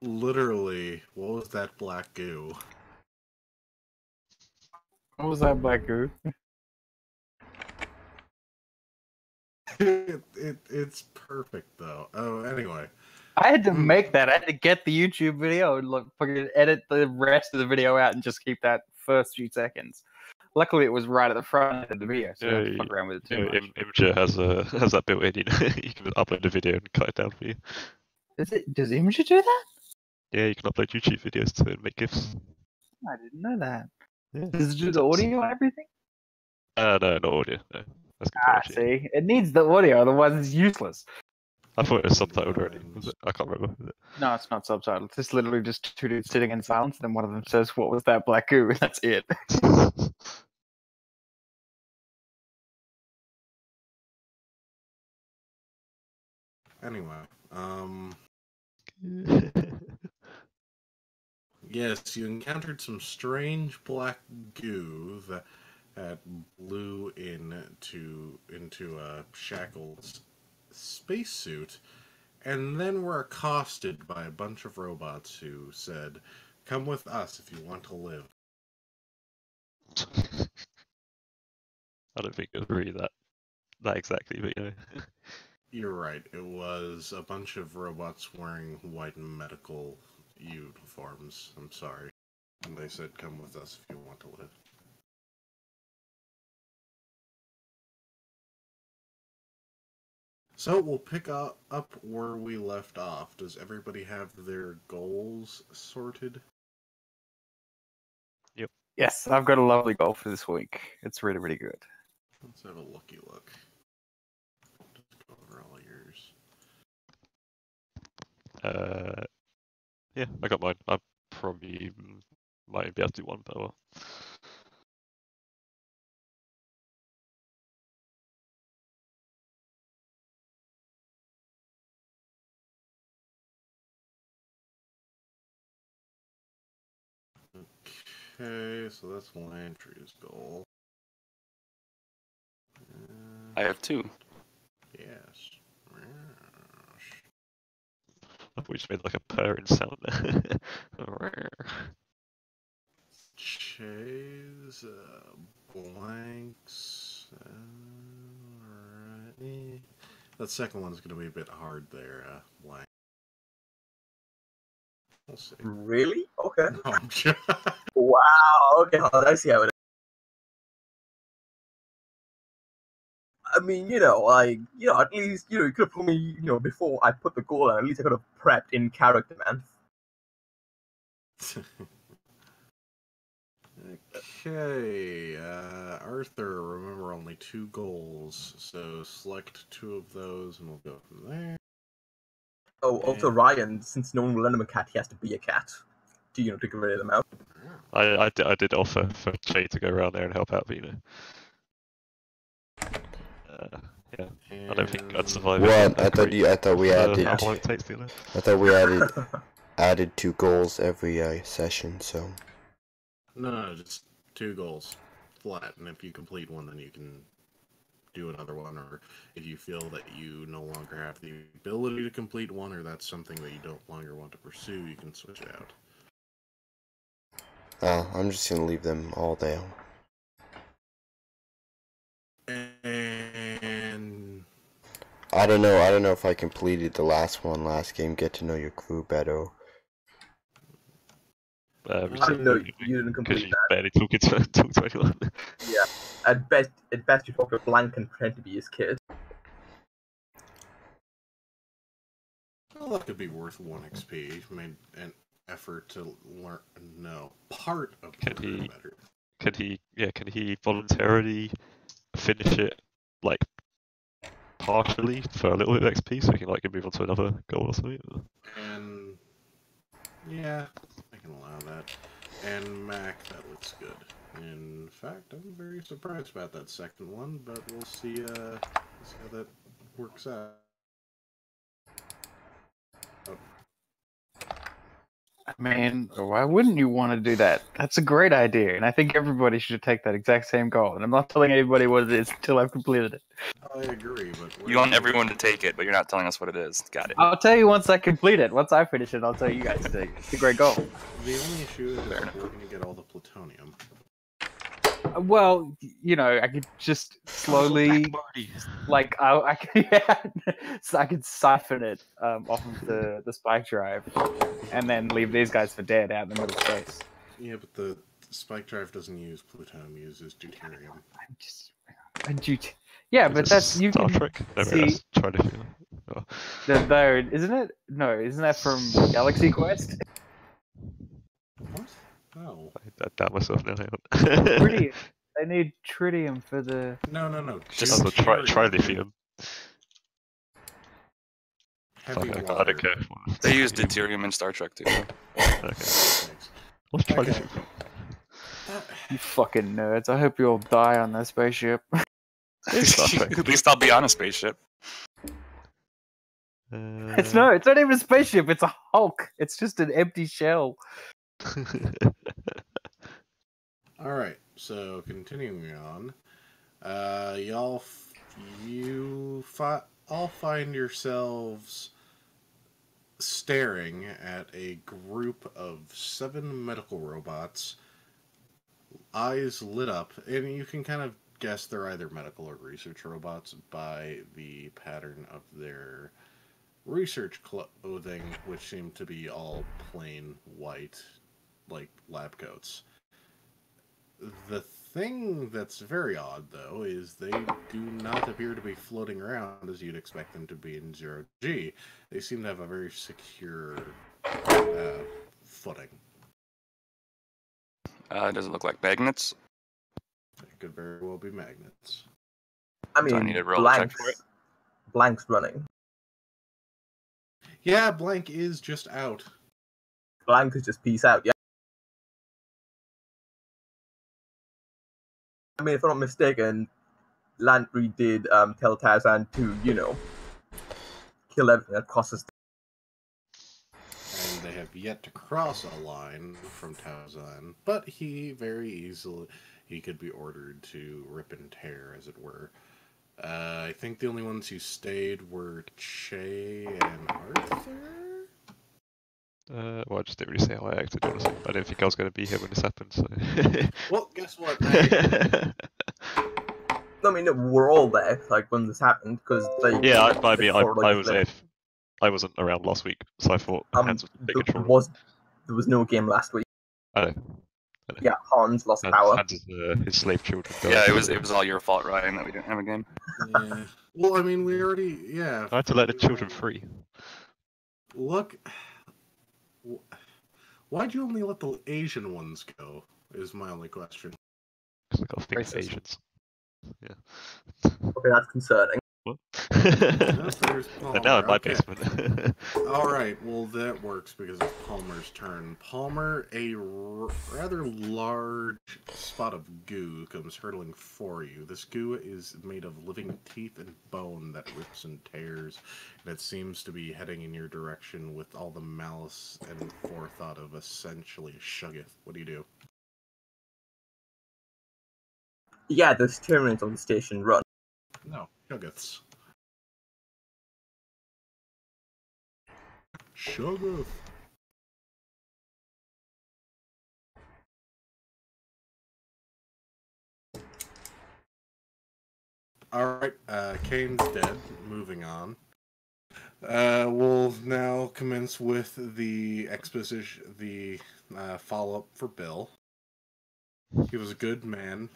Literally, what was that black goo? What was that black goo? It's perfect though. Oh, anyway. I had to make that. I had to get the YouTube video and fucking edit the rest of the video out and just keep that first few seconds. Luckily, it was right at the front of the video, so I don't have to fuck around with it too much. Imgur has that built in. You can upload the video and cut it down for you. Does Imgur do that? Yeah, you can upload YouTube videos to it and make GIFs. I didn't know that. Yeah. Does it do the audio and everything? No, not audio. No, that's good. See, it needs the audio, otherwise it's useless. I thought it was subtitled already. Was it? I can't remember. No, it's not subtitled. It's literally just two dudes sitting in silence, and then one of them says, "What was that black goo?" That's it. Anyway, yes, you encountered some strange black goo that blew into Shackle's spacesuit, and then were accosted by a bunch of robots who said, "Come with us if you want to live." I don't think it was really that exactly, but you know. You're right. It was a bunch of robots wearing white medical uniforms. I'm sorry. And they said, "Come with us if you want to live." So we'll pick up where we left off. Does everybody have their goals sorted? Yep. Yes, I've got a lovely goal for this week. It's really, really good. Let's have a looky look. Just go over all yours. Yeah, I got mine. I probably might be able to do one, but well. Okay, so that's Lantry's goal. I have two. Yes. I thought we just made like a purring sound there. Chase, blanks. Alrighty. That second one's going to be a bit hard there, blank. We'll see. Really? Okay. No, I'm sure. Wow. Okay, I see how it is. I mean, at least, you could have told me, before I put the goal in, at least I could have prepped in character, man. Okay, Arthur, remember only 2 goals, so select 2 of those and we'll go from there. Oh, also Ryan, since no one will lend him a cat, he has to be a cat to get rid of them out. I did offer for Jay to go around there and help out, but you know. Yeah, I don't think I'd survive. What? I thought we added. How long it takes to I thought we added 2 goals every session. So. No, just 2 goals flat, and if you complete one, then you can do another one, or if you feel that you no longer have the ability to complete one, or that's something that you don't longer want to pursue, you can switch it out. I'm just gonna leave them all there. And I don't know if I completed the last game. Get to know your crew better. I know you didn't complete that. Barely talk to anyone. Yeah, at best you talk to Blank and pretend to be his kid. Well, that could be worth 1 XP. Made an effort to learn. No, part of learning better. Can he voluntarily finish it like partially for a little bit of XP so he can like move on to another goal or something? And yeah, I can allow that. And Mac, that looks good. In fact, I'm very surprised about that second one, but we'll see how that works out. I mean, why wouldn't you want to do that? That's a great idea, and I think everybody should take that exact same goal. And I'm not telling anybody what it is until I've completed it. I agree, but You want everyone to take it, but you're not telling us what it is. Got it. I'll tell you once I complete it. Once I finish it, I'll tell you guys to take it. It's a great goal. The only issue is where can you get all the plutonium? Well, you know, I could just slowly, like, I could, so I could siphon it off of the spike drive, and then leave these guys for dead out in the middle of space. Yeah, but the spike drive doesn't use plutonium; it uses deuterium. Yeah, but that's you Star can Trek. No, see. that's trying to feel. Oh. No, isn't it? No, isn't that from Galaxy Quest? What? No. I doubt myself now. Tritium. They need tritium for the. No. Just try lithium. Heavy I water. don't care. They use deuterium in Star Trek too. Okay. Thanks. Let's try Okay. lithium. You fucking nerds! I hope you all die on that spaceship. At least I'll be on a spaceship. It's not even a spaceship. It's a Hulk. It's just an empty shell. All right. So continuing on, all find yourselves staring at a group of 7 medical robots, eyes lit up, and you can kind of guess they're either medical or research robots by the pattern of their research clothing, which seem to be all plain white, like lab coats. The thing that's very odd, though, is they do not appear to be floating around as you'd expect them to be in 0G. They seem to have a very secure footing. Does it look like magnets? It could very well be magnets. I Do I mean, need to roll a check for it? Blank's running. Yeah, Blank is just out. Blank is just peace out, yeah. I mean, if I'm not mistaken, Lantry did tell Tarzan to, kill everything that crosses. And they have yet to cross a line from Tarzan, but he could be ordered to rip and tear, as it were. I think the only ones who stayed were Che and Arthur? Well, I just didn't really say how I acted, honestly. I didn't think I was going to be here when this happened, so... Well, guess what? I mean, we're all there, like, when this happened, because they... Yeah, I wasn't around last week, so I thought Hans was taking control. There was no game last week. I know. Yeah, Hans lost power. Hans is his slave children. Yeah, it was all your fault, Ryan, that we didn't have a game. Yeah. Well, I mean, we already... Yeah. I had to let the children free. Look... Why'd you only let the Asian ones go, is my only question. Because I got a thing with Asians. Yeah. Okay, that's concerning. What? There's Palmer. And now in my Okay. basement. Alright, well that works because it's Palmer's turn. Palmer, a rather large spot of goo comes hurtling for you. This goo is made of living teeth and bone that rips and tears, and it seems to be heading in your direction with all the malice and forethought of essentially a Shuggoth. What do you do? Yeah, there's terminates on the station run. No, Shuggoths. Shuggoth. Alright, Kane's dead. Moving on. We'll now commence with the exposition, the follow-up for Bill. He was a good man.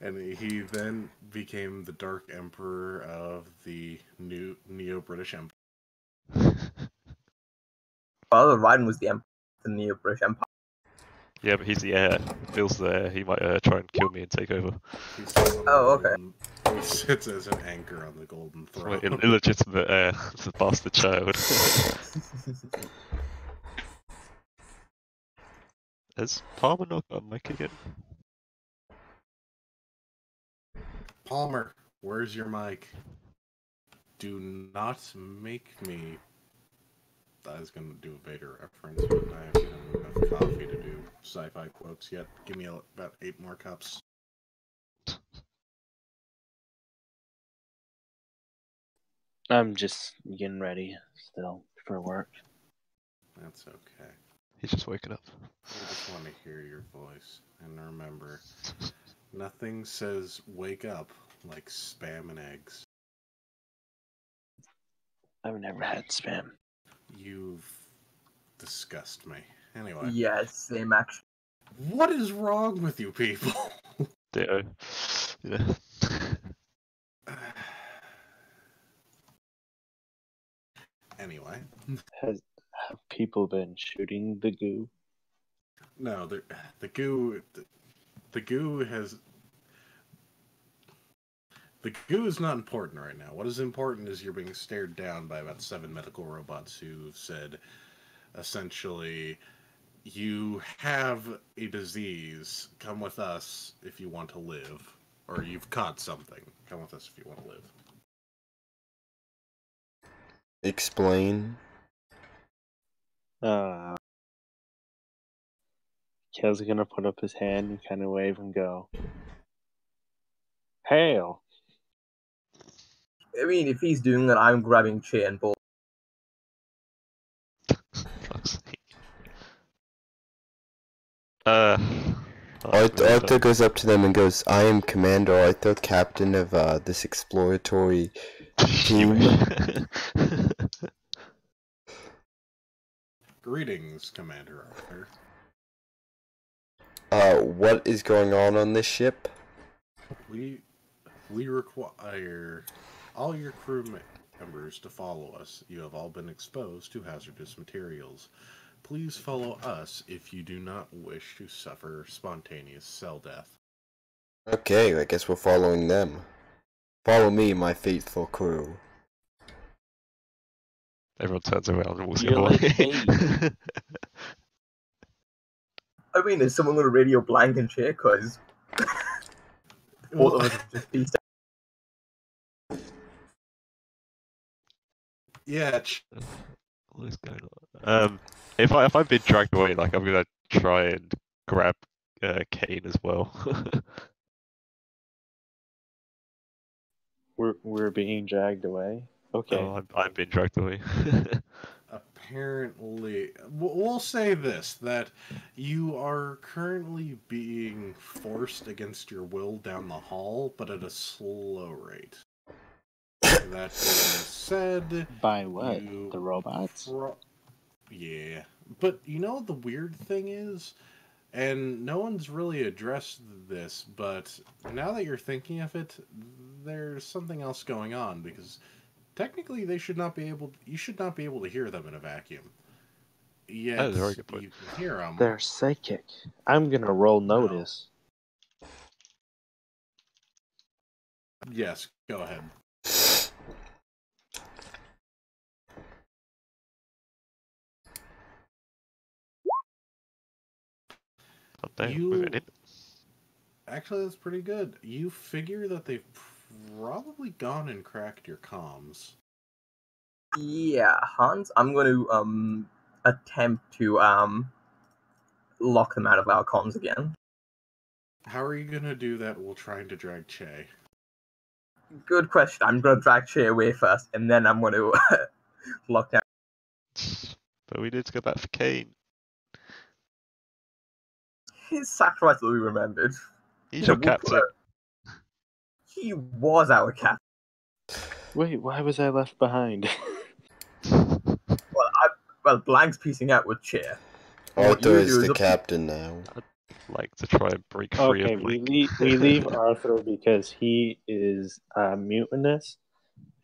And he then became the Dark Emperor of the new Neo-British Empire. Well, Ryan was the Neo-British Empire. Yeah, but he's the heir. Bill's the heir. He might try and kill me and take over. Okay. He sits as an anchor on the golden throne. An illegitimate heir. It's a bastard child. Has Palmer not got a mic again? Palmer, where's your mic? Do not make me I was gonna do a Vader reference, but I haven't had enough coffee to do sci-fi quotes yet. Give me about 8 more cups. I'm just getting ready still for work. That's okay. He's just waking up. I just want to hear your voice. And remember, nothing says wake up like spam and eggs. I've never had spam. You've disgust me. Anyway, Yes, same actually. what is wrong with you people? Ditto. Yeah. Anyway, Have people been shooting the goo? no, the goo has. The goo is not important right now. What is important is you're being stared down by about 7 medical robots who've said, essentially, you have a disease. Come with us if you want to live. Or you've caught something. Come with us if you want to live. Explain. Kel's gonna put up his hand and kind of wave and go, "Hail!" I mean, if he's doing that, I'm grabbing chair and ball. Fuck's sake. Arthur goes up to them and goes, "I am Commander Arthur, captain of this exploratory team." Greetings, Commander Arthur. What is going on this ship? We require all your crew members to follow us. You have all been exposed to hazardous materials. Please follow us if you do not wish to suffer spontaneous cell death. Okay, I guess we're following them. Follow me, my faithful crew. Everyone turns around and walks You're away. like, "Hey." I mean, is someone going to radio blank and chair? Because both of us just pieced out. Yeah, What is going on? If I'm being dragged away, like I'm gonna try and grab Kane as well. We're being dragged away. Okay. Oh, I'm being dragged away. apparently, we'll say this, that you are currently being forced against your will down the hall, but at a slow rate. That being said, By what? you The robots? yeah. But you know the weird thing is, and no one's really addressed this, but now that you're thinking of it, there's something else going on, because technically you should not be able to hear them in a vacuum. Yet That is a very good point. you can hear them. They're psychic. I'm gonna roll notice. Yes, go ahead. Oh, damn, You- we've ended. Actually, that's pretty good. You figure that they've probably gone and cracked your comms. Yeah, Hans, I'm going to attempt to lock them out of our comms again. How are you gonna do that while trying to drag Che? Good question. I'm going to drag Che away first, and then I'm going to lock down. But we need to go back for Kane. His sacrifice will be remembered. He's You your know, we'll captain. He was our captain. Wait, why was I left behind? Well, Blank's piecing out with Chair. Arthur is do the is captain now. Like to try and break free Okay, of we Blink. leave Arthur because he is mutinous,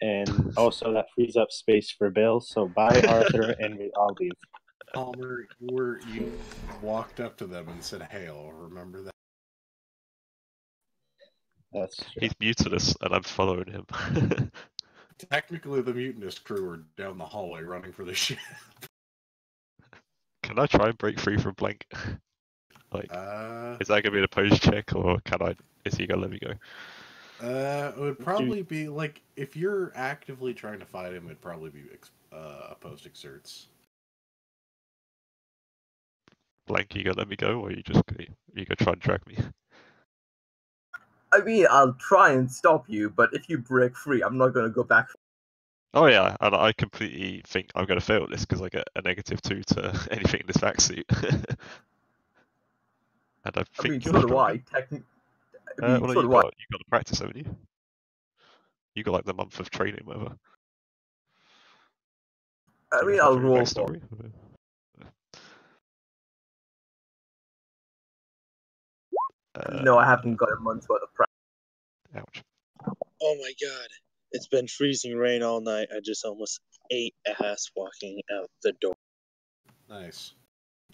and also that frees up space for Bill. So bye, Arthur, and we all leave. Palmer, you walked up to them and said, "Hail." Remember that? That's true. He's mutinous, and I'm following him. Technically, the mutinous crew are down the hallway running for the ship. Can I try and break free from Blank? Like, is that gonna be an opposed check, or can I? Is he gonna let me go? It would probably be like if you're actively trying to fight him, it'd probably be opposed exerts. Blank, you gonna let me go, or you gonna try and drag me? I mean, I'll try and stop you, but if you break free, I'm not gonna go back. Oh yeah, and I completely think I'm gonna fail this because I get a -2 to anything in this vac suit. And I I think mean, you're so do stronger. I. Technically, Well, so you do I. got the practice, haven't you? You got like the month of training, whatever. I Do you mean, want I'll to tell me your roll for. backstory? No, I haven't got a month's worth of practice. Ouch. Oh my god. It's been freezing rain all night. I just almost ate ass walking out the door. Nice.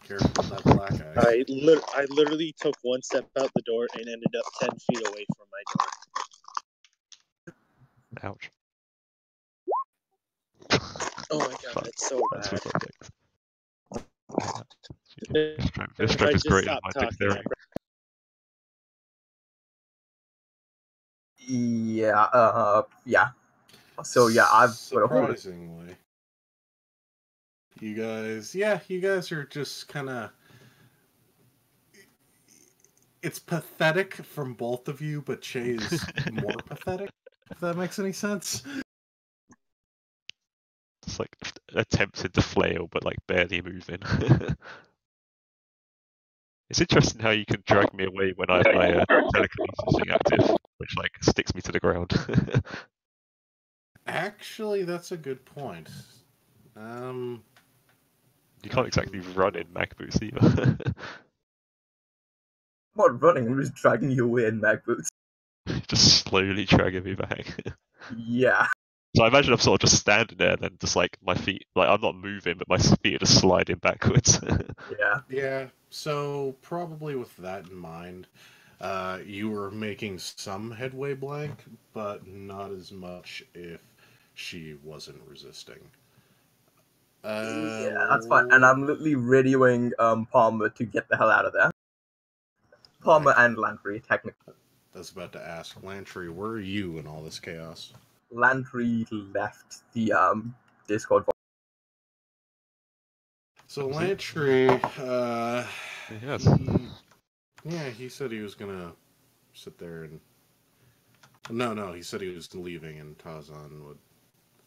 Careful with that black ice. I literally took one step out the door and ended up 10 feet away from my door. Ouch. Oh my god, that's so That's bad. with my If strength. Your I strength is just greater than stop my talking, dexterity. Yeah. So yeah, I've got a hold of. Surprisingly, you guys are just kind of. It's pathetic from both of you, but Che is more pathetic. If that makes any sense. Just like attempted to flail, but like barely moving. It's interesting how you can drag me away when I have my telekinesis thing active, which like sticks me to the ground. Actually, that's a good point. You can't exactly run in mag boots either. I'm not running. I'm just dragging you away in mag boots. Just slowly dragging me back. Yeah. So I imagine I'm sort of just standing there, and then just like my feet, like I'm not moving, but my feet are just sliding backwards. Yeah. Yeah. So probably with that in mind, you were making some headway, Blank, but not as much if she wasn't resisting. Yeah, that's fine. And I'm literally radioing Palmer to get the hell out of there. Palmer and Landry, technically. I was about to ask, Lantry, where are you in all this chaos? Landry left the Discord. So Lantry, Yes. he said he was gonna sit there and. No, he said he was leaving and Tazan would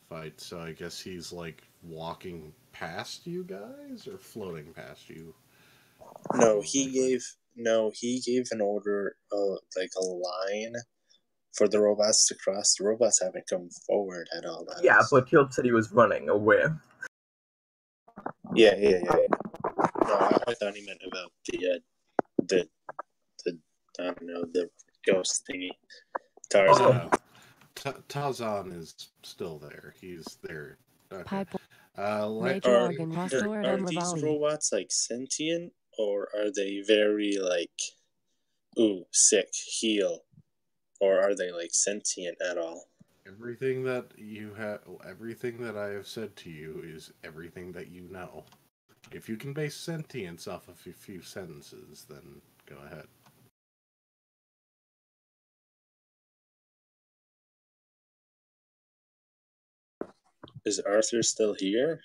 fight, so I guess he's like walking past you guys or floating past you. No, he gave an order, like a line for the robots to cross. The robots haven't come forward at all. Yeah, but Hill said he was running away. Yeah. No, I thought he meant about the I don't know, the ghost thingy. Tarzan. Tazan is still there. He's there. Okay. Are these robots like sentient, or are they very like, ooh, sick, heal, or are they like sentient at all? Everything that I have said to you is everything that you know. If you can base sentience off of a few sentences, then go ahead. Is Arthur still here?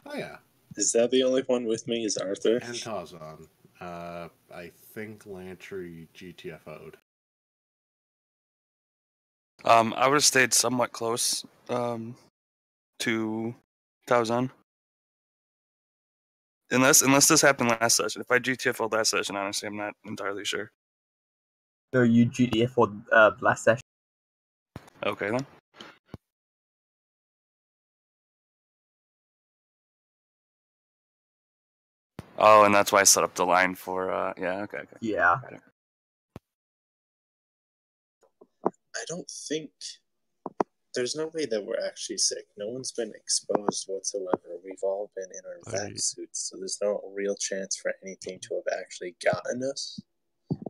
Oh yeah. Is that the only one with me? Is Arthur? And Tazan. I think Lantry GTFO'd. I would have stayed somewhat close to Taozan. Unless this happened last session. If I GTFO'd last session, honestly, I'm not entirely sure. No, you GTFO'd last session. Okay, then. Oh, and that's why I set up the line for, yeah, okay. Yeah. I don't think... There's no way that we're actually sick. No one's been exposed whatsoever. We've all been in our vac suits, so there's no real chance for anything to have actually gotten us.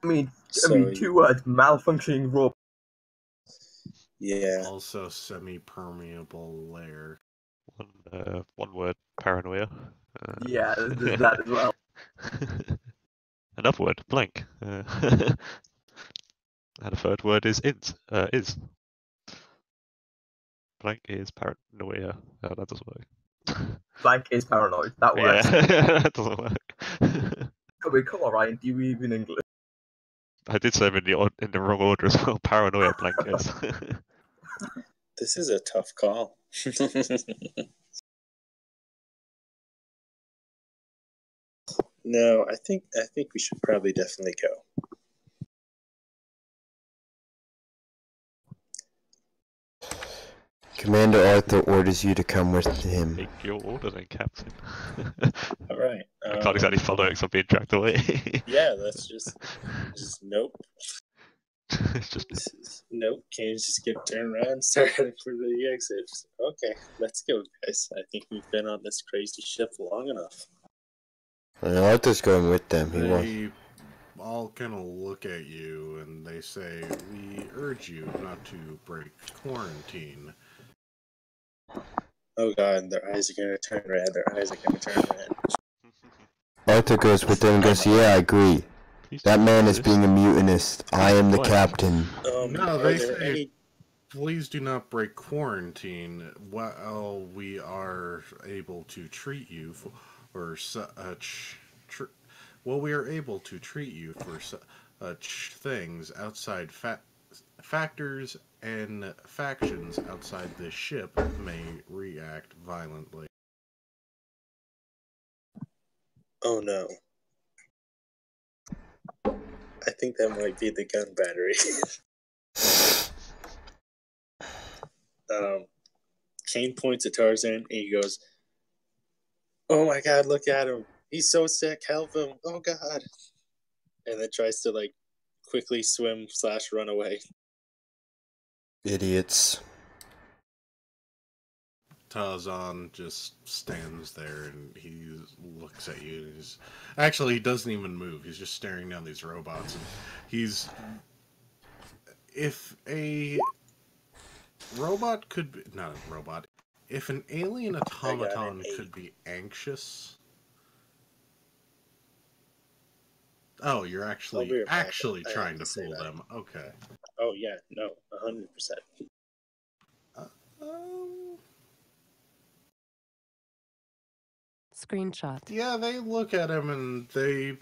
I mean, two malfunctioning robots. Yeah. Also, semi-permeable layer. One word, paranoia. Yeah, there's that as well. Another word, blank. And a third word is is. Blank is paranoia. Oh, that doesn't work. Blank is paranoid. That works. Yeah, that doesn't work. Wait, come on, Ryan. Do you even English? I did say them in the wrong order as well. Paranoia blankets. This is a tough call. No, I think we should probably definitely go. Commander Arthur orders you to come with him. Take your order then, Captain. All right. I can't exactly follow it because I'm being dragged away. Yeah, that's just nope. It's just Nope. Can't just get turned around and start heading for the exit. Okay, let's go, guys. I think we've been on this crazy ship long enough. Arthur's going with them. He wants. They all kind of look at you and they say, "We urge you not to break quarantine." Oh god, their eyes are gonna turn red. Their eyes are gonna turn red. Arthur goes with them and goes, "Yeah, I agree. Please That don't man do is this. being a mutinist. I am the Why? captain." No, Are they there say, any? "Please do not break quarantine while we are able to treat you for such. Well, we are able to treat you for such things outside factors and factions outside this ship may react violently." Oh no. I think that might be the gun battery. Kane points at Tarzan and he goes, "Oh my god, look at him. He's so sick. Help him. Oh god." And then tries to like quickly swim / run away. Idiots. Tarzan just stands there and he looks at you. And actually, he doesn't even move. He's just staring down these robots. And he's. If a robot could be. Not a robot. If an alien automaton could be anxious. Oh, you're actually trying to fool them. Okay. Oh yeah, no, 100%. Screenshot. Yeah, they look at him and they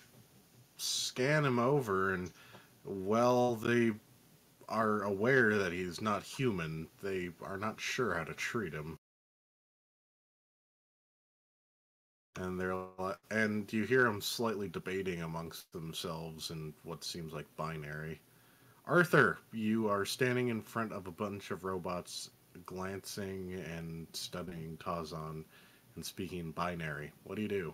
scan him over, and well, they are aware that he's not human. They are not sure how to treat him. And you hear them slightly debating amongst themselves in what seems like binary. Arthur, you are standing in front of a bunch of robots, glancing and studying Tarzan and speaking binary. What do you do?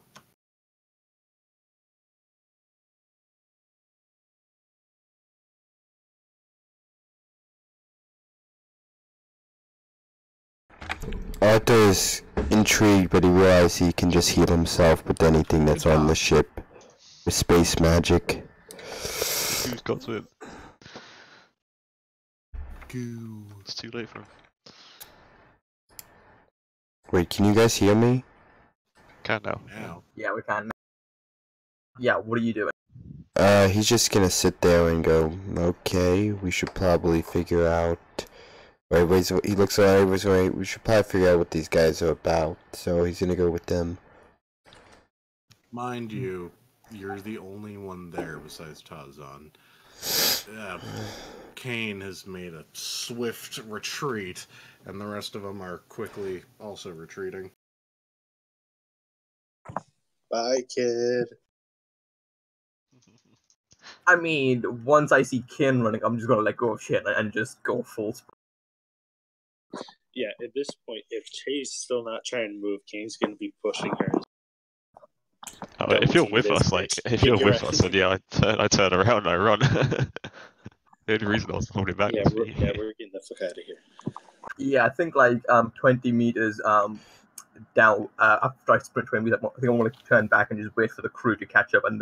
Arthur is intrigued, but he realizes he can just heal himself with anything that's on the ship. With space magic. Who's got to it? Goo. It's too late for him. Wait, can you guys hear me? Can now. Now. Yeah, we can. Yeah, what are you doing? He's just gonna sit there and go, "Okay, we should probably figure out." Wait, he looks at wait, we should probably figure out what these guys are about. So he's gonna go with them. Mind you, you're the only one there besides Tarzan. Kane has made a swift retreat, and the rest of them are quickly also retreating. Bye, kid. I mean, once I see Kin running, I'm just gonna let go of shit and just go full sprint. Yeah, at this point, if Chase still not trying to move, Kane's gonna be pushing her. Oh, No, if you're keep with this us, like, bitch. if you're Get with your us, then yeah, I turn around and I run. The only reason I was holding back Yeah, was we're me. getting the fuck out of here. Yeah, I think like 20 meters down after I sprint 20 meters, I think I want to turn back and just wait for the crew to catch up, and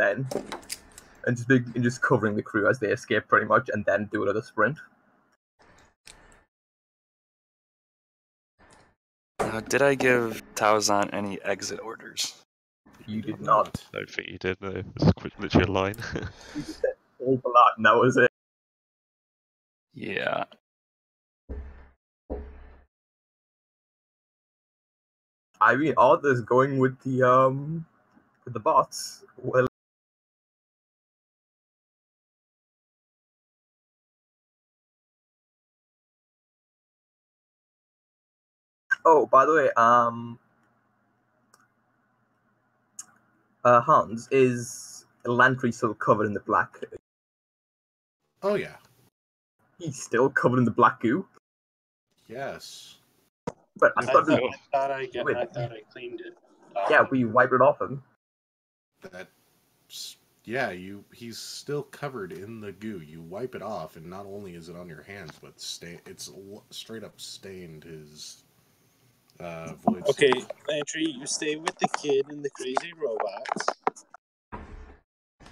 just covering the crew as they escape pretty much, and then do another sprint. Did I give Taozan any exit orders? You did not. I don't think you did, no. It was literally a line. You just said hold a lot, and that was it. Yeah. I mean, Arthur's going with the bots. Well, Oh, by the way, Hans, is Lantry still covered in the black? Oh yeah. He's still covered in the black goo. Yes. But I I thought, thought I cleaned it. yeah, we wiped it off him. That's yeah. He's still covered in the goo. You wipe it off, and not only is it on your hands, but it's straight up stained his void. Okay, Lantry, you stay with the kid and the crazy robots.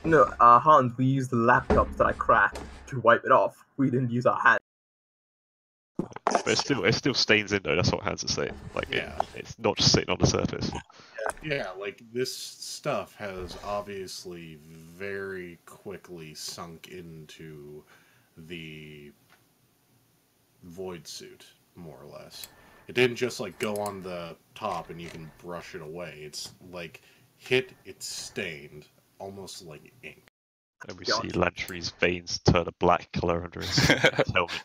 No, Hans, we used the laptop that I cracked to wipe it off. We didn't use our hands. But it still stains in though. That's what hands are saying. Like Yeah. it's not just sitting on the surface. Yeah, like this stuff has obviously very quickly sunk into the void suit, more or less. It didn't just like go on the top and you can brush it away. It's like it's stained, almost like ink. And we see Lantry's veins turn a black color under his helmet.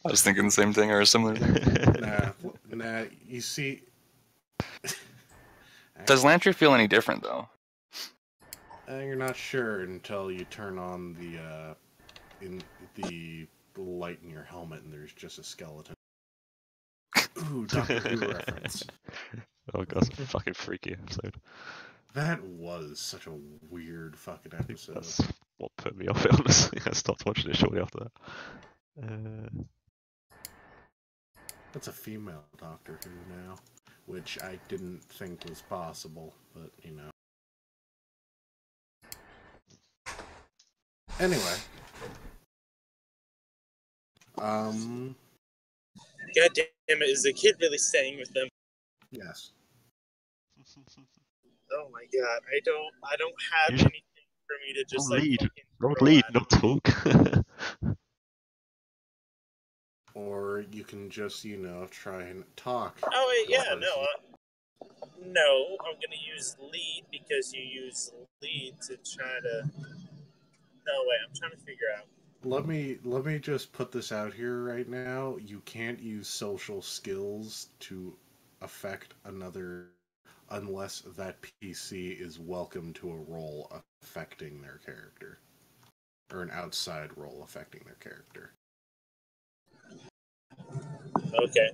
I was thinking the same thing or a similar thing. Nah, you see... Does Lantry feel any different though? You're not sure until you turn on the light in your helmet and there's just a skeleton. Ooh, Doctor Who reference. Oh god, that's a fucking freaky episode. That was such a weird fucking episode. That's what put me off it, honestly. I stopped watching it shortly after that. That's a female Doctor Who now, which I didn't think was possible, but you know. Anyway. God damn it, is the kid really staying with them? Yes. Oh my god, I don't have You should- anything for me to just Roll like lead. fucking Roll throw lead, at not him. talk. Or you can just, you know, try and talk. Oh wait, yeah, First. no, I'm gonna use lead because you use lead to try to. No wait, I'm trying to figure out. Let me just put this out here right now. You can't use social skills to affect another unless that PC is welcome to a role affecting their character. Or an outside role affecting their character. Okay.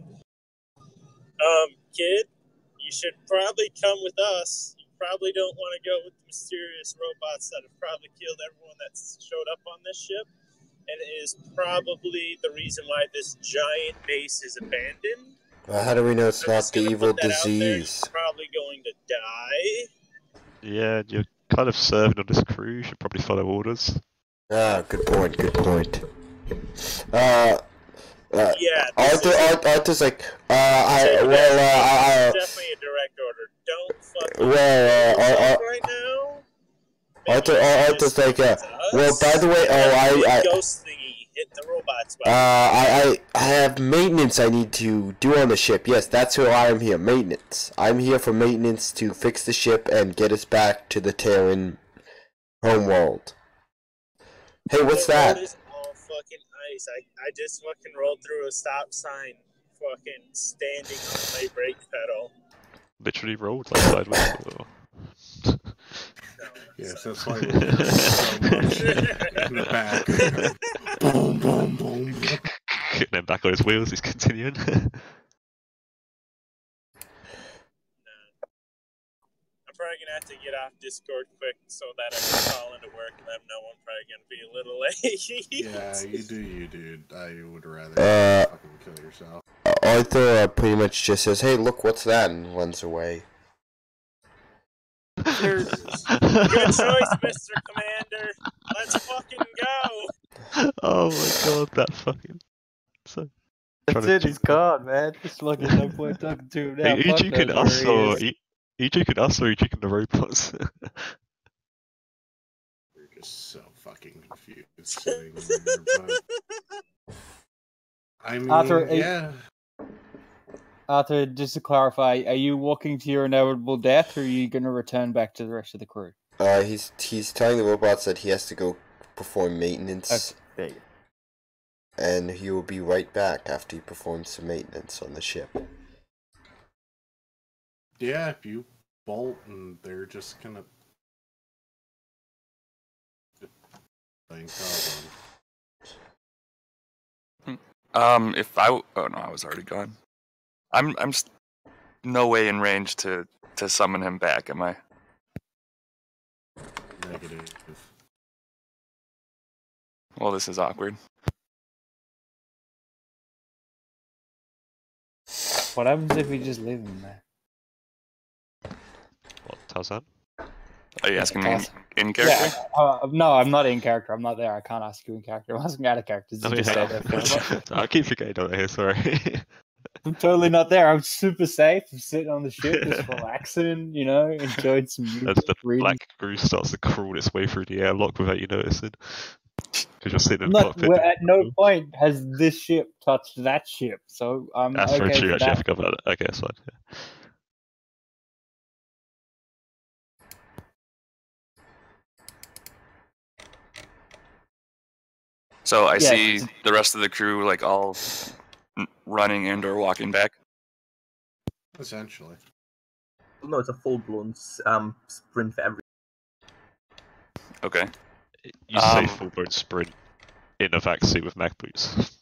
Kid, you should probably come with us. You probably don't want to go with the mysterious robots that have probably killed everyone that's showed up on this ship. And it is probably the reason why this giant base is abandoned. Well, how do we know it's I'm not just the gonna evil put that out there. disease? You're probably going to die. Yeah, you're kind of serving on this crew. You should probably follow orders. Ah, good point, good point. Yeah, this is Arthur's like, definitely a direct order. Don't fucking right now. Arthur's like, well, by the way, I ghost thingy hit the robots. I have maintenance I need to do on the ship. Yes, that's who I am here, maintenance. I'm here for maintenance to fix the ship and get us back to the Terran homeworld. Hey, what's the that? road is all fucking ice. I just fucking rolled through a stop sign, fucking standing on my brake pedal. Literally rolled like sideways. No, Yes, that's why we're so much in the back. Boom, boom, boom. And then back on his wheels, he's continuing. I'm probably gonna have to get off Discord quick so that I can call into work and let them know I'm probably gonna be a little late. Yeah, you do. I would rather fucking kill yourself. Arthur pretty much just says, hey, look, what's that? And runs away. Good choice, Mr. Commander. Let's fucking go. Oh my god, that fucking. So, That's it, he's gone, man. Just fucking no point talking to him now. Are you Fuck joking knows us where he or is. are you joking us or are you joking the robots? You're just so fucking confused sitting there, but... I mean, Arthur, yeah. Arthur, just to clarify, are you walking to your inevitable death, or are you going to return back to the rest of the crew? He's telling the robots that he has to go perform maintenance. Okay, there you go. And he will be right back after he performs some maintenance on the ship. Yeah, if you bolt and they're just kind of playing If I oh no, I was already gone. I'm no way in range to summon him back, am I? negative. Well, this is awkward. What happens if we just leave him there? What, Tarzan? Are you asking me Tarzan. in character? Yeah. No, I'm not in character. I'm not there. I can't ask you in character. I'm asking out of character. Does he just stay there forever? I keep forgetting over here, sorry. I'm totally not there. I'm super safe. I'm sitting on the ship, just relaxing, enjoying some As music, the reading. black goose starts to crawl its way through the airlock without you noticing. Because you're sitting in the Not, cockpit. at no point has this ship touched that ship, so I'm That's very okay true, for actually. I that. forgot about it. Okay, that's fine. Yeah. So I Yeah. see the rest of the crew like all running and or walking back. Essentially. No, it's a full-blown sprint for every. Okay. You say full-blown sprint in a vac suit with mag boots.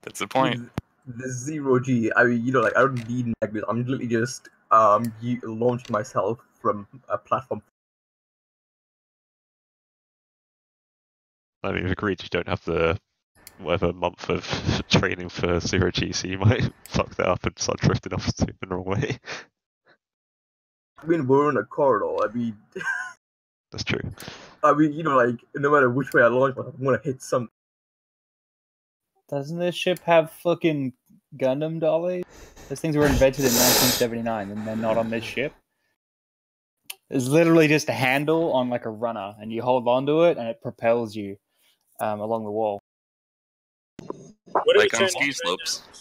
That's the point. The 0G. I mean, I don't need negatives. I'm literally just launching myself from a platform. I mean, we've agreed you don't have the whatever month of training for 0G, so you might fuck that up and start drifting off in the wrong way. I mean, we're in a corridor. I mean, That's true. no matter which way I launch, I'm gonna hit some. Doesn't this ship have fucking Gundam dollies? Those things were invented in 1979, and they're not on this ship. There's literally just a handle on like a runner, and you hold onto it, and it propels you along the wall. What are Like we on trying to ski do slopes. right now?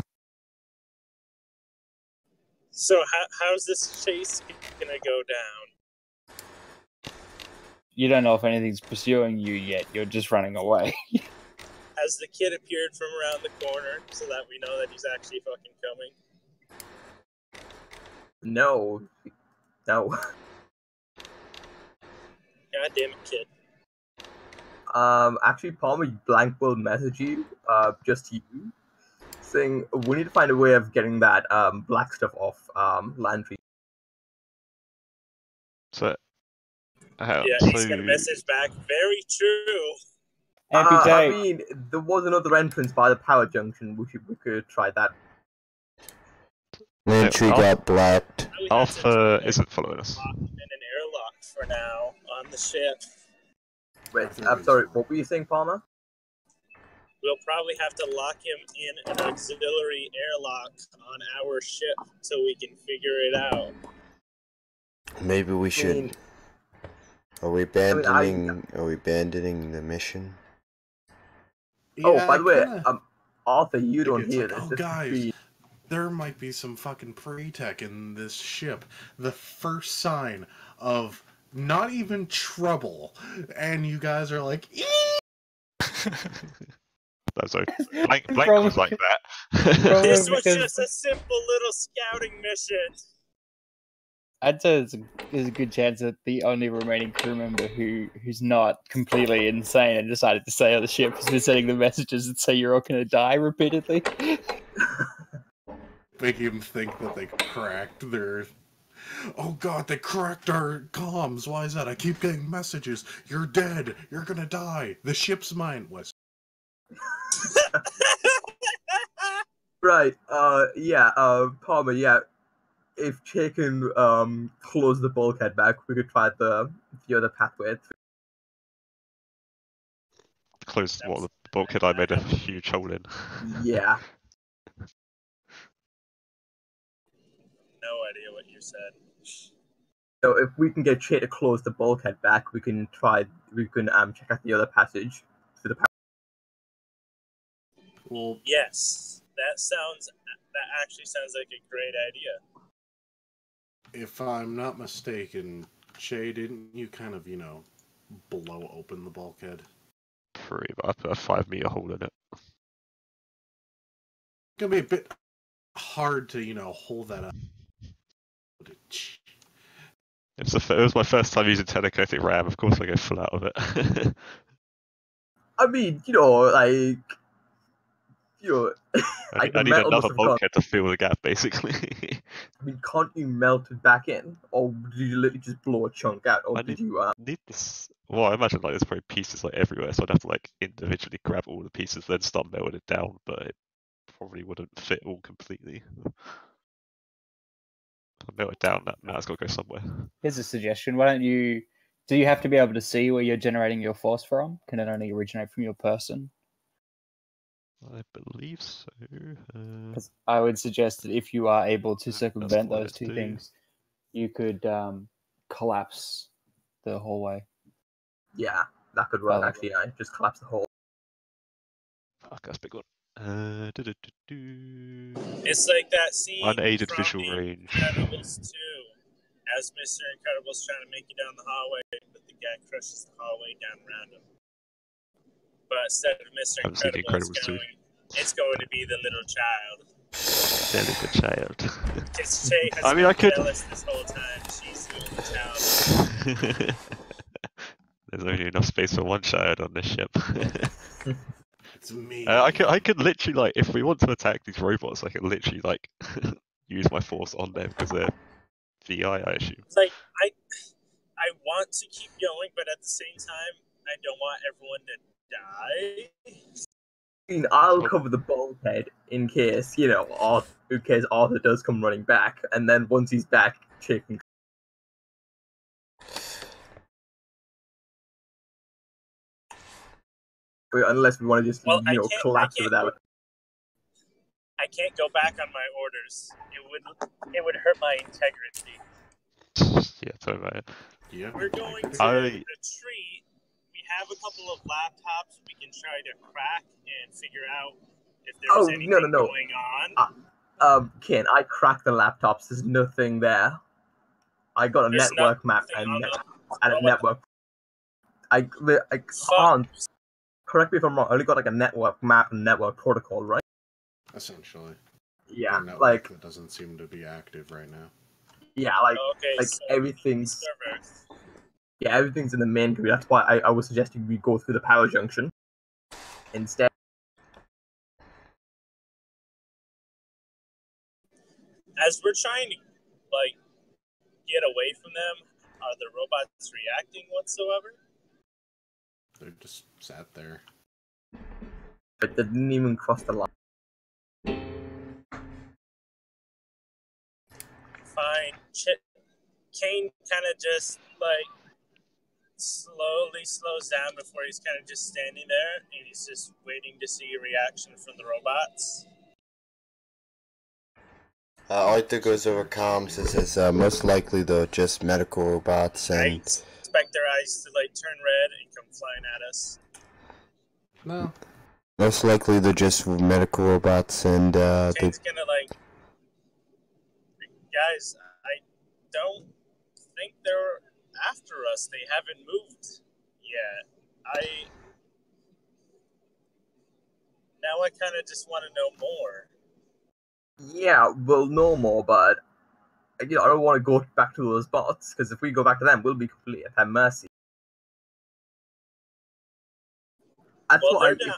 So how's this chase gonna go down? You don't know if anything's pursuing you yet. You're just running away. Has the kid appeared from around the corner so that we know that he's actually fucking coming? No. God damn it, kid. Actually, Palmer blank will message you, just you, saying we need to find a way of getting that black stuff off Landry. So, Yeah, he's gonna message back. Very true. Amputate. I mean, there was another entrance by the power junction. We could try that. Landry got blacked. Alpha isn't following us. In an airlock for now on the ship. Wait, I'm sorry. What were you saying, Palmer? We'll probably have to lock him in an auxiliary airlock on our ship so we can figure it out. Maybe we should. Are we abandoning the mission? Yeah, by the way, Arthur, you don't hear like, this. Oh, This guys, there might be some fucking pre-tech in this ship. The first sign of not even trouble, and you guys are like, That's okay. Blank was like that. This was just a simple little scouting mission. I'd say there's a good chance that the only remaining crew member who's not completely insane and decided to stay on the ship has been sending the messages that say you're all going to die repeatedly. making them think that they cracked their... Oh god, they cracked our comms. Why is that? I keep getting messages. You're dead. You're gonna die. The ship's mine. Wes. Right. Palmer. Yeah. If Che can close the bulkhead back, we could try the other pathway. Close what the bulkhead I made a huge hole in. Yeah. No idea what you said. So if we can get Che to close the bulkhead back, we can check out the other passage to the. Well, yes, that actually sounds like a great idea. If I'm not mistaken, Che, didn't you kind of, blow open the bulkhead? Pretty, but I put a 5 meter hole in it. Gonna be a bit hard to, hold that up. It was my first time using telekinetic ram. Of course, I go full out of it. I mean, I the need metal must another have gone. bulkhead to fill the gap, basically. I mean, can't you melt it back in, or did you literally just blow a chunk out, or did you? Need this. Well, I imagine like there's probably pieces like everywhere, so I'd have to like individually grab all the pieces, then start melting it down. But it probably wouldn't fit all completely. I'll melt it down. That's got to go somewhere. Here's a suggestion. Why don't you? Do you have to be able to see where you're generating your force from? Can it only originate from your person? I believe so. Because I would suggest that if you are able to circumvent what those it's two do. things, you could collapse the hallway. Yeah, that could work. Oh. Actually, I just collapse the hole. Fuck, that's a big one. It's like that scene Unaided from visual The range. Incredibles 2, as Mr. Incredible's trying to make it down the hallway, but the guy crushes the hallway down around him. But instead of Mr. Haven't seen The Incredible, Incredibles 2. it's going to be the little child. Delicate child. Because Shay has I mean, been I could. jealous this whole time. She's the only child. There's only enough space for one child on this ship. It's me. I could literally like, if we want to attack these robots, I could literally like use my force on them because they're VI, I assume. Like I want to keep going, but at the same time, I don't want everyone to die. I mean, I'll cover the bulkhead in case Arthur does come running back, and then once he's back, chicken. Unless we want to just collapse it without. I can't go back on my orders. It would hurt my integrity. Yeah, tell me about it. Yeah. We're going to retreat. We have a couple of laptops we can try to crack and figure out if there's anything going on. Ken, I cracked the laptops. There's nothing there. I got a network map and a network. I can't. Correct me if I'm wrong. I only got like a network map and network protocol, right? Essentially. Yeah, like that doesn't seem to be active right now. Yeah, so everything's. Servers. Yeah, everything's in the main computer. That's why I was suggesting we go through the power junction instead. As we're trying to get away from them, are the robots reacting whatsoever? They just sat there. But they didn't even cross the line. Fine. Kane kind of just slowly slows down before he's kind of just standing there, and he's just waiting to see a reaction from the robots. Arthur goes over comms and says, most likely they're just medical robots and... I expect their eyes to turn red and come flying at us. No. Most likely they're just medical robots and Kane's gonna guys, I don't think they're after us. They haven't moved yet. Now I kind of just want to know more. Yeah, we'll know more, but I don't want to go back to those bots, because if we go back to them, we'll be completely at their mercy. They're down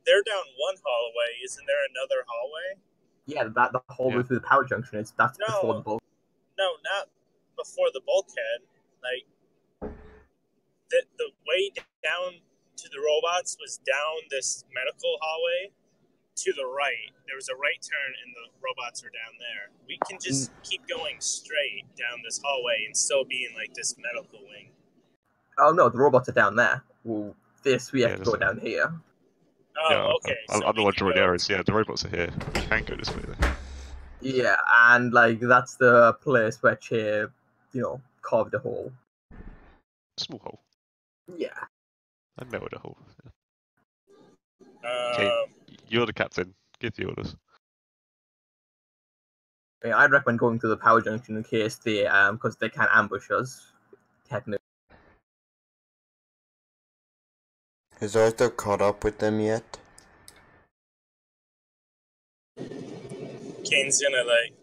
one hallway. Isn't there another hallway? Yeah, the hallway through the power junction that's before the bulkhead. No, not before the bulkhead. The way down to the robots was down this medical hallway. To the right, there was a right turn, and the robots were down there. We can just keep going straight down this hallway and still be in this medical wing. Oh no, the robots are down there. Well, we have to go down here. Oh, okay. I'm the one drawing the arrows. Yeah, the robots are here. We can go this way though. Yeah, and that's the place where Che, carved a hole. Small hole. Yeah. I melted a hole. Okay, you're the captain. Give the orders. Yeah, I'd recommend going to the power junction in case they, because they can ambush us. Technically. Has Arthur caught up with them yet? Kane's gonna like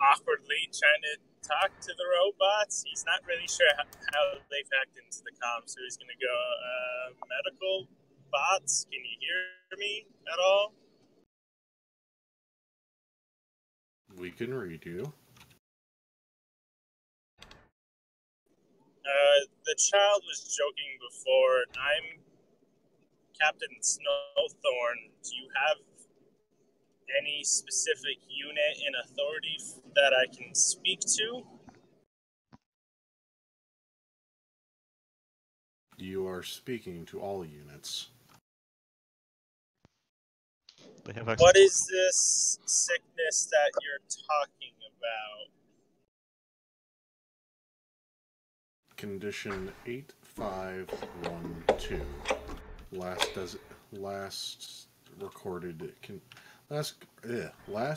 awkwardly trying to talk to the robots. He's not really sure how they've hacked into the comm, so he's gonna go, medical bots, can you hear me at all? We can read you. The child was joking before. I'm Captain Snowthorn. Do you have any specific unit in authority that I can speak to? You are speaking to all units. They have access What to- is this sickness that you're talking about? Condition 8512. Last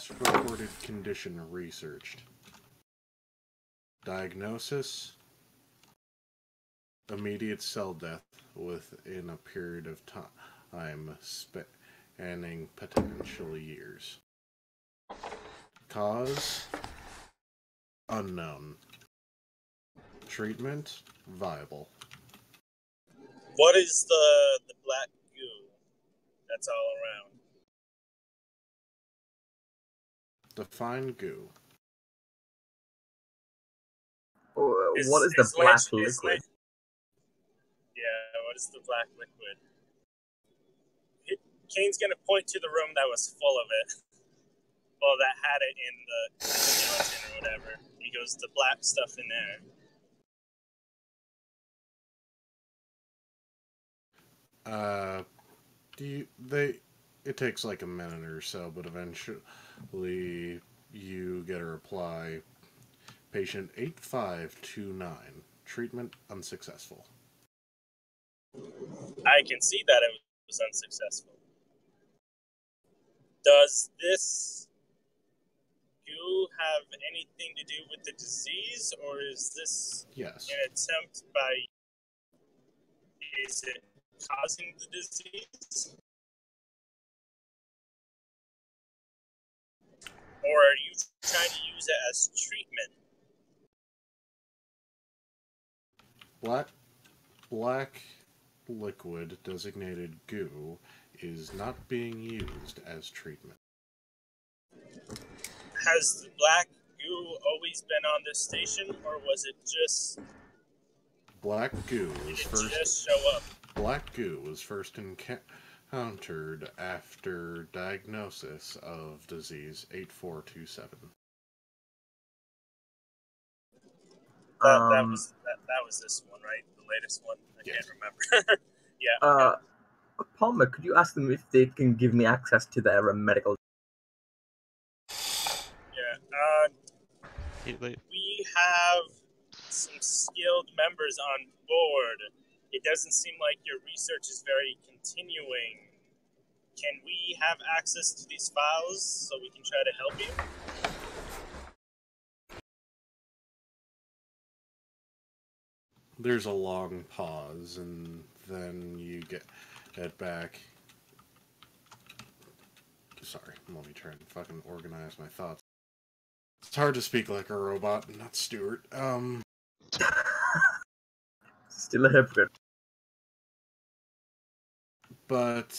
recorded condition researched. Diagnosis: immediate cell death within a period of time spanning potentially years. Cause: unknown. Treatment: viable. What is the black goo that's all around? Define goo. What is the black liquid? Yeah, what is the black liquid? Kane's gonna point to the room that was full of it. Well, that had it in the skeleton or whatever. He goes, the black stuff in there. It takes like a minute or so, but eventually you get a reply. Patient 8529. Treatment unsuccessful. I can see that it was unsuccessful. Does this goo have anything to do with the disease, or is this Yes. an attempt by... Is it causing the disease? Or are you trying to use it as treatment? Black liquid designated goo is not being used as treatment. Has the black goo always been on this station, or was it just... Black goo was Did it first just show up? Black goo was first encountered after diagnosis of disease 8427. That was this one, right? The latest one? I Yes. can't remember. Yeah. Palmer, could you ask them if they can give me access to their medical? Yeah. We have some skilled members on board. It doesn't seem like your research is very continuing. Can we have access to these files so we can try to help you? There's a long pause, and then you get it back. Sorry, let me try and fucking organize my thoughts. It's hard to speak like a robot, not Stuart. Still a hypocrite. But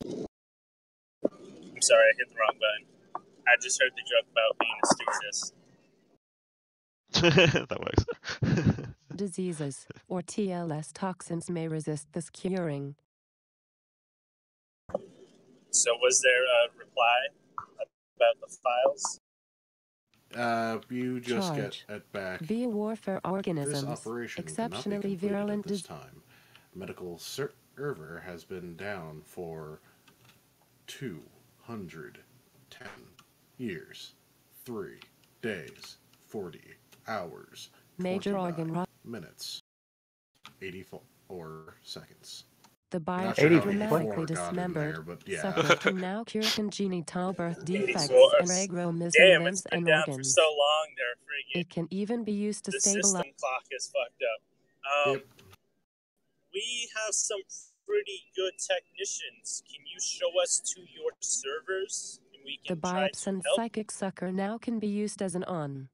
I'm sorry, I hit the wrong button. I just heard the joke about being a stewardess. That works. Diseases, or TLS toxins may resist this curing. So was there a reply about the files? you just Charge. get it back. Via warfare This organisms, operation exceptionally cannot be completed virulent at this time. Medical server has been down for 210 years, 3 days, 40 hours, major organ 29 rot. minutes, 84 seconds. The body Not sure how many dramatically four got in dismembered, there, but yeah. suffers from now cured congenital birth defects and regrow Damn, limbs it's been and down for organs. so long they're freaking... It can even be used to The stabilize. system clock is fucked up. Yep. We have some pretty good technicians. Can you show us to your servers? And we The can try to Biopsin help. psychic sucker now can be used as an on.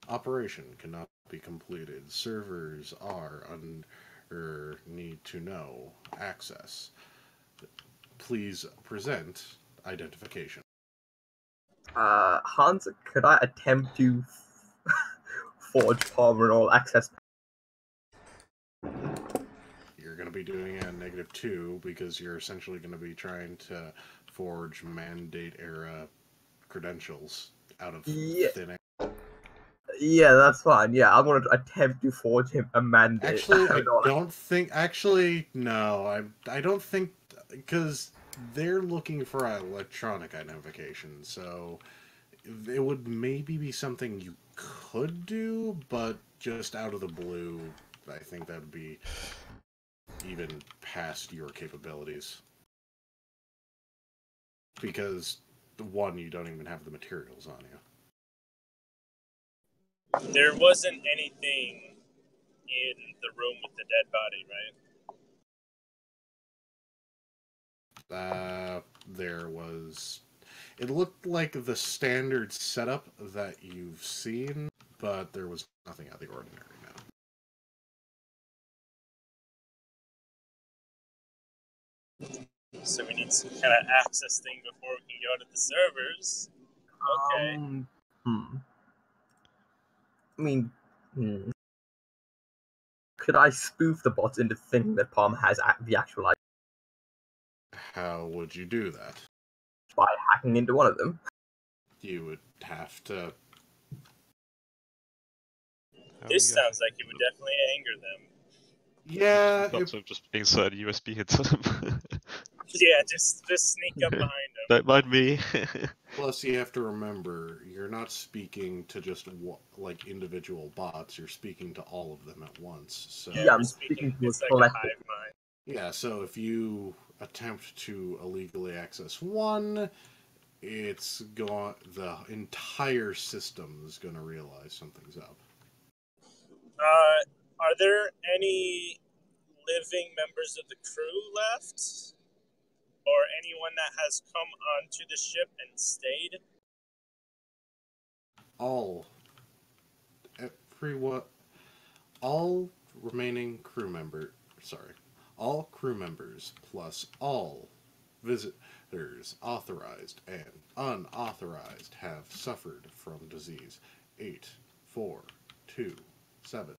Operation cannot be completed. Servers are under need to know access. Please present identification. Hans, could I attempt to forge terminal access? You're going to be doing it at -2 because you're essentially going to be trying to forge mandate era credentials out of thin air. Yeah, that's fine. Yeah, I'm gonna attempt to forge him a mandate. Actually, I don't think. Actually, no, I don't think, because they're looking for electronic identification, so it would maybe be something you could do, but just out of the blue, I think that would be even past your capabilities. Because, one, you don't even have the materials on you. There wasn't anything in the room with the dead body, right? There was... It looked like the standard setup that you've seen, but there was nothing out of the ordinary now. So we need some kind of access thing before we can go to the servers. Okay. I mean, could I spoof the bots into thinking that Palm has the actual ID? How would you do that? By hacking into one of them. You would have to... This sounds like it would definitely anger them. Yeah, just insert a USB into them. Yeah, just sneak up behind them. Don't mind me. Plus, you have to remember, you're not speaking to just like individual bots. You're speaking to all of them at once. So yeah, I'm speaking to it's a like collective. a hive mind. Yeah, so if you attempt to illegally access one, it's going. The entire system is going to realize something's up. Are there any living members of the crew left? Or anyone that has come onto the ship and stayed? All remaining crew members, all crew members plus all visitors, authorized and unauthorized, have suffered from disease. 8, 4, 2, 7.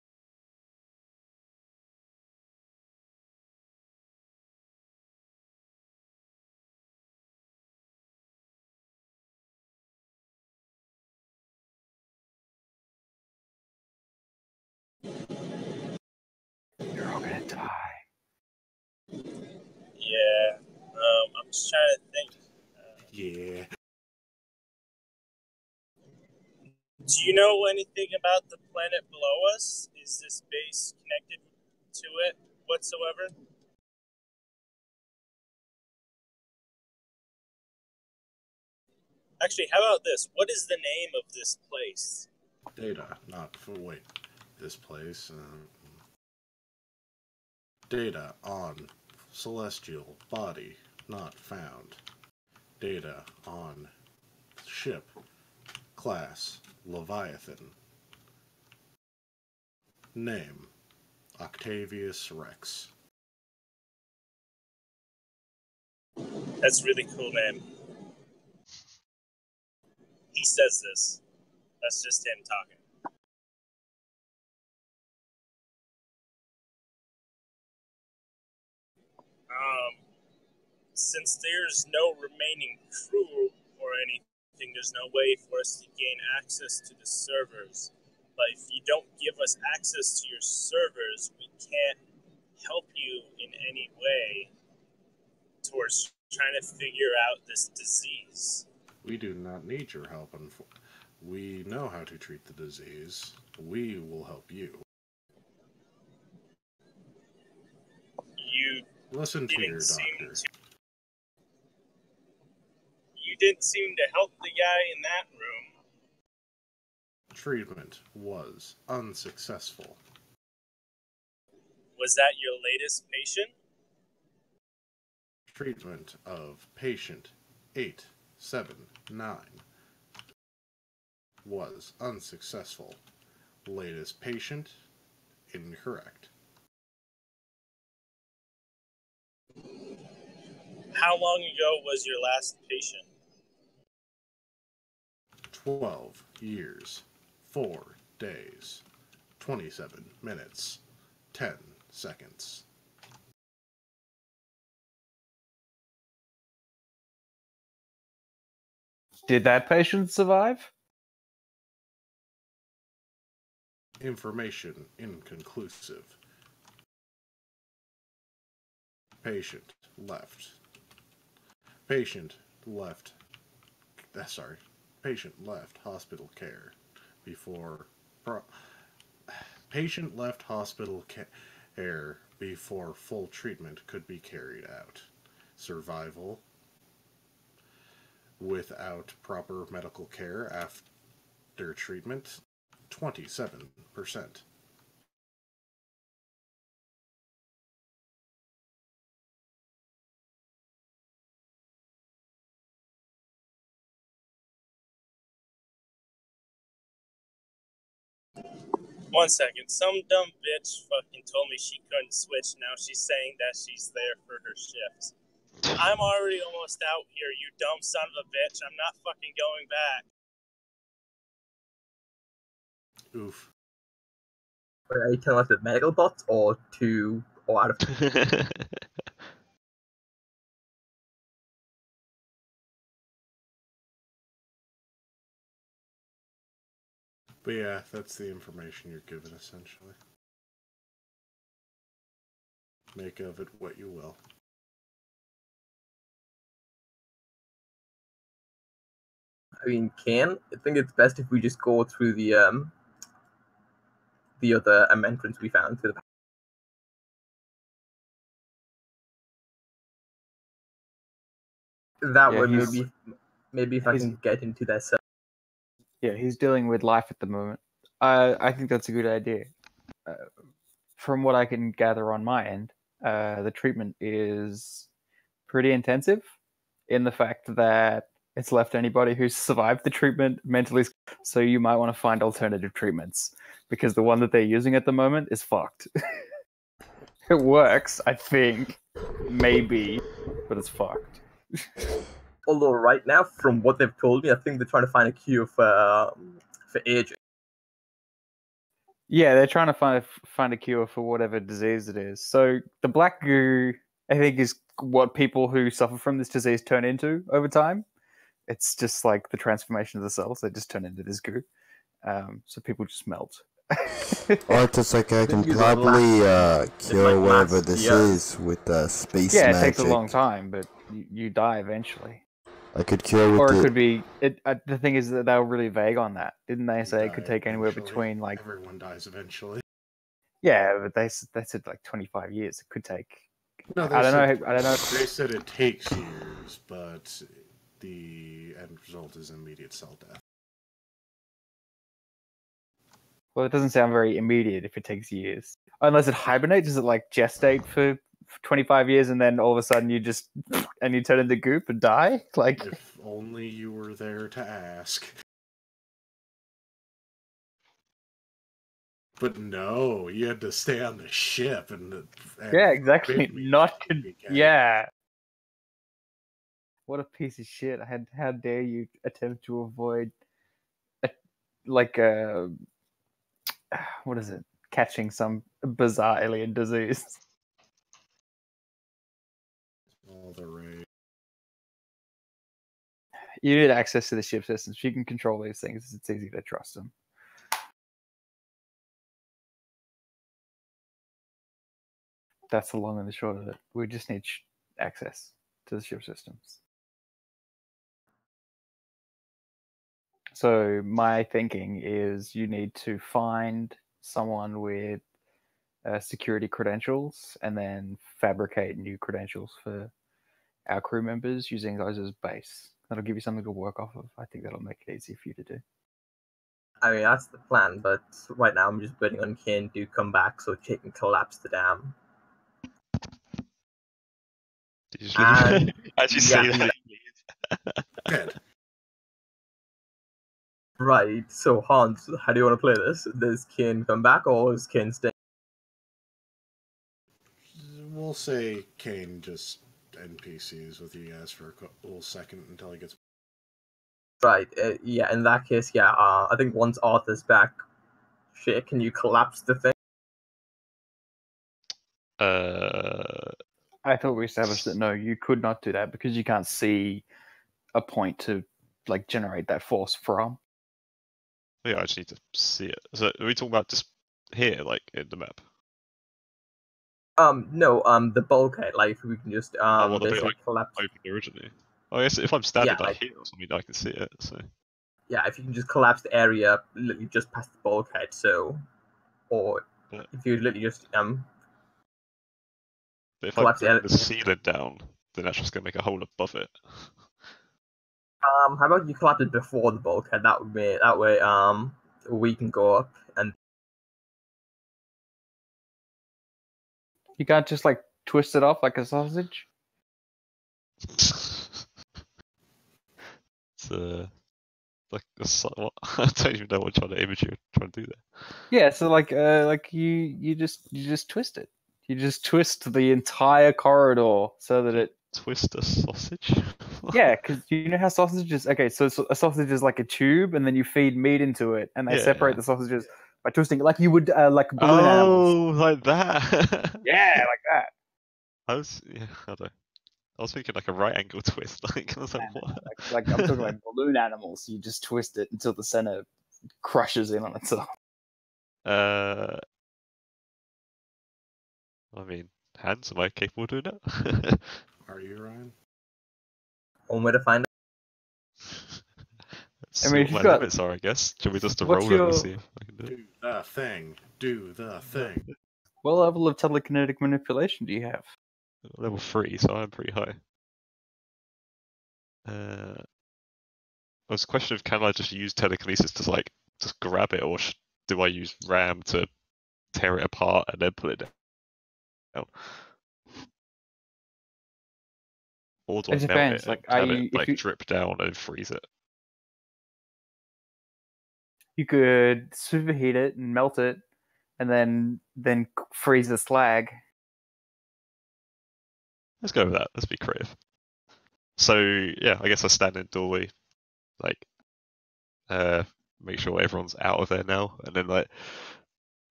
You're all gonna die. Yeah. I'm just trying to think. Yeah. Do you know anything about the planet below us? Is this base connected to it whatsoever? Actually, how about this? What is the name of this place? Data, not for wait. This place. Data on celestial body not found. Data on ship class Leviathan. Name Octavius Rex. That's a really cool name. He says this. That's just him talking. Since there's no remaining crew or anything, there's no way for us to gain access to the servers. But if you don't give us access to your servers, we can't help you in any way towards trying to figure out this disease. We do not need your help. We know how to treat the disease. We will help you. You listen to your doctor. You didn't seem to help the guy in that room. Treatment was unsuccessful. Was that your latest patient? treatment of patient 879 was unsuccessful. Latest patient incorrect. How long ago was your last patient? 12 years, 4 days, 27 minutes, 10 seconds. Did that patient survive? Information inconclusive. Patient left. Patient left. Patient left hospital care before. Patient left hospital care before full treatment could be carried out. Survival without proper medical care after treatment, 27%. One second. Some dumb bitch fucking told me she couldn't switch. Now she's saying that she's there for her shift. I'm already almost out here, you dumb son of a bitch. I'm not fucking going back. Oof. Are you telling us with medical bots or out of? But yeah, that's the information you're given, essentially. Make of it what you will. I mean, I think it's best if we just go through the other entrance we found to the. That Yeah, way, maybe if I can get into their cell. Yeah, he's dealing with life at the moment. I think that's a good idea. From what I can gather on my end, the treatment is pretty intensive in the fact that it's left anybody who's survived the treatment mentally. So you might want to find alternative treatments because the one that they're using at the moment is fucked. It works, I think, maybe, but it's fucked. Although right now, from what they've told me, I think they're trying to find a cure for aging. Yeah, they're trying to find a cure for whatever disease it is. So the black goo, I think, is what people who suffer from this disease turn into over time. It's just like the transformation of the cells; they just turn into this goo. So people just melt. Or it's like I can probably cure whatever this is with space magic. Yeah, it takes a long time, but you die eventually. I could cure with or it could be. The thing is that they were really vague on that, didn't they? Say it could take anywhere between like. Everyone dies eventually. Yeah, but they said like 25 years. It could take. No, I don't know. I don't know. They said it takes years, but the end result is immediate cell death. Well, it doesn't sound very immediate if it takes years. Unless it hibernates, does it like gestate for 25 years and then all of a sudden you turn into goop and die? Like, if only you were there to ask. But no, you had to stay on the ship and yeah, exactly. Yeah. What a piece of shit! How dare you attempt to avoid what is it? Catching some bizarre alien disease. All the rage. You need access to the ship systems. You can control these things. It's easy to trust them. That's the long and the short of it. We just need access to the ship systems. So my thinking is you need to find someone with security credentials and then fabricate new credentials for our crew members using those as base. That'll give you something to work off of. I think that'll make it easy for you to do. I mean, that's the plan, but right now I'm just waiting on Kane to come back so she can collapse the dam. Did you just leave? As you say yeah. that, Dead. Right. So Hans, how do you want to play this? Does Kane come back or is Kane staying? We'll say Kane just NPCs with you guys for a little second until he gets. Right. Yeah. In that case, yeah. I think once Arthur's back, shit, can you collapse the thing? I thought we established that no, you could not do that because you can't see a point to like generate that force from. yeah, I just need to see it. So are we talking about just here, like in the map? No. The bulkhead. Like we can just well, the bit basically I collapse. opened originally. Oh, I guess if I'm standing Yeah, like like- here or something, I can see it. So Yeah, if you can just collapse the area literally just past the bulkhead, so, or but, if you literally just but if I collapse the bring area. the ceiling down, then that's just gonna make a hole above it. How about you collapse it before the bulkhead? That would be that way. We can go up and You can't just like twist it off like a sausage. It's like what? I don't even know what kind of image you're trying to do there. Yeah, so like you just twist it. You just twist the entire corridor so that it. Twist a sausage? Yeah, because you know how sausages. Okay, so a sausage is like a tube, and then you feed meat into it, and they Yeah. separate the sausages by twisting it, like you would like balloon animals. like that. Yeah, like that. I don't know. I was thinking like a right angle twist. Like I was like, what? Like I'm talking like balloon animals. You just twist it until the center crushes in on itself. I mean, hands, am I capable of doing that? Are you, Ryan? one way to find See I mean, what if my you've got- limits are, I guess. Should we just to What's roll them and your- see if I can do it? Do the thing. Do the thing. What level of telekinetic manipulation do you have? Level 3, so I'm pretty high. It's a question of can I just use telekinesis to like just grab it, or do I use RAM to tear it apart and then put it down? Or do It I melt depends, it like, and have are you- it if like you- drip down and freeze it? You could superheat it and melt it, and then freeze the slag. Let's go with that. Let's be creative. So yeah, I guess I stand in the doorway, like make sure everyone's out of there now, and then like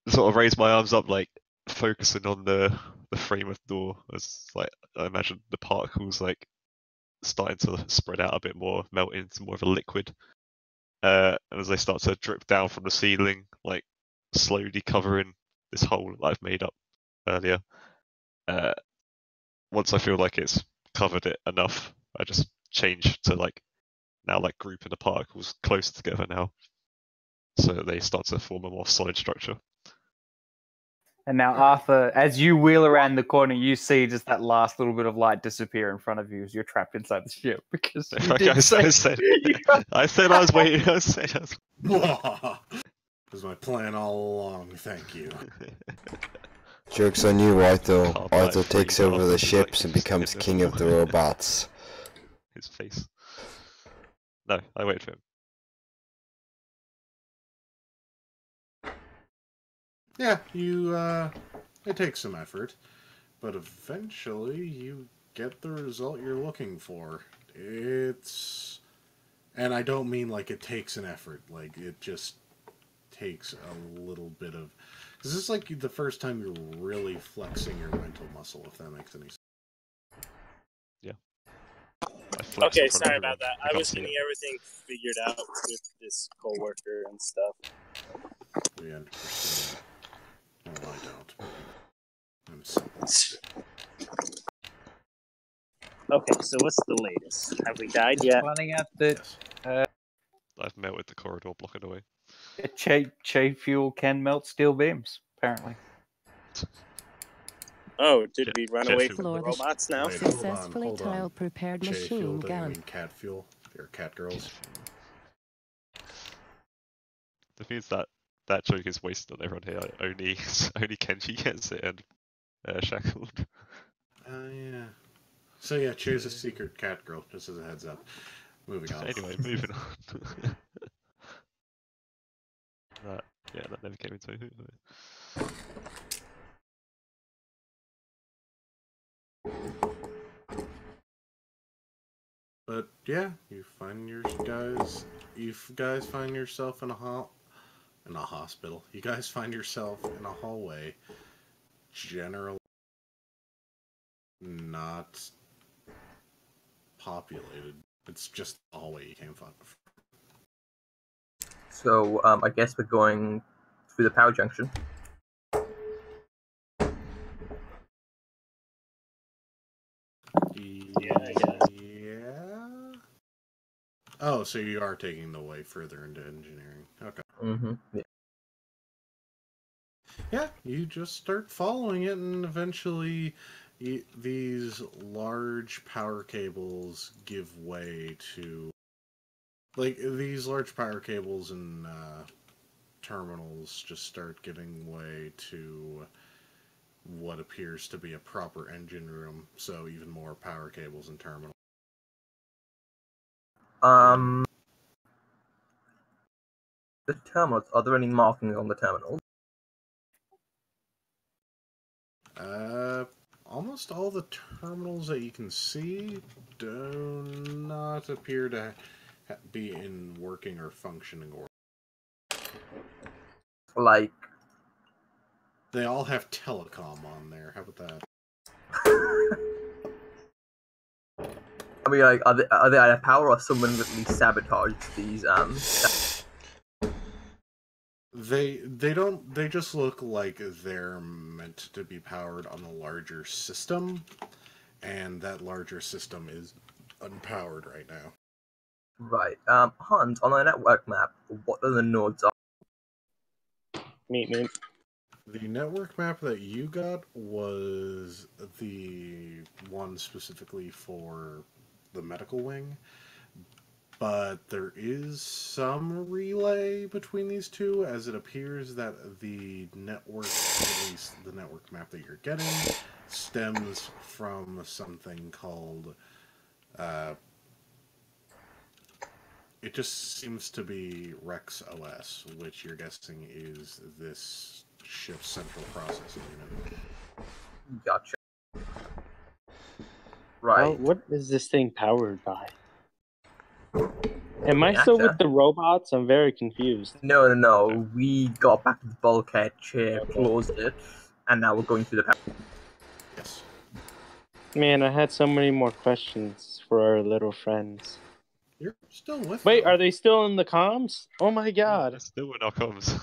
sort of raise my arms up, like focusing on the frame of the door as like I imagine the particles like starting to spread out a bit more, melt into more of a liquid. And as they start to drip down from the ceiling, like slowly covering this hole that I've made up earlier. Once I feel like it's covered it enough, I just change to like now like grouping the particles closer together now, so that they start to form a more solid structure. And now, Arthur, as you wheel around the corner, you see just that last little bit of light disappear in front of you as you're trapped inside the ship. Because you did I said I was waiting. I said I was... was my plan all along. Thank you. Joke's on you, Arthur. Can't Arthur like takes freeze over off the and, ships like, and becomes skin king them. of the robots. His face. No, I wait for him. Yeah, you, it takes some effort, but eventually you get the result you're looking for. And I don't mean like it takes an effort, like it just takes a little bit of, because this is like the first time you're really flexing your mental muscle, if that makes any sense. Yeah. I flex Okay, in front of sorry everyone. about that. They I can't was see getting it. everything figured out with this coworker and stuff. We understand. Well, I don't. I'm simple. Okay, so what's the latest? Have we died yet? Finding out that I've melted the corridor blocking away. Che fuel can melt steel beams, apparently. Oh, did Jet- we run jet away fuel. from the Lord. robots now? Wait, hold on, Successfully hold on. tile-prepared J fuel, machine don't you gun. mean cat fuel? Or cat girls? That means that joke is wasted on everyone here. Only Kenji gets it and shackled. Yeah. So yeah, choose a secret cat girl, just as a heads up. Moving on. Anyway, moving on. That never came into it. But yeah, you guys find yourself in a hospital. You guys find yourself in a hallway, generally not populated. It's just the hallway you came from. So I guess we're going through the power junction. Yeah, I guess. Yeah. Oh, so you are taking the way further into engineering. Okay. Mm-hmm. Yeah. Yeah, you just start following it, and eventually these large power cables give way to... Like, these large power cables and terminals just start giving way to what appears to be a proper engine room, so even more power cables and terminals. The terminals. Are there any markings on the terminals? Almost all the terminals that you can see do not appear to be in working or functioning order. Like, They all have telecom on there. How about that? I mean, like, are they out of power, or someone at least sabotaged these? They don't. They just look like they're meant to be powered on a larger system, and that larger system is unpowered right now. Right. Hans, on the network map, what are the nodes are? Meet. The network map that you got was the one specifically for the medical wing, but there is some relay between these two, as it appears that the network, at least the network map that you're getting, stems from something called, it just seems to be Rex OS, which you're guessing is this ship's central processing unit. Gotcha. Well, Right. what is this thing powered by? Am I Reactor? still with the robots? I'm very confused. No. We got back to the bulkhead chair, Okay. closed it, and now we're going through the power. Yes. Man, I had so many more questions for our little friends. You're still with Wait, them. are they still in the comms? Oh my god. That's still in our comms.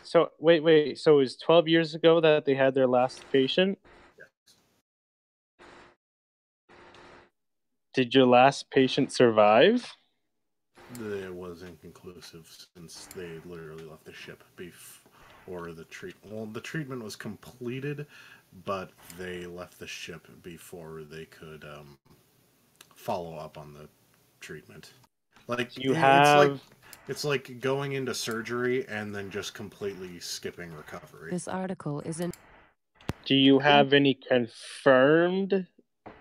So, wait. So it was 12 years ago that they had their last patient? Yes. Did your last patient survive? It was inconclusive since they literally left the ship before the treatment. Well, the treatment was completed, but they left the ship before they could follow up on the treatment. Like You have... it's like going into surgery and then just completely skipping recovery. This article is in. Do you have any confirmed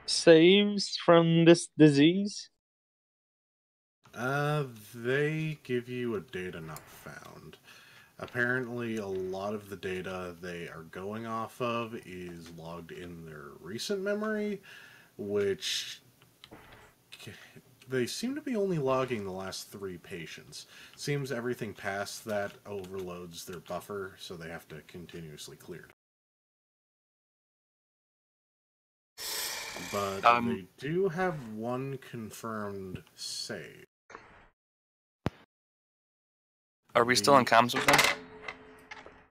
saves from this disease? They give you a data not found. Apparently, a lot of the data they are going off of is logged in their recent memory, which they seem to be only logging the last 3 patients. Seems everything past that overloads their buffer, so they have to continuously clear it. But they do have one confirmed save. Are we still in comms with them?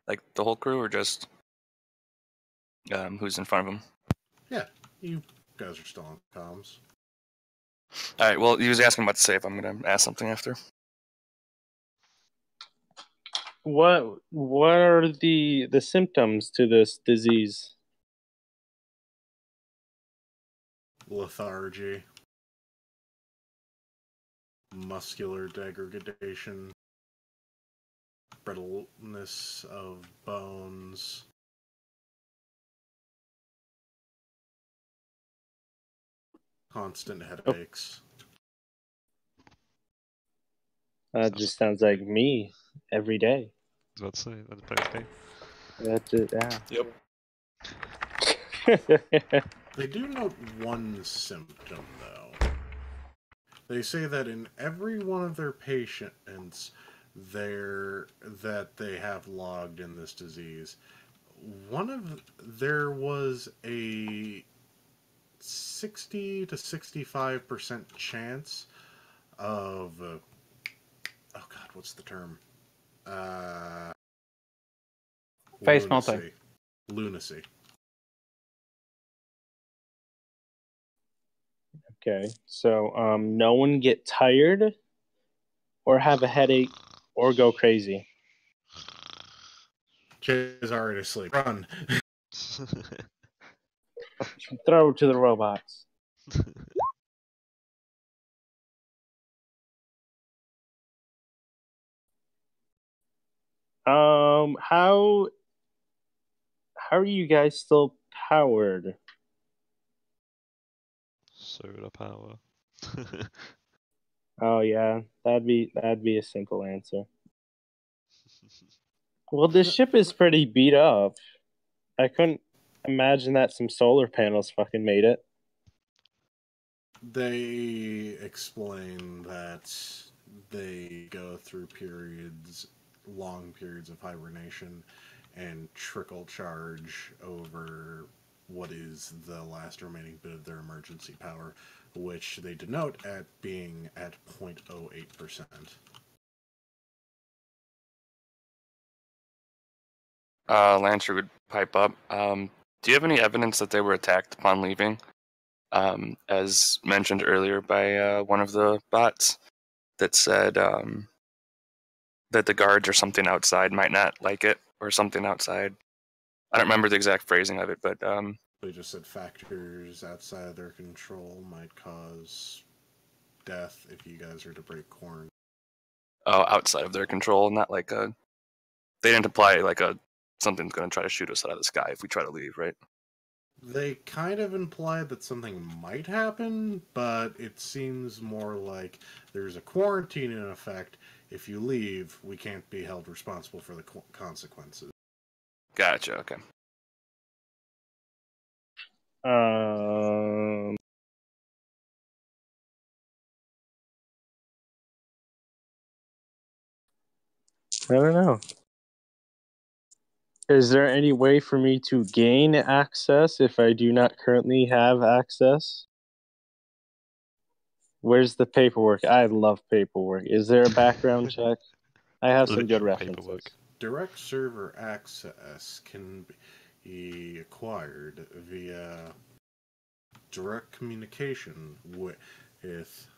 Like the whole crew, or just who's in front of them? Yeah, you guys are still on comms. All right. Well, he was asking about the save. I'm gonna ask something after. What are the symptoms to this disease? Lethargy, muscular degradation, brittleness of bones. Constant headaches. That just sounds like me every day. I was about to say, that's plenty. That's it, yeah. They do note one symptom, though. They say that in every one of their patients that they have logged in this disease, there was a 60 to 65% chance of oh god, what's the term? Face melting. Lunacy. Okay, so no one get tired or have a headache or go crazy. Jay's already asleep. Run. Throw to the robots. How are you guys still powered? Solar power. Oh yeah, that'd be a simple answer. Well, this ship is pretty beat up. I couldn't imagine that some solar panels fucking made it. They explain that they go through long periods of hibernation, and trickle charge over what is the last remaining bit of their emergency power, which they denote at being at 0.08%. Lancer would pipe up. Do you have any evidence that they were attacked upon leaving? As mentioned earlier by one of the bots, that said that the guards or something outside might not like it, or something outside. I don't remember the exact phrasing of it, but They just said factors outside of their control might cause death if you guys are to break quarantine. outside of their control, not like a. They didn't imply like something's going to try to shoot us out of the sky if we try to leave, right? They kind of implied that something might happen, but it seems more like there's a quarantine in effect. If you leave, we can't be held responsible for the consequences. Gotcha. Okay. I don't know. Is there any way for me to gain access if I do not currently have access? Where's the paperwork? I love paperwork. Is there a background check? I have some good references. Paperwork. Direct server access can be acquired via direct communication with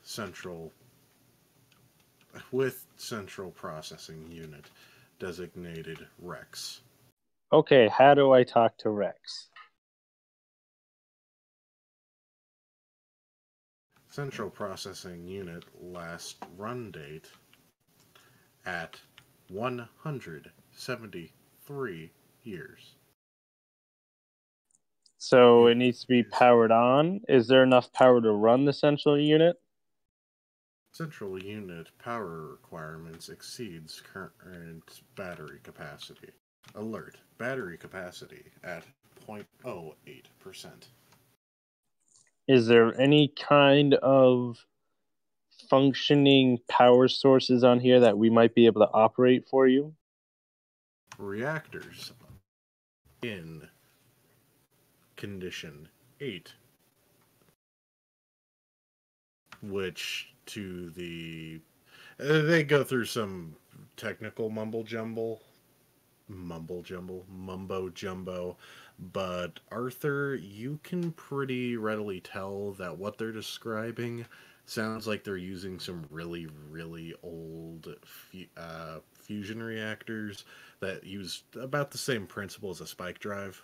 central processing unit designated Rex. Okay, how do I talk to Rex? Central processing unit last run date at 173 years. So it needs to be powered on. Is there enough power to run the central unit? Central unit power requirements exceeds current battery capacity. Alert. Battery capacity at 0.08%. Is there any kind of functioning power sources on here that we might be able to operate for you? Reactors in condition 8, which to the they go through some technical mumbo jumbo, but Arthur, you can pretty readily tell that what they're describing sounds like they're using some really, really old fusion reactors that use about the same principle as a spike drive.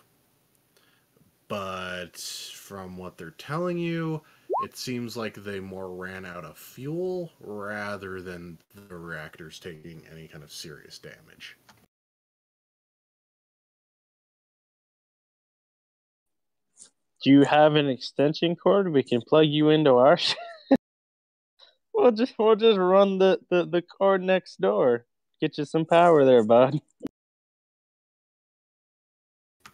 But from what they're telling you, it seems like they more ran out of fuel rather than the reactors taking any kind of serious damage. Do you have an extension cord? We can plug you into our shit. We'll just run the cord next door. Get you some power there, bud.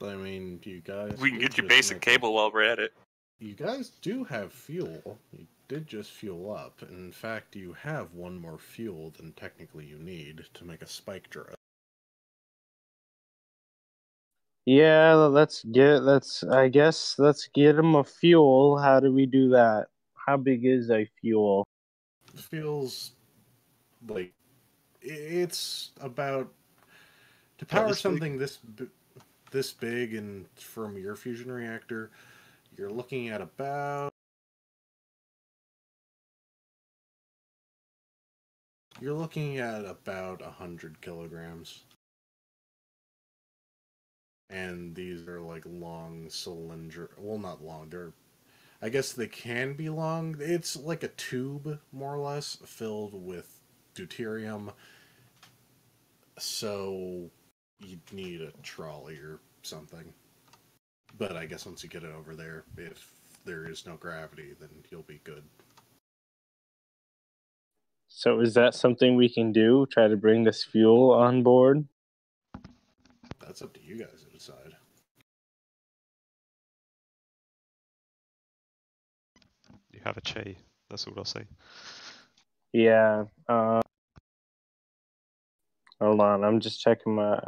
I mean, you guys. We can did get you just basic make a- cable while we're at it. You guys do have fuel. You did just fuel up. In fact, you have one more fuel than technically you need to make a spike drive. Yeah, let's get him a fuel. How do we do that? How big is a fuel? Feels like it's about to power this big? something this big and from your fusion reactor. You're looking at about 100 kilograms. And these are like long cylinder. Well, not long. I guess they can be long. It's like a tube, more or less, filled with deuterium. So you'd need a trolley or something. But I guess once you get it over there, if there is no gravity, then you'll be good. So is that something we can do? Try to bring this fuel on board? That's up to you guys to decide. You have a Che. That's all I'll say. Yeah. Hold on, I'm just checking my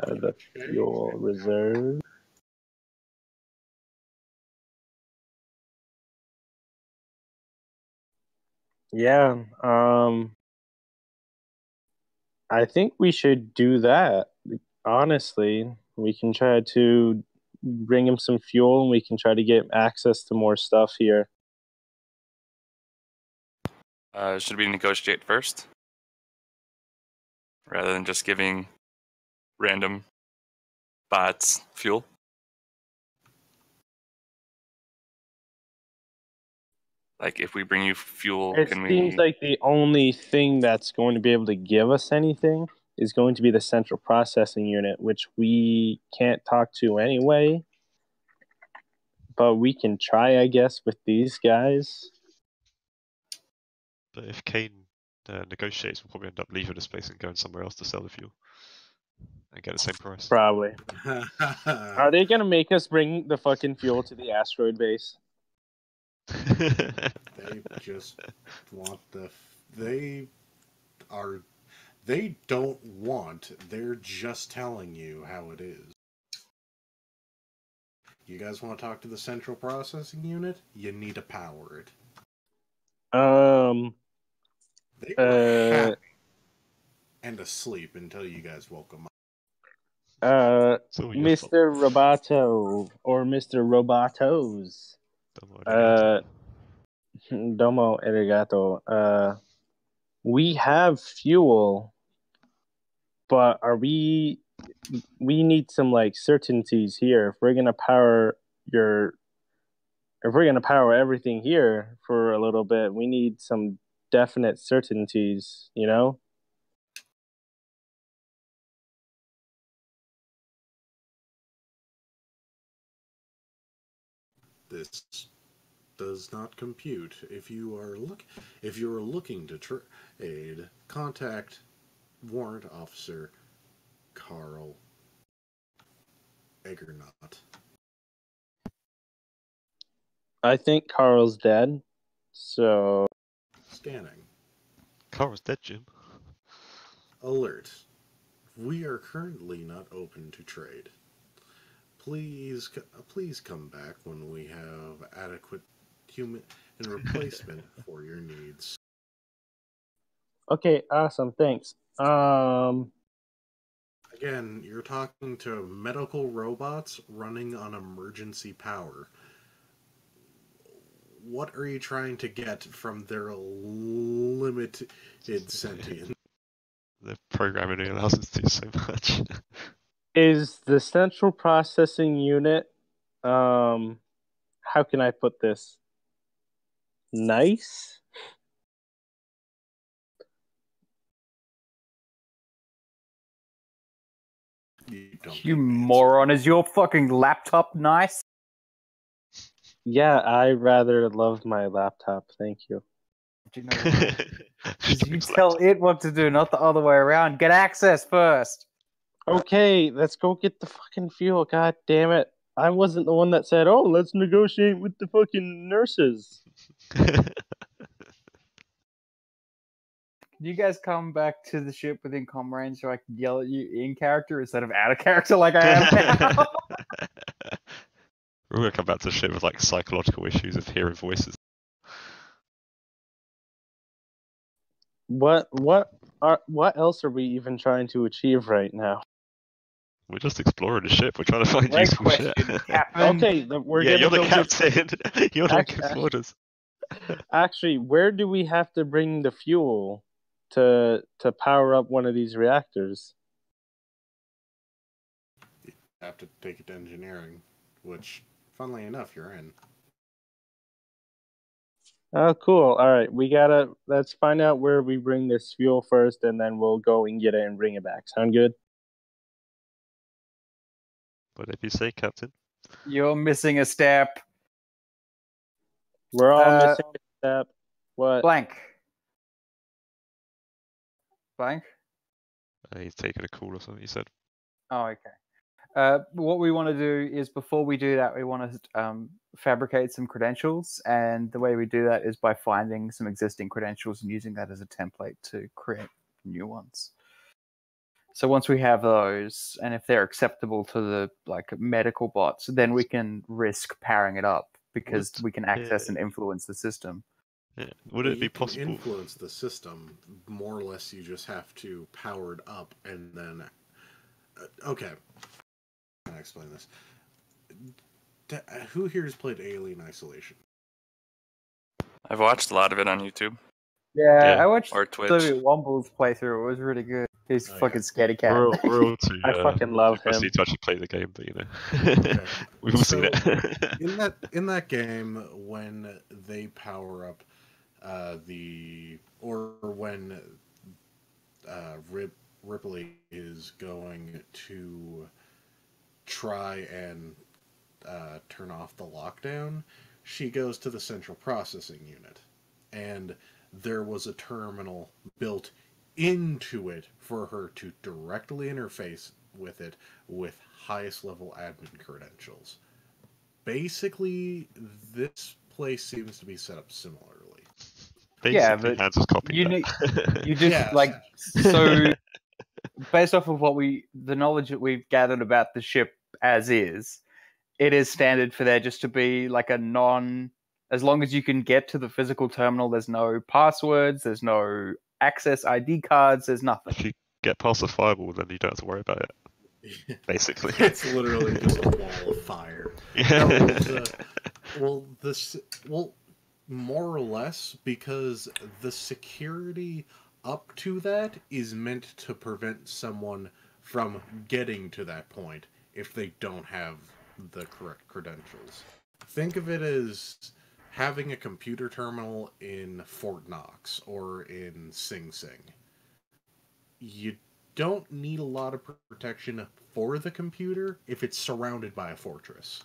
the fuel reserve. Yeah. I think we should do that. Honestly, we can try to bring him some fuel, and we can try to get access to more stuff here. Should we negotiate first? Rather than just giving random bots fuel? Like, if we bring you fuel, It can seems we... like the only thing that's going to be able to give us anything is going to be the central processing unit, which we can't talk to anyway. But we can try, I guess, with these guys. But if Kane negotiates, we'll probably end up leaving this place and going somewhere else to sell the fuel and get the same price. Probably. Are they gonna make us bring the fucking fuel to the asteroid base? They just want they don't want, they're just telling you how it is. You guys want to talk to the central processing unit? You need to power it. They were happy and asleep until you guys woke them up. Mr. Roboto or Mr. Robotos. Domo arigato. We have fuel, but we need some like certainties here. If we're gonna power everything here for a little bit, we need some definite certainties, you know? This does not compute. If you are looking to trade, contact Warrant Officer Carl Eggernot. I think Carl's dead, so... Scanning. Carl's dead, Jim. Alert. We are currently not open to trade. Please come back when we have adequate human and replacement for your needs. Okay, awesome, thanks. Again, you're talking to medical robots running on emergency power. What are you trying to get from their limited sentience? The programming allows us to do so much. Is the central processing unit, how can I put this? Nice? You moron, is your fucking laptop nice? Yeah, I rather love my laptop. Thank you. Do you know why? Because you tell it what to do, not the other way around. Get access first. Okay, let's go get the fucking fuel. God damn it. I wasn't the one that said, oh, let's negotiate with the fucking nurses. Can you guys come back to the ship within comm range so I can yell at you in character instead of out of character like I am now? We're gonna come back to the ship with like psychological issues of hearing voices. What else are we even trying to achieve right now? We're just exploring the ship. We're trying to find Great useful question, shit. Captain. Okay, we're Yeah, gonna you're the go captain. You're the one giving orders. Actually, where do we have to bring the fuel to power up one of these reactors? You have to take it to engineering, which, funnily enough, you're in. Oh, cool. All right, let's find out where we bring this fuel first, and then we'll go and get it and bring it back. Sound good? Whatever you say, Captain. You're missing a step. We're all missing a step. What? Blank. Blank? He's taking a call or something, you said. Oh, okay. What we want to do is, before we do that, we want to fabricate some credentials, and the way we do that is by finding some existing credentials and using that as a template to create new ones. So once we have those, and if they're acceptable to the medical bots, then we can risk powering it up because we can access and influence the system. Yeah. Would it be possible? You can influence the system. More or less, you just have to power it up, and then. Okay. How can I explain this? Who here has played Alien Isolation? I've watched a lot of it on YouTube. Yeah, I watched or Twitch. the Womble's playthrough. It was really good. He's fucking scaredy cat. We're all too, I fucking love him. to actually play the game, but you know, we've all seen it. in that game, when they power up when Ripley is going to try and turn off the lockdown, she goes to the central processing unit, and there was a terminal built into it for her to directly interface with it with highest level admin credentials. Basically, this place seems to be set up similarly. Basically, Hans was copying that. You just so based off of the knowledge that we've gathered about the ship as is, it is standard for there just to be like as long as you can get to the physical terminal, there's no passwords, there's no access ID cards, there's nothing. If you get past the firewall, then you don't have to worry about it. Basically, it's literally just a wall of fire. Yeah. More or less, because the security up to that is meant to prevent someone from getting to that point if they don't have the correct credentials. Think of it as having a computer terminal in Fort Knox or in Sing Sing. You don't need a lot of protection for the computer if it's surrounded by a fortress.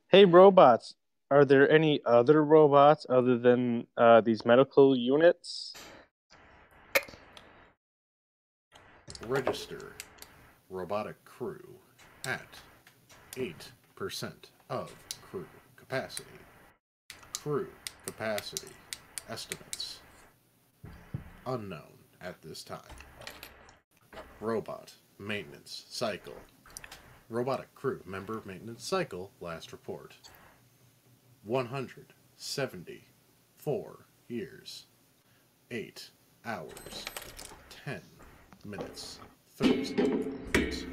Hey, robots. Are there any other robots other than these medical units? Register robotic crew at 8% of crew capacity. Crew capacity estimates unknown at this time. Robot maintenance cycle. Robotic crew member maintenance cycle last report. 174 years. 8 hours. 10 minutes. 30 minutes.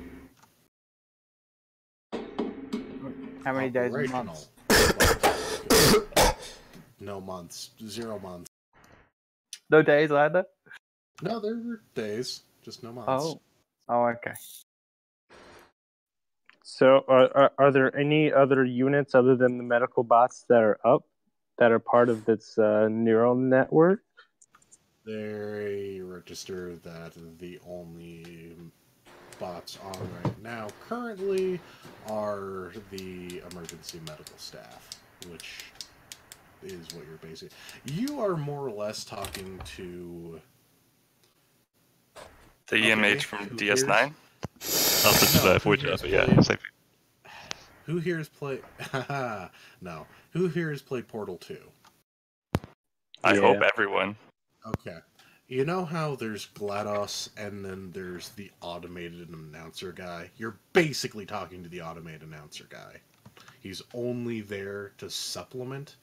How many days and months? No months. 0 months. No days either? No, there were days. Just no months. Oh, okay. So, are there any other units other than the medical bots that are up, that are part of this neural network? They register that the only bots on right now currently are the emergency medical staff, which is what you're basically... You are more or less talking to... The EMH from DS9? After the Voyager, but yeah, same thing. Who here has played... no. Who here has played Portal 2? I hope everyone. Okay. You know how there's GLaDOS and then there's the automated announcer guy? You're basically talking to the automated announcer guy. He's only there to supplement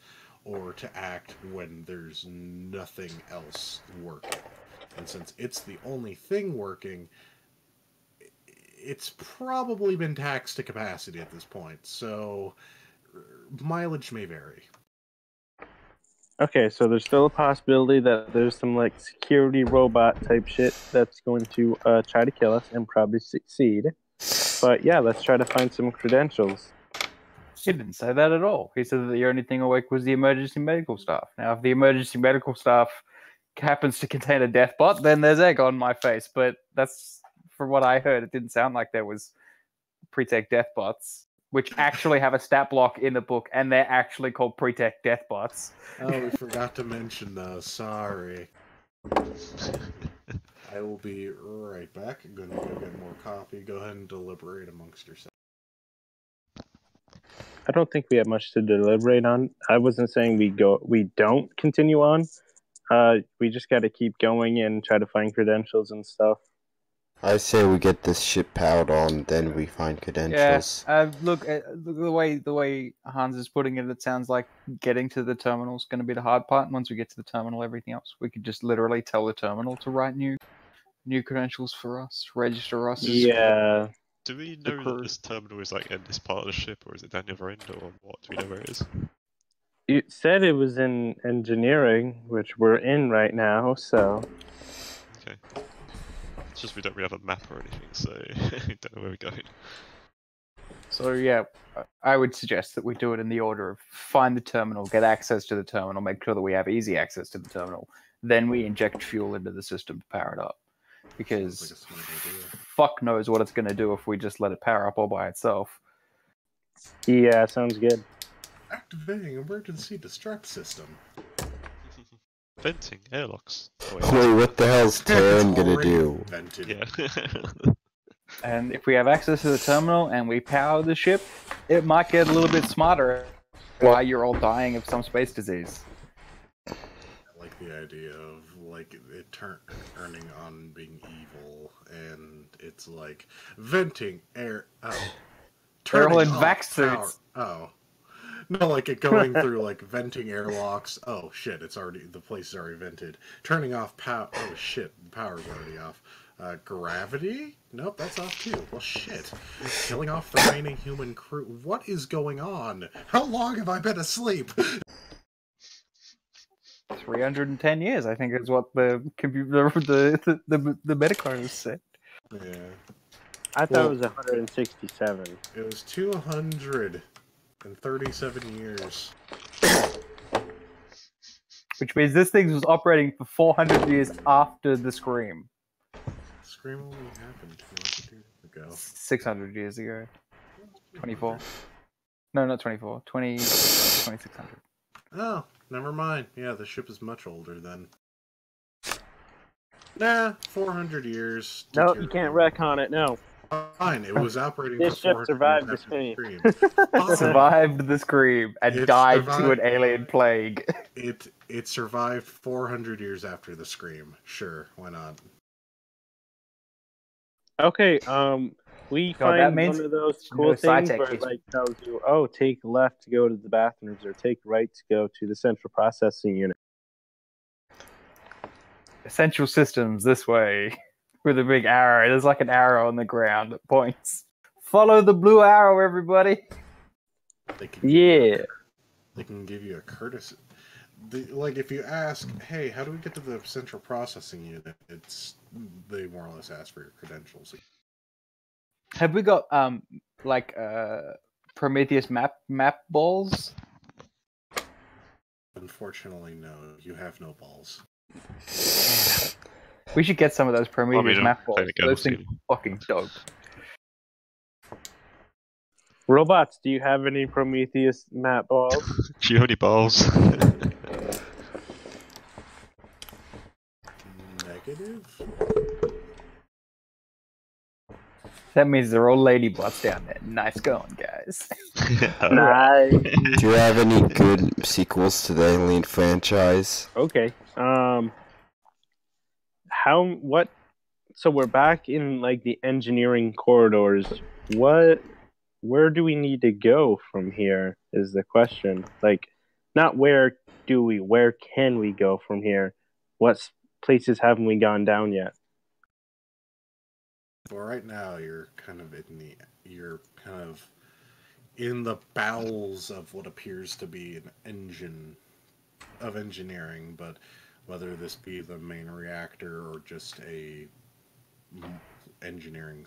or to act when there's nothing else working. And since it's the only thing working, it's probably been taxed to capacity at this point, so mileage may vary. Okay, so there's still a possibility that there's some like security robot type shit that's going to try to kill us and probably succeed. But yeah, let's try to find some credentials. He didn't say that at all. He said that the only thing awake was the emergency medical staff. Now, if the emergency medical staff happens to contain a death bot, then there's egg on my face. But that's, from what I heard, it didn't sound like there was pre-tech death bots, which actually have a stat block in the book, and they're actually called pre-tech death bots. Oh, we forgot to mention those. Sorry. I will be right back. I'm going to go get more coffee. Go ahead and deliberate amongst yourselves. I don't think we have much to deliberate on. I wasn't saying we don't continue on. We just got to keep going and try to find credentials and stuff. I say we get this ship powered on, then we find credentials. Yeah, look, the way Hans is putting it, it sounds like getting to the terminal is going to be the hard part. And once we get to the terminal, everything else, we could just literally tell the terminal to write new credentials for us, register us. Yeah. Do we know that this terminal is like in this part of the ship, or is it down the other end, or what? Do we know where it is? It said it was in engineering, which we're in right now, so... Okay. It's just we don't really have a map or anything, so we don't know where we're going. So yeah, I would suggest that we do it in the order of find the terminal, get access to the terminal, make sure that we have easy access to the terminal, then we inject fuel into the system to power it up. Because fuck knows what it's going to do if we just let it power up all by itself. Yeah, sounds good. Activating emergency distract system. Venting airlocks. Wait, what the hell's Terran gonna do? Vented. Yeah. And if we have access to the terminal and we power the ship, it might get a little bit smarter while you're all dying of some space disease. I like the idea of like it turning on being evil, and it's like venting air. Oh, They're all in off vac suits. Oh, no, like it going through like venting airlocks. Oh shit, the place is already vented. Turning off power. Oh shit, the power's already off. Gravity? Nope, that's off too. Well, shit. Killing off the remaining human crew. What is going on? How long have I been asleep? 310 years, I think, is what the medicos said. Yeah. I thought it was 167. It was 237 years. Which means this thing was operating for 400 years after the Scream. Scream only happened 200 years ago. 600 years ago. 24. No, not 24. 2600. Oh, never mind. Yeah, the ship is much older then. Nah, 400 years. No, you can't wreck on it, no. Fine, it was operating this for 400 ship survived the Scream. Survived the Scream and died to an alien plague. It survived 400 years after the Scream. Sure, why not? Okay, we find one of those cool things where it like tells you, oh, take left to go to the bathrooms or take right to go to the central processing unit. Essential systems this way. With a big arrow. There's like an arrow on the ground that points. Follow the blue arrow, everybody. They can give you a courtesy. Like if you ask, hey, how do we get to the central processing unit? They more or less ask for your credentials. Have we got Prometheus map balls? Unfortunately, no. You have no balls. We should get some of those Prometheus map balls. Those things are fucking dope. Robots, do you have any Prometheus mat balls? Do you have any balls? Negative? That means they're all ladybots down there. Nice going, guys. Nice. Do you have any good sequels to the Alien franchise? Okay. What? So we're back in like the engineering corridors. Where do we need to go from here? Is the question. Like, not where can we go from here? What places haven't we gone down yet? Well, right now you're kind of in the bowels of what appears to be an engine of engineering, but whether this be the main reactor or just a engineering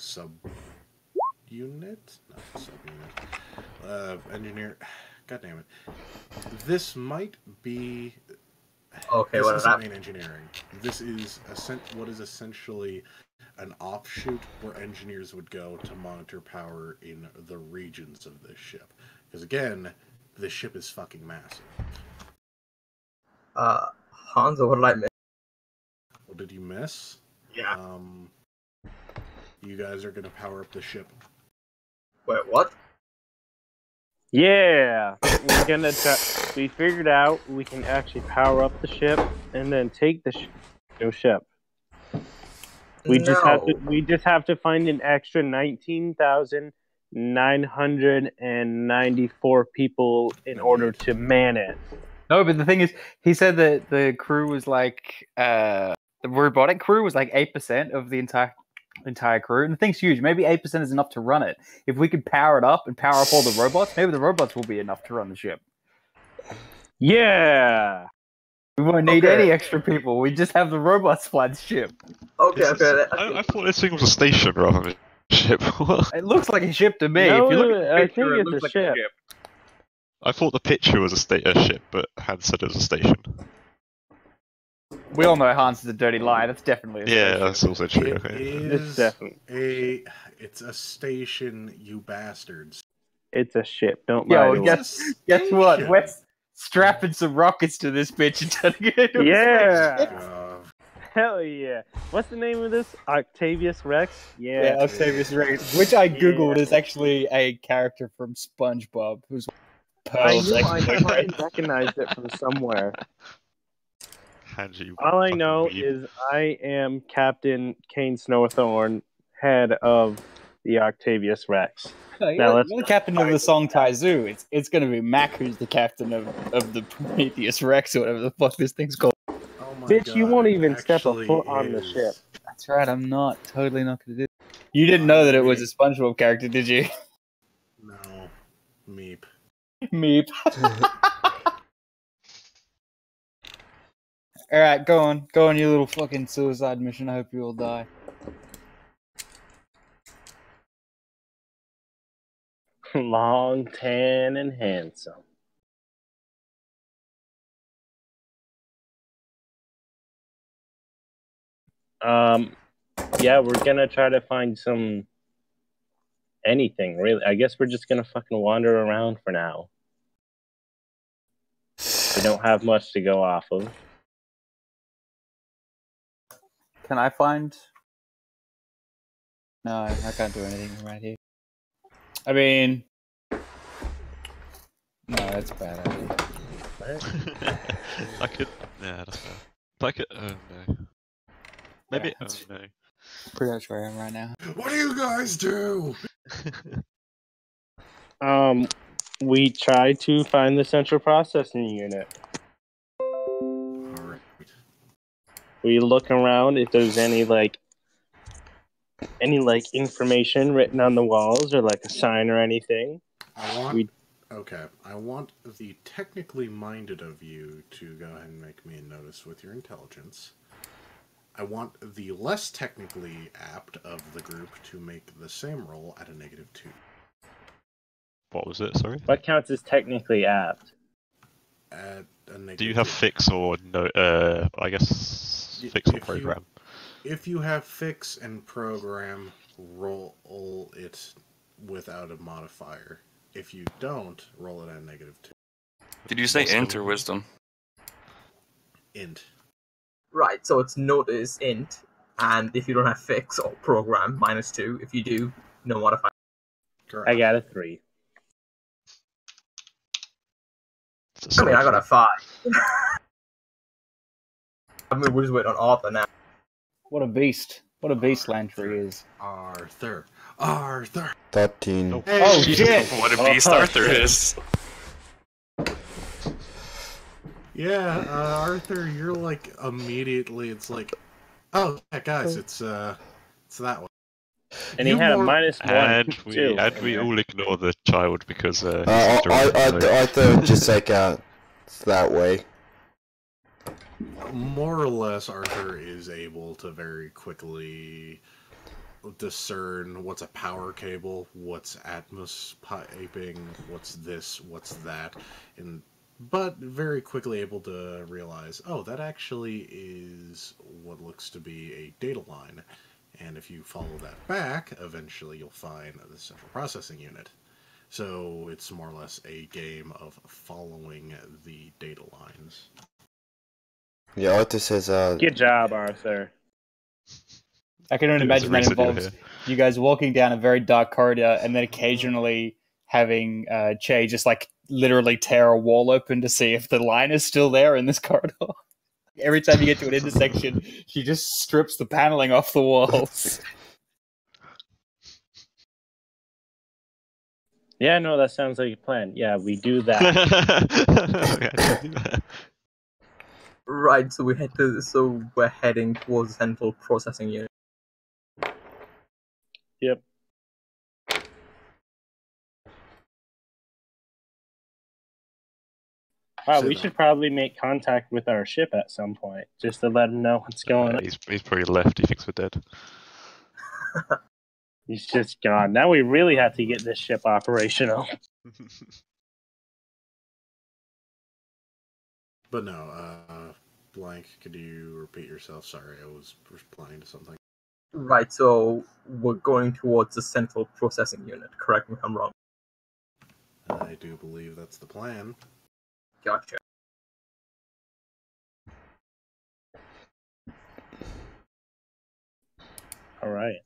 unit, not subunit, engineer. God damn it! This might be. Okay, this well, isn't that... main engineering. This is what is essentially an offshoot where engineers would go to monitor power in the regions of this ship. Because again, this ship is fucking massive. Hanzo, what did I miss? What did you miss? Yeah. You guys are gonna power up the ship. Wait, what? Yeah, we're gonna. We figured out we can actually power up the ship and then take the new ship. We just have to find an extra 19,994 people in order to man it. No, but the thing is, he said that the crew was like the robotic crew was like 8% of the entire crew, and the thing's huge. Maybe 8% is enough to run it. If we could power it up and power up all the robots, maybe the robots will be enough to run the ship. Yeah. We won't need any extra people. We just have the robots fly the ship. I thought this thing was a station rather than a ship. It looks like a ship to me. No, if you look at the I picture, think it it's looks a like ship. a ship. I thought the picture was a ship, but Hans said it was a station. We all know Hans is a dirty liar. That's definitely a Yeah, spaceship. that's also true. It's a station, you bastards. It's a ship. Don't lie. Yo, guess what? We're strapping some rockets to this bitch and turning it into a spaceship. Hell yeah. What's the name of this? Octavius Rex? Yeah, Octavius Rex, which I googled is actually a character from SpongeBob, who's I recognized it from somewhere. All I know is I am Captain Kane Snowthorn, head of the Octavius Rex. You're the captain of the Song Tai Zoo. It's going to be Mac who's the captain of the Prometheus Rex or whatever the fuck this thing's called. Bitch, you won't even step a foot on the ship. That's right, I'm totally not going to do it. You didn't know that it was a SpongeBob character, did you? No. Meep. Meep. Alright, go on, your little fucking suicide mission. I hope you all die. Long, tan, and handsome. Yeah, we're gonna try to find anything, really. I guess we're just gonna fucking wander around for now. We don't have much to go off of. Can I find? No, I can't do anything right here. I mean, no, that's a bad idea. I could, yeah, that's bad. But I could, oh no. Maybe, Yeah, oh no. Pretty much where I am right now. What do you guys do? We try to find the central processing unit. Alright. We look around if there's any information written on the walls or like a sign or anything. I want the technically minded of you to go ahead and make me a notice with your intelligence. I want the less technically apt of the group to make the same roll at a -2. What was it, sorry? What counts as technically apt? At a -2. Do you have fix or no, I guess fix or program? If you have fix and program, roll it without a modifier. If you don't, roll it at -2. Did you say int or wisdom? Int. Right, so it's notice int, and if you don't have fix or program, -2. If you do, no modifier. Correct. I got a 3. I mean, I got a 5. I mean, we're just waiting on Arthur now. What a beast! What a beast Lantry is. Arthur. 13. Oh shit! What a beast Arthur is. Yeah, Arthur, you're like immediately. It's like, oh yeah, guys, it's that one. And he had a -1 And too. we all ignore the child because I thought just like it's that way. More or less, Arthur is able to very quickly discern what's a power cable, what's Atmos piping, what's this, what's that, but very quickly able to realize, oh, that actually is what looks to be a data line. And if you follow that back, eventually you'll find the central processing unit. So it's more or less a game of following the data lines. Yeah, Arthur says, Good job, Arthur. I can only imagine that involves you guys walking down a very dark corridor and then occasionally having Che just like literally tear a wall open to see if the line is still there in this corridor. Every time you get to an intersection, she just strips the paneling off the walls. Yeah, no, that sounds like a plan. Yeah, we do that. Right, so we're heading towards the central processing unit. Yep. Wow, we should probably make contact with our ship at some point, just to let him know what's going on. He's probably left. He thinks we're dead. He's just gone. Now we really have to get this ship operational. But no, Blank, could you repeat yourself? Sorry, I was replying to something. Right, so we're going towards the central processing unit. Correct me if I'm wrong. I do believe that's the plan. Gotcha. All right.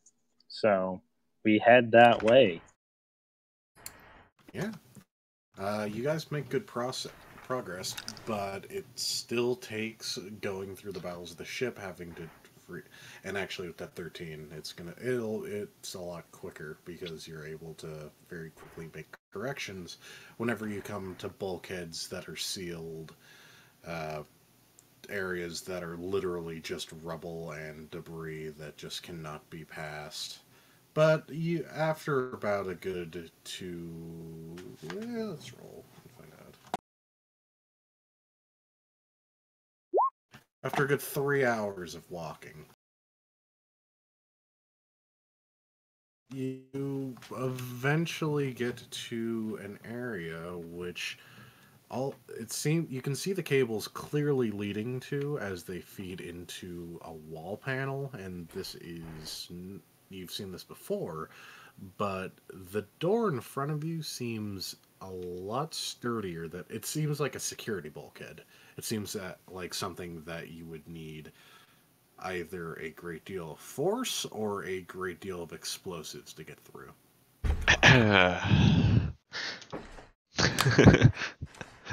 So we head that way. Yeah. You guys make good progress, but it still takes going through the bowels of the ship, having to and actually with that 13, it's a lot quicker because you're able to very quickly make corrections whenever you come to bulkheads that are sealed, areas that are literally just rubble and debris that just cannot be passed. But after about a good let's roll and find out. After a good 3 hours of walking, you eventually get to an area which you can see the cables clearly leading to as they feed into a wall panel, and you've seen this before, but the door in front of you seems a lot sturdier. That it seems like a security bulkhead. It seems like something that you would need either a great deal of force or a great deal of explosives to get through.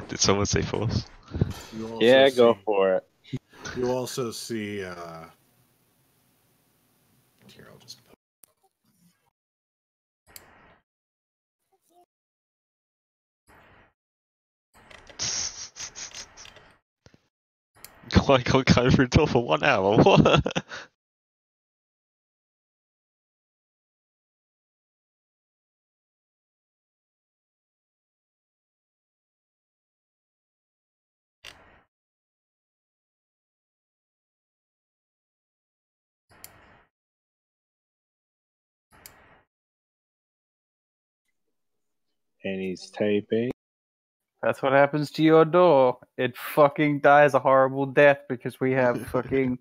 Did someone say force? Yeah, go for it. You also see here, I'll just I can't go through a door for 1 hour. What? And he's typing. That's what happens to your door. It fucking dies a horrible death because we have fucking...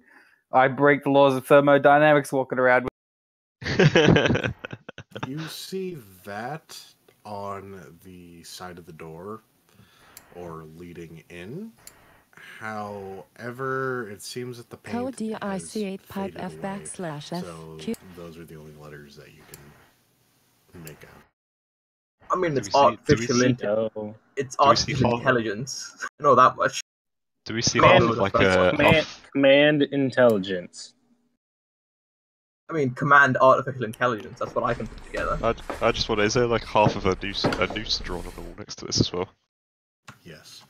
I break the laws of thermodynamics walking around with... You see that on the side of the door or leading in. However, it seems that the paint Code has DIC8 pipe faded F away, backslash F so Q. those are the only letters that you can make out. I mean, Do it's we see- do we artificial see- it's do we see artificial far? intelligence. I know that much. Do we see Command- half of like a Command intelligence. I mean, command artificial intelligence. That's what I can put together. I just wonder, is there like half of a noose drawn on the wall next to this as well? Yes.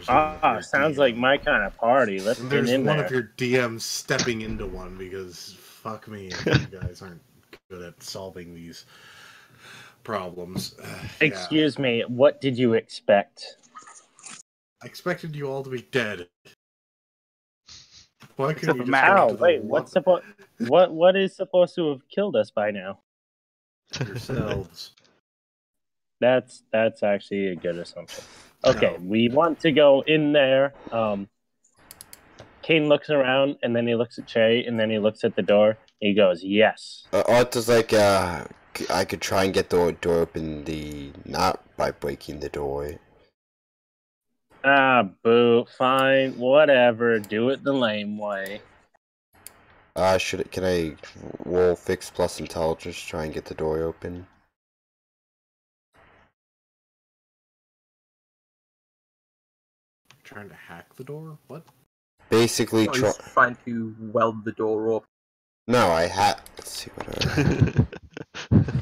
Sounds like my kind of party. Let's And get there's in one there. of your DMs stepping into one because fuck me if you guys aren't good at solving these problems. Excuse me, what did you expect? I expected you all to be dead. Why couldn't you just go How? to the Wait, what is supposed to have killed us by now? yourselves? That's actually a good assumption. Okay, we want to go in there. Kane looks around, and then he looks at Che, and then he looks at the door. He goes, "Yes." Arthur's like, I could try and get the door open, not by breaking the door. Ah, boo. Fine, whatever. Do it the lame way. Can I roll fix plus intelligence to try and get the door open? Trying to hack the door? What? Basically, He's trying to weld the door up. No, let's see what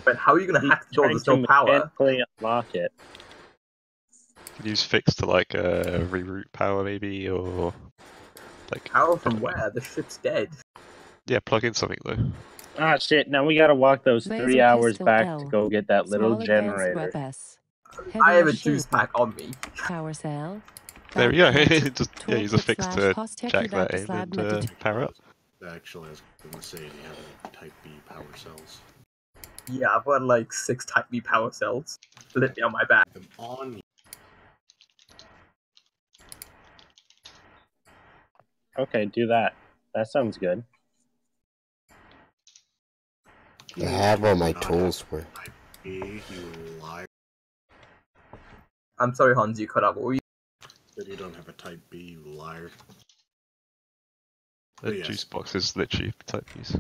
But how are you going to hack the door? Trying There's no to power. mechanically unlock it. Can you use fix to like reroute power maybe, or like Power from where? The ship's dead. yeah, plug in something though. Ah, shit. Now we gotta walk those Laser 3 hours pistol back L. to go get that little Small advanced generator. rep S. I have Heavy a juice shape. pack on me. Power cell. There we go. Backplate. Just use a fix Toolkit to slash jack that in slab and method. power up. Actually, I was going to say, do you have any Type B power cells? Yeah, I've got like 6 Type B power cells. Literally on my back. Them on. Okay, do that. That sounds good. I have all my tools with. Type B, you liar. I'm sorry, Hans, you cut out. What were you? That you don't have a Type B, you liar. The yes. juice box is literally type B's.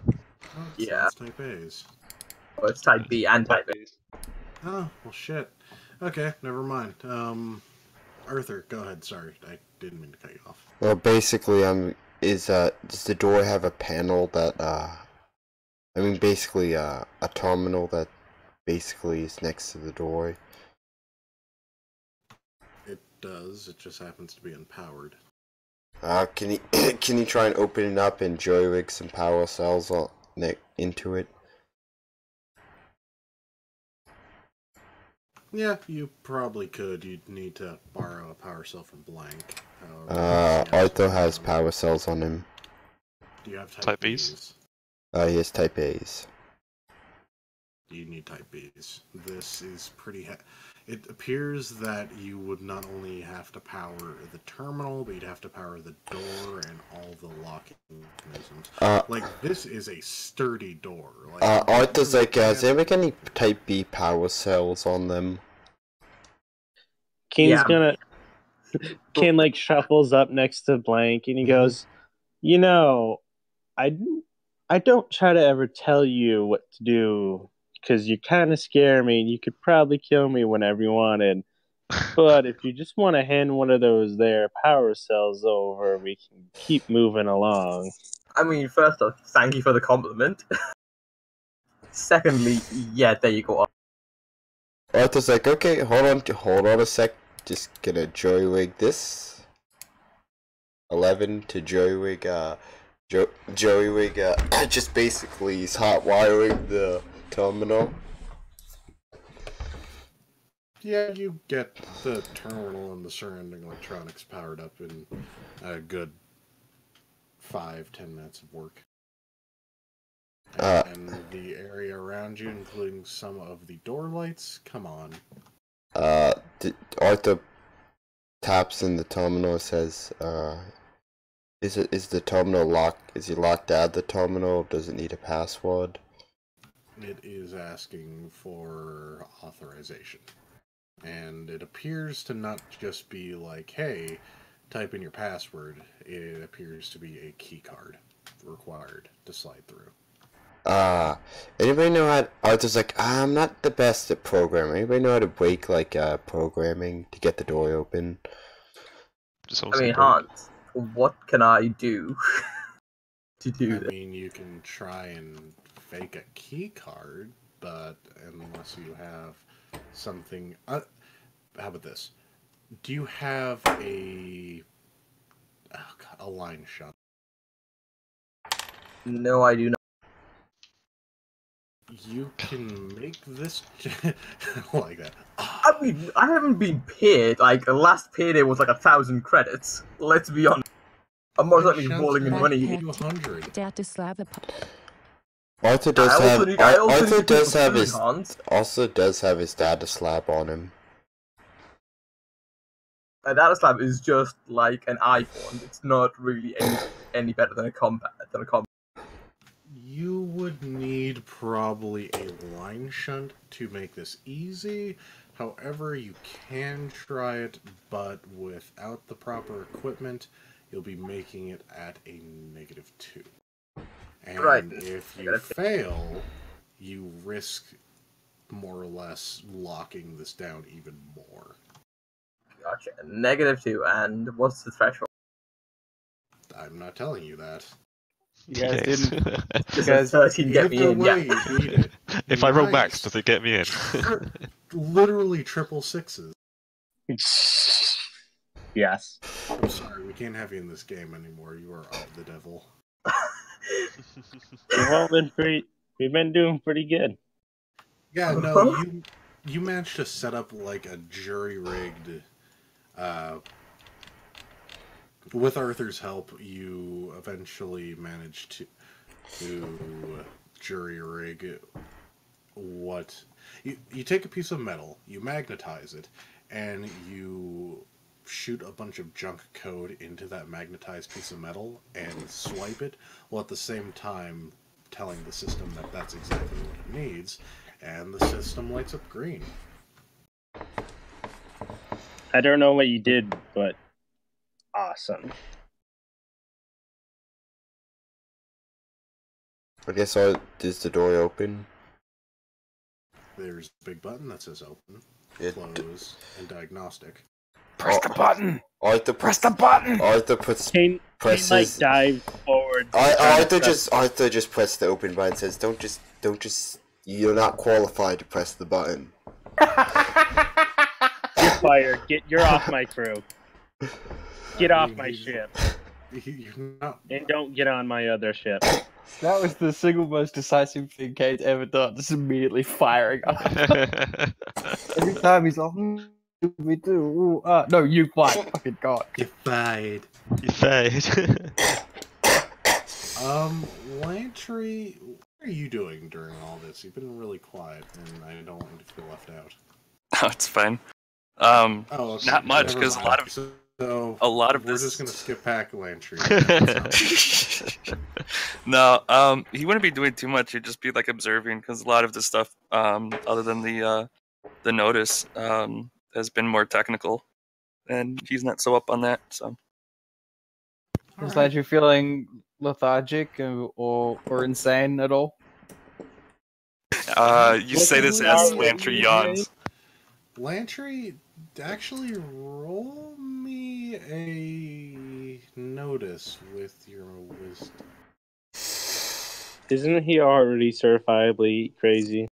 Oh, Yeah. it's Type A's. Oh, it's Type B and Type A. Oh, well, shit. Okay, never mind. Arthur, go ahead. Sorry, I didn't mean to cut you off. Well, basically, does the door have a panel that, basically, a terminal that basically is next to the door? It does. It just happens to be unpowered. Can you try and open it up and joyrig some power cells into it? Yeah, you probably could. You'd need to borrow a power cell from Blank. Arthur has power cells on him. Do you have Type B's? He has Type A's. You need Type B's. This is pretty... It appears that you would not only have to power the terminal, but you'd have to power the door and all the locking mechanisms. This is a sturdy door. Arthur's like, has there any Type B power cells on them? Kane's gonna... Kane, like, shuffles up next to Blank, and he goes, "You know, I don't try to ever tell you what to do, because you kind of scare me, and you could probably kill me whenever you wanted. But if you just want to hand one of those there power cells over, we can keep moving along." I mean, first off, thank you for the compliment. Secondly, yeah, there you go. Arthur's like, okay, hold on a sec. Just gonna joyrig this. 11 to joyrig, just basically he's hot wiring the terminal. Yeah, you get the terminal and the surrounding electronics powered up in a good 5-10 minutes of work. And the area around you, including some of the door lights, come on. Arthur taps in the terminal and says, is the terminal locked? Is he locked out the terminal? Does it need a password? it is asking for authorization. And it appears to not just be like, hey, type in your password. It appears to be a key card required to slide through. Anybody know how? Arthur's like, I'm not the best at programming. Anybody know how to break like programming to get the door open? I mean, Hans, what can I do to do this? I mean, you can try and fake a key card, but unless you have something... how about this? Do you have a line shot? No, I do not. You can make this like that. I mean, I haven't been paid. Like, the last payday was like 1,000 credits. Let's be honest. I'm most likely rolling in money. Arthur does have his data slab on him. A data slab is just like an iPhone. It's not really any better than a compact. You would need probably a line shunt to make this easy. However, you can try it, but without the proper equipment, you'll be making it at a -2. And if you fail, you risk more or less locking this down even more. Gotcha. -2, and what's the threshold? I'm not telling you that. You guys didn't. You guys 13 get me in, yeah. You beat it. If I roll max, does it get me in? Literally triple sixes. Yes. I'm sorry, we can't have you in this game anymore. You are of the devil. We've been doing pretty good. Yeah, no, you managed to set up like a jury-rigged... with Arthur's help, you eventually managed to jury-rig what... You take a piece of metal, you magnetize it, and you shoot a bunch of junk code into that magnetized piece of metal and swipe it, while at the same time telling the system that that's exactly what it needs, and the system lights up green. I don't know what you did, but awesome. I guess is the door open? There's a big button that says open, close, and diagnostic. Press the button! Arthur Press the button! Arthur presses... dive forward. Arthur just pressed the open button and says, don't just, you're not qualified to press the button. You're fired. You're off my crew. Get off my ship. And don't get on my other ship. That was the single most decisive thing Kate's ever done. Just immediately firing up. Every time he's like, me too. No, you fired. Fucking God. You fired. You fired. Lantry, what are you doing during all this? You've been really quiet, and I don't want you to feel left out. Oh, it's fine. Okay. Not much, because a lot of we're this... just gonna skip back Lantry. No, he wouldn't be doing too much. He'd just be like observing, because a lot of this stuff, other than the notice, has been more technical, and he's not so up on that. So, Is Lantry feeling lethargic or insane at all? You say this as Lantry yawns. Lantry, actually roll me a notice with your wisdom. Isn't he already certifiably crazy?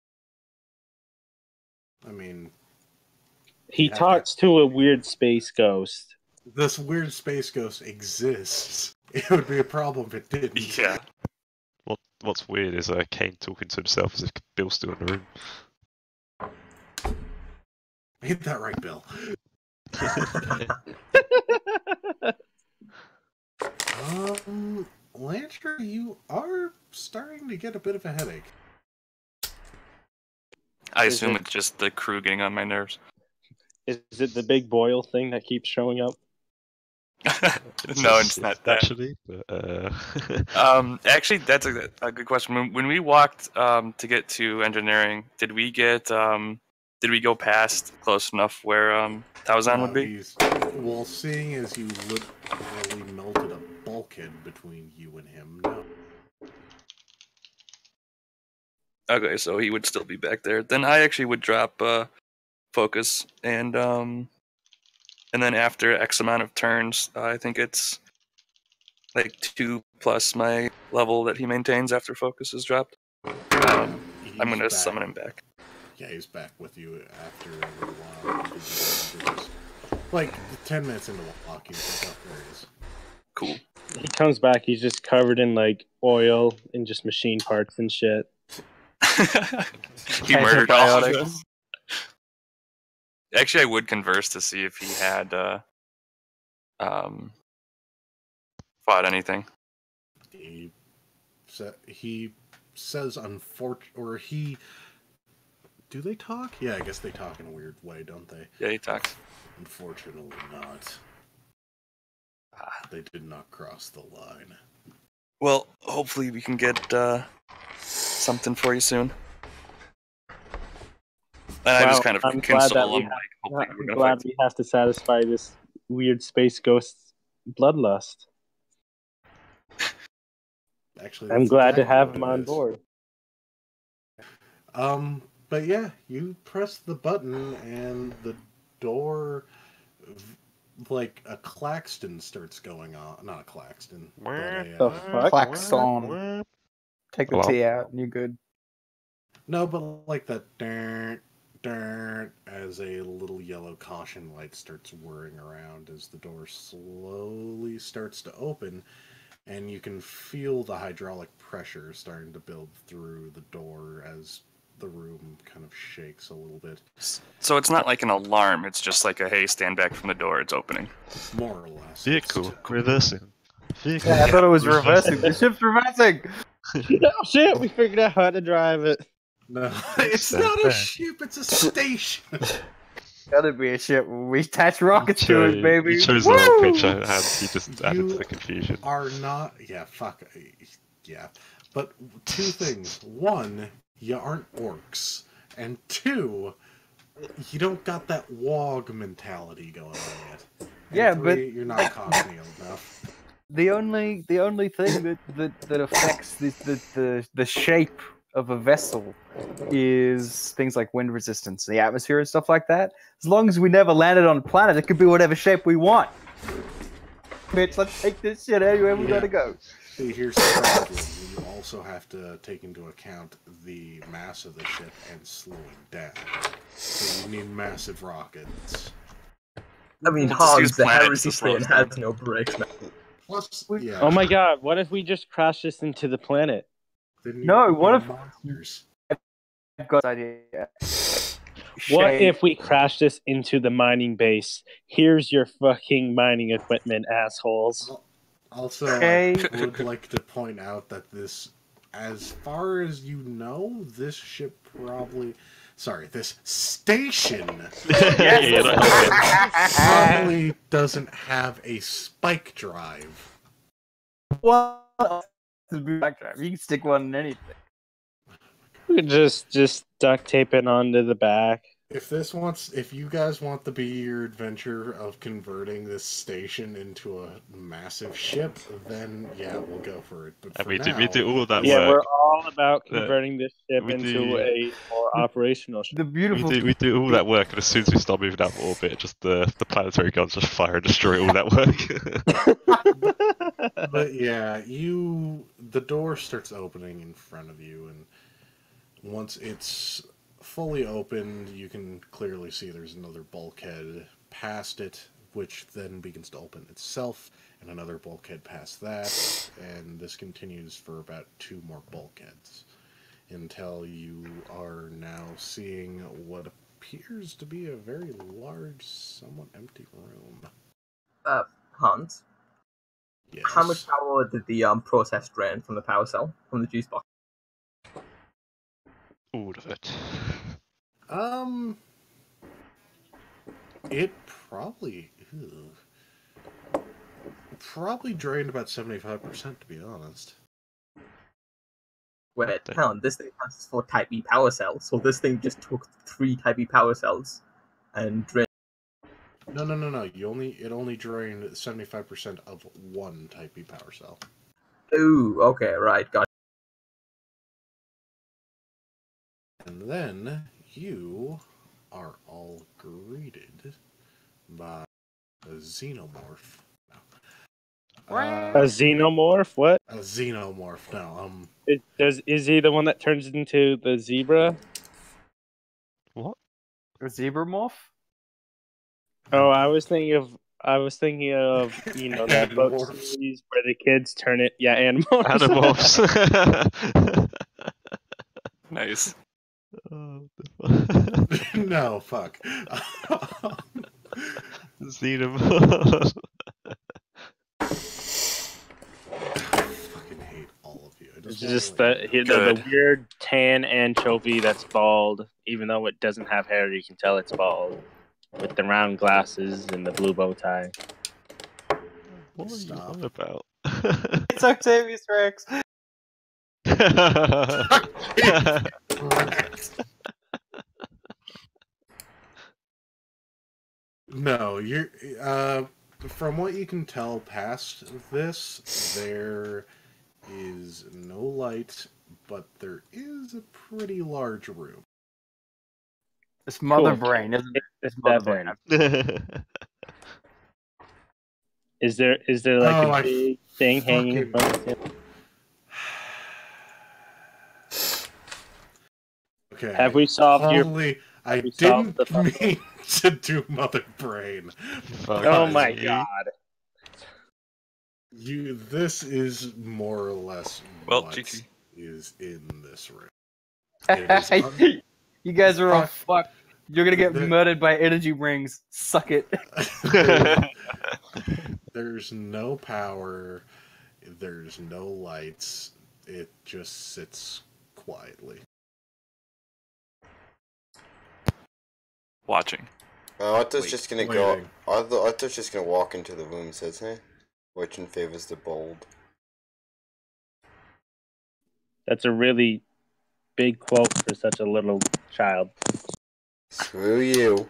I mean... He talks to a weird space ghost. This weird space ghost exists. It would be a problem if it didn't. Yeah. What's weird is Kane talking to himself as if Bill's still in the room. Hit that right, Bill. Lantry, you are starting to get a bit of a headache. I assume it's just the crew getting on my nerves. Is it the big boil thing that keeps showing up? No, it's not that. Actually, but Actually, that's a good question. When we walked to get to engineering, did we go past close enough where Tauzan would be? Well, seeing as you literally melted a bulkhead between you and him, no. Okay, so he would still be back there. Then I actually would drop focus, and then after X amount of turns, I think it's like 2 plus my level that he maintains after focus is dropped. I'm gonna summon him back. Yeah, he's back with you after a little while. Like 10 minutes into walking, he's like, oh, there he is. Cool. He comes back, he's just covered in like oil and just machine parts and shit. He murdered all of us. Actually, I would converse to see if he had fought anything. He says or he... Do they talk? Yeah, I guess they talk in a weird way, don't they? Yeah, he talks. Unfortunately not. They did not cross the line. Well, hopefully we can get something for you soon. And I just kind of console him. I'm glad we have to satisfy this weird space ghost's bloodlust. Actually, I'm glad to have him on board. But yeah, you press the button and the door, like a klaxon starts going on. Not a klaxon. The fuck? Klaxon. Take the T out and you're good. No, but like that as a little yellow caution light starts whirring around as the door slowly starts to open, and you can feel the hydraulic pressure starting to build through the door as the room kind of shakes a little bit. So it's not like an alarm, it's just like a, hey, stand back from the door, it's opening. More or less. Vehicle reversing. Yeah, I thought it was reversing. The ship's reversing! Oh shit, we figured out how to drive it. No, it's not a ship, it's a station. Gotta be a ship. We attach rockets to it, baby. You chose the wrong picture and he just added to the confusion. Are not... Yeah, fuck. Yeah. But two things. One, you aren't orcs. And two, you don't got that WOG mentality going on yet. And yeah, three, but... You're not Cockney enough. The only thing that affects the shape of a vessel is things like wind resistance, the atmosphere and stuff like that. As long as we never landed on a planet, it could be whatever shape we want. Bitch, let's take this shit anywhere we gotta go. See, here's the problem. You also have to take into account the mass of the ship and slowing down. So you need massive rockets. I mean, Hans, the heresy train has no brakes, man. Plus, yeah. Oh my god, what if we just crash this into the planet? No, what if... Monsters. I've got an idea. What if we crash this into the mining base? Here's your fucking mining equipment, assholes. Also, I would like to point out that this, as far as you know, this ship probably... Sorry, this station probably doesn't have a spike drive. What? You can stick one in anything. We could just duct tape it onto the back. If you guys want to be your adventure of converting this station into a massive ship, then yeah, we'll go for it. But we do all that work. Yeah, we're all about converting this ship into a more operational ship. The beautiful. We do all that work, and as soon as we start moving out of orbit, just the planetary guns just fire and destroy all that work. But yeah, the door starts opening in front of you, and once it's fully opened, you can clearly see there's another bulkhead past it, which then begins to open itself, and another bulkhead past that, and this continues for about 2 more bulkheads until you are now seeing what appears to be a very large, somewhat empty room. Hans? Yes. How much power did the process drain from the power cell, from the juice box? All of it. It probably... probably drained about 75%, to be honest. Wait, hang on, this thing has 4 Type E power cells, so this thing just took 3 Type E power cells and drained. No. It only drained 75% of one Type E power cell. Ooh, okay, right, got it. And then you are all greeted by a xenomorph. A xenomorph? What? A xenomorph. No, Is he the one that turns into the zebra? What? A zebra morph? Oh, I was thinking of that book Animorphs. series where the kids turn it. Yeah, animals. Animorphs. Nice. Oh, no, fuck. Xenomorph. Fucking hate all of you. It's just the weird tan anchovy that's bald, even though it doesn't have hair. You can tell it's bald, with the round glasses and the blue bow tie. What are you on about? It's Octavius Rex. No, you're. From what you can tell past this, there is no light, but there is a pretty large room. It's mother Cool. brain, isn't it? It's mother Devin. brain. Is there like Oh, a big thing hanging from the ceiling? Okay. Have we solved I we solved didn't the mean to do mother brain. Oh my god. This is more or less Well, what GG. is in this room. It is You guys are all Fuck. fucked. You're gonna get The- murdered by energy rings. Suck it. There's no power. There's no lights. It just sits quietly. Watching. Arthur's just gonna go. waiting. Arthur's just gonna walk into the room. Says, "Hey, fortune favors the bold." That's a really big quote for such a little child. Screw you.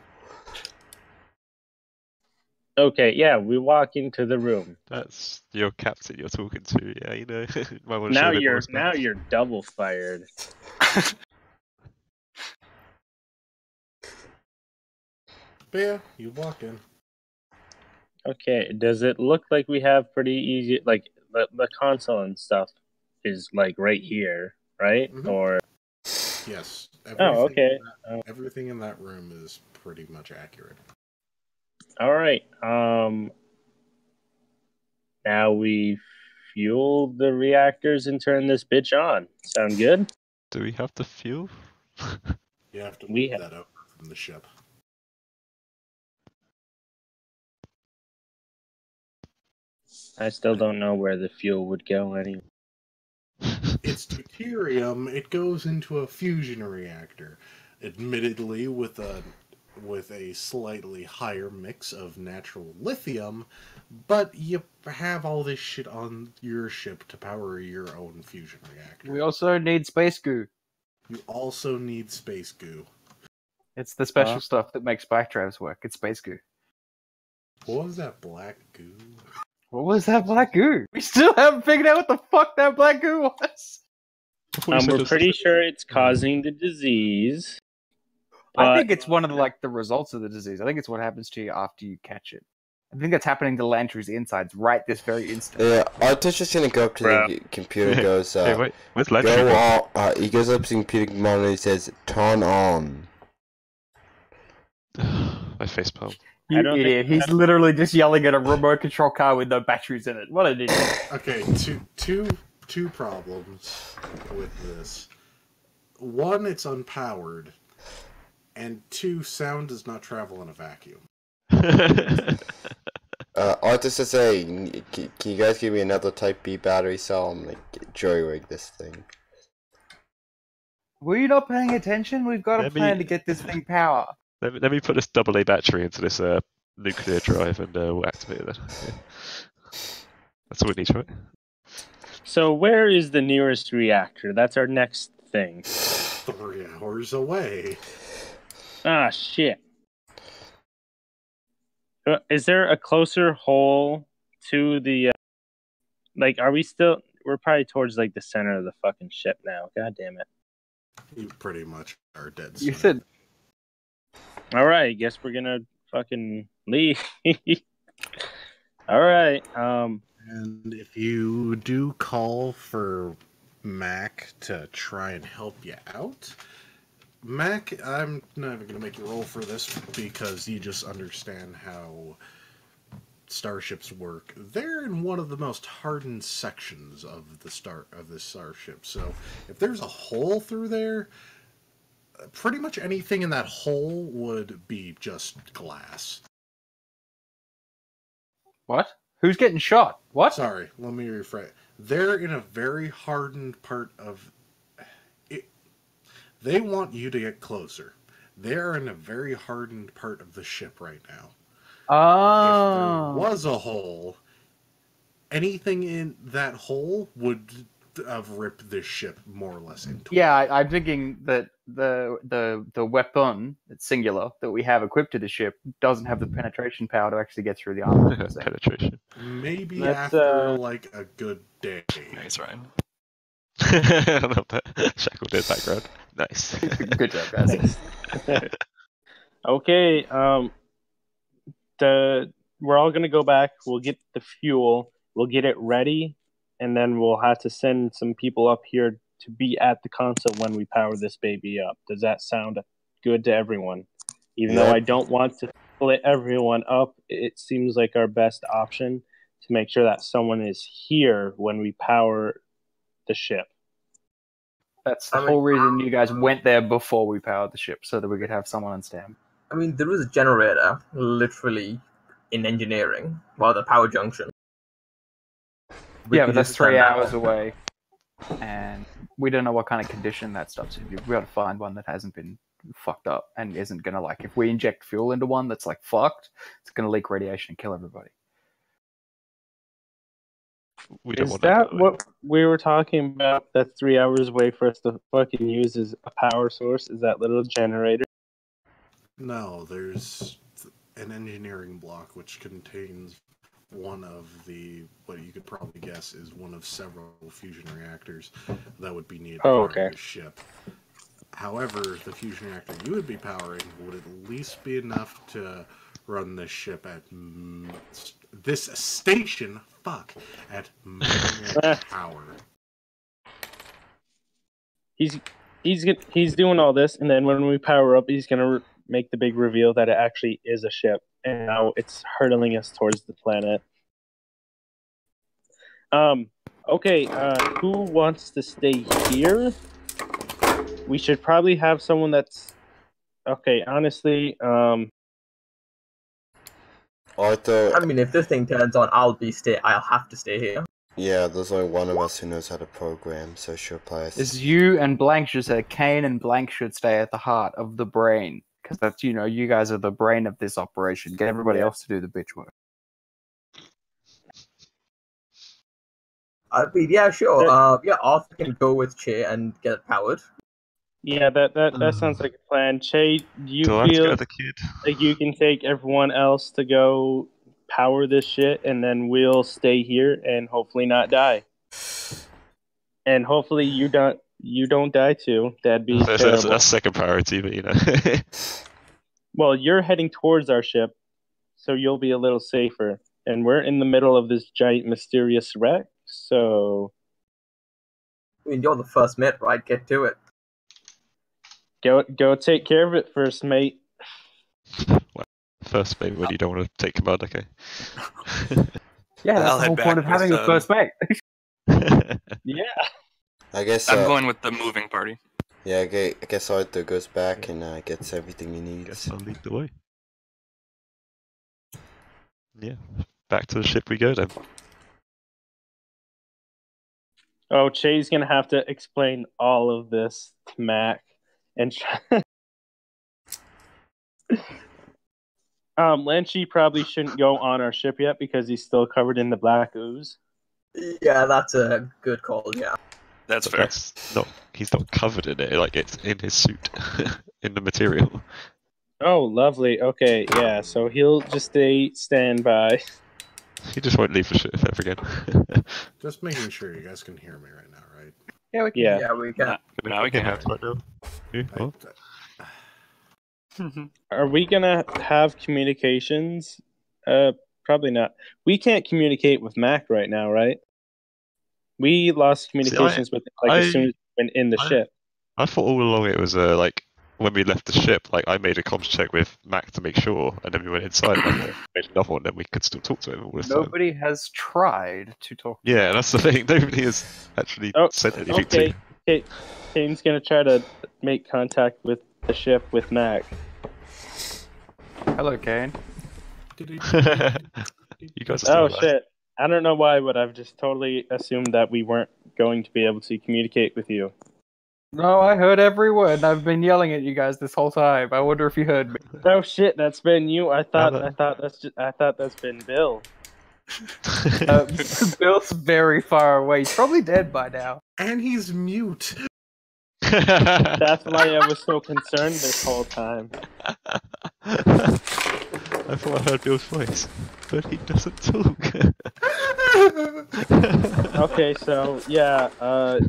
Okay, yeah, we walk into the room. That's your captain you're talking to. Yeah, you know. Might want to show Now a bit more you're respect. double fired. But yeah, you walk in. Okay, does it look like we have pretty easy, like the console and stuff is like right here, right? Mhm. Or Yes. oh, okay. Everything in that room is pretty much accurate. All right. Now we fuel the reactors and turn this bitch on. Sound good? Do we have the fuel? You have to We move have- that over from the ship. I still don't know where the fuel would go anyway. It's deuterium. It goes into a fusion reactor, admittedly with a slightly higher mix of natural lithium, but you have all this shit on your ship to power your own fusion reactor. We also need space goo. You also need space goo. It's the special stuff that makes spike drives work. It's space goo. What was that black goo? What was that black goo? We still haven't figured out what the fuck that black goo was. We're pretty sure it's causing the disease. I think it's one of the results of the disease. I think it's what happens to you after you catch it. I think that's happening to Lantry's insides right this very instant. Yeah, Arthur's just gonna go up to the computer and goes, Hey, wait, where's Lantry? go on. He goes up to the computer monitor and he says, turn on. My facepalm. You idiot. He's literally just yelling at a remote control car with no batteries in it. What an idiot. Okay, two problems with this. One, it's unpowered, and two, sound does not travel in a vacuum. Arthur says, hey, can you guys give me another Type B battery cell and jury-rig this thing? Were you not paying attention? We've got a plan to get this thing power. Let me put this AA battery into this nuclear drive and we'll activate it then. That's all we need, right? So where is the nearest reactor? That's our next thing. 3 hours away. Ah, shit. Is there a closer hole to the... like, are we still... We're probably towards, like, the center of the fucking ship now. God damn it. You pretty much are dead You center. said Alright, guess we're gonna fucking leave. Alright, And if you do call for Mac to try and help you out, Mac, I'm not even going to make you roll for this because you just understand how starships work. They're in one of the most hardened sections of the starship. So if there's a hole through there, pretty much anything in that hole would be just glass. what? Who's getting shot? What? Sorry, let me rephrase. They're in a very hardened part of it. They want you to get closer. They're in a very hardened part of the ship right now. If there was a hole, anything in that hole would have ripped this ship more or less into. Yeah, I'm thinking that the weapon, it's singular, that we have equipped to the ship doesn't have the penetration power to actually get through the armor. Penetration. Maybe Let's, after like a good day. Nice, Ryan. I love that. Shackle did background. Nice. Good job, guys. okay, we're all gonna go back. We'll get the fuel. We'll get it ready, and then we'll have to send some people up here to be at the console when we power this baby up. Does that sound good to everyone? Even though I don't want to split everyone up, it seems like our best option to make sure that someone is here when we power the ship. That's the whole reason you guys went there before we powered the ship, so that we could have someone on stand. I mean, there is a generator, literally, in engineering, well, the power junction. Yeah, but that's 3 hours away, and we don't know what kind of condition that stuff's in. We've got to find one that hasn't been fucked up and isn't going to, like, if we inject fuel into one that's, like, fucked, it's going to leak radiation and kill everybody. We don't Is want that what we were talking about? That's 3 hours away for us to fucking use as a power source? Is that little generator? No, there's an engineering block which contains one of the, what you could probably guess is one of several fusion reactors that would be needed to power the ship. However, the fusion reactor you would be powering would at least be enough to run this ship at this station, at minimal power. He's doing all this, and then when we power up, he's gonna make the big reveal that it actually is a ship, and now it's hurtling us towards the planet. Okay, who wants to stay here? We should probably have someone that's... Okay, honestly, Arthur... I mean, if this thing turns on, I'll have to stay here. Yeah, there's only one of us who knows how to program, so sure, please. It's you and Blank should say, Kane and Blank should stay at the heart of the brain. Because that's, you guys are the brain of this operation. Get everybody else to do the bitch work. I mean, yeah, sure. Yeah, Arthur can go with Che and get it powered. yeah, that sounds like a plan. Che, do you Do I have to feel go with the kid? like you can take everyone else to go power this shit, and then we'll stay here and hopefully not die? And hopefully you don't die too. That'd be terrible. That's second priority, but Well, you're heading towards our ship, so you'll be a little safer. And we're in the middle of this giant mysterious wreck, so... I mean, you're the first mate, right? Get to it. Go take care of it first, mate. Well, first mate when you don't want to take command, okay. Yeah, that's I'll the head whole back point of having with, a first mate. Yeah. I guess I'm going with the moving party. Yeah, I guess Arthur goes back and gets everything he needs. Guess I'll lead the way. Yeah, back to the ship we go then. Oh, Che's gonna have to explain all of this to Mac and Lanchi probably shouldn't go on our ship yet because he's still covered in the black ooze. Yeah, that's a good call. Yeah. That's But fair. that's not. He's not covered in it. Like it's in his suit, in the material. Oh, lovely. Okay, yeah. So he'll just stand by. He just won't leave the ship ever again. Just making sure you guys can hear me right now, right? Yeah, we can. Yeah. Yeah, we can. Now we can. have right now. Yeah, I- well, Are we gonna have communications? Probably not. We can't communicate with Mac right now, right? We lost communications with him, as soon as we went in the ship. I thought all along it was like when we left the ship, like I made a comms check with Mac to make sure, and then we went inside and I made another one, then we could still talk to him all this time. Nobody has tried to talk. Yeah, that's the thing. Nobody has actually said anything to Okay. Okay. Kane's gonna try to make contact with the ship with Mac. Hello, Kane. you guys are still Oh alive. shit! I don't know why, but I've just totally assumed that we weren't going to be able to communicate with you. No, I heard every word, and I've been yelling at you guys this whole time. I wonder if you heard me. Oh shit! That's been you. I thought that- that's been Bill. Bill's very far away. He's probably dead by now. And he's mute. That's why I was so concerned this whole time. I thought I heard Bill's voice, but he doesn't talk. Okay, so yeah,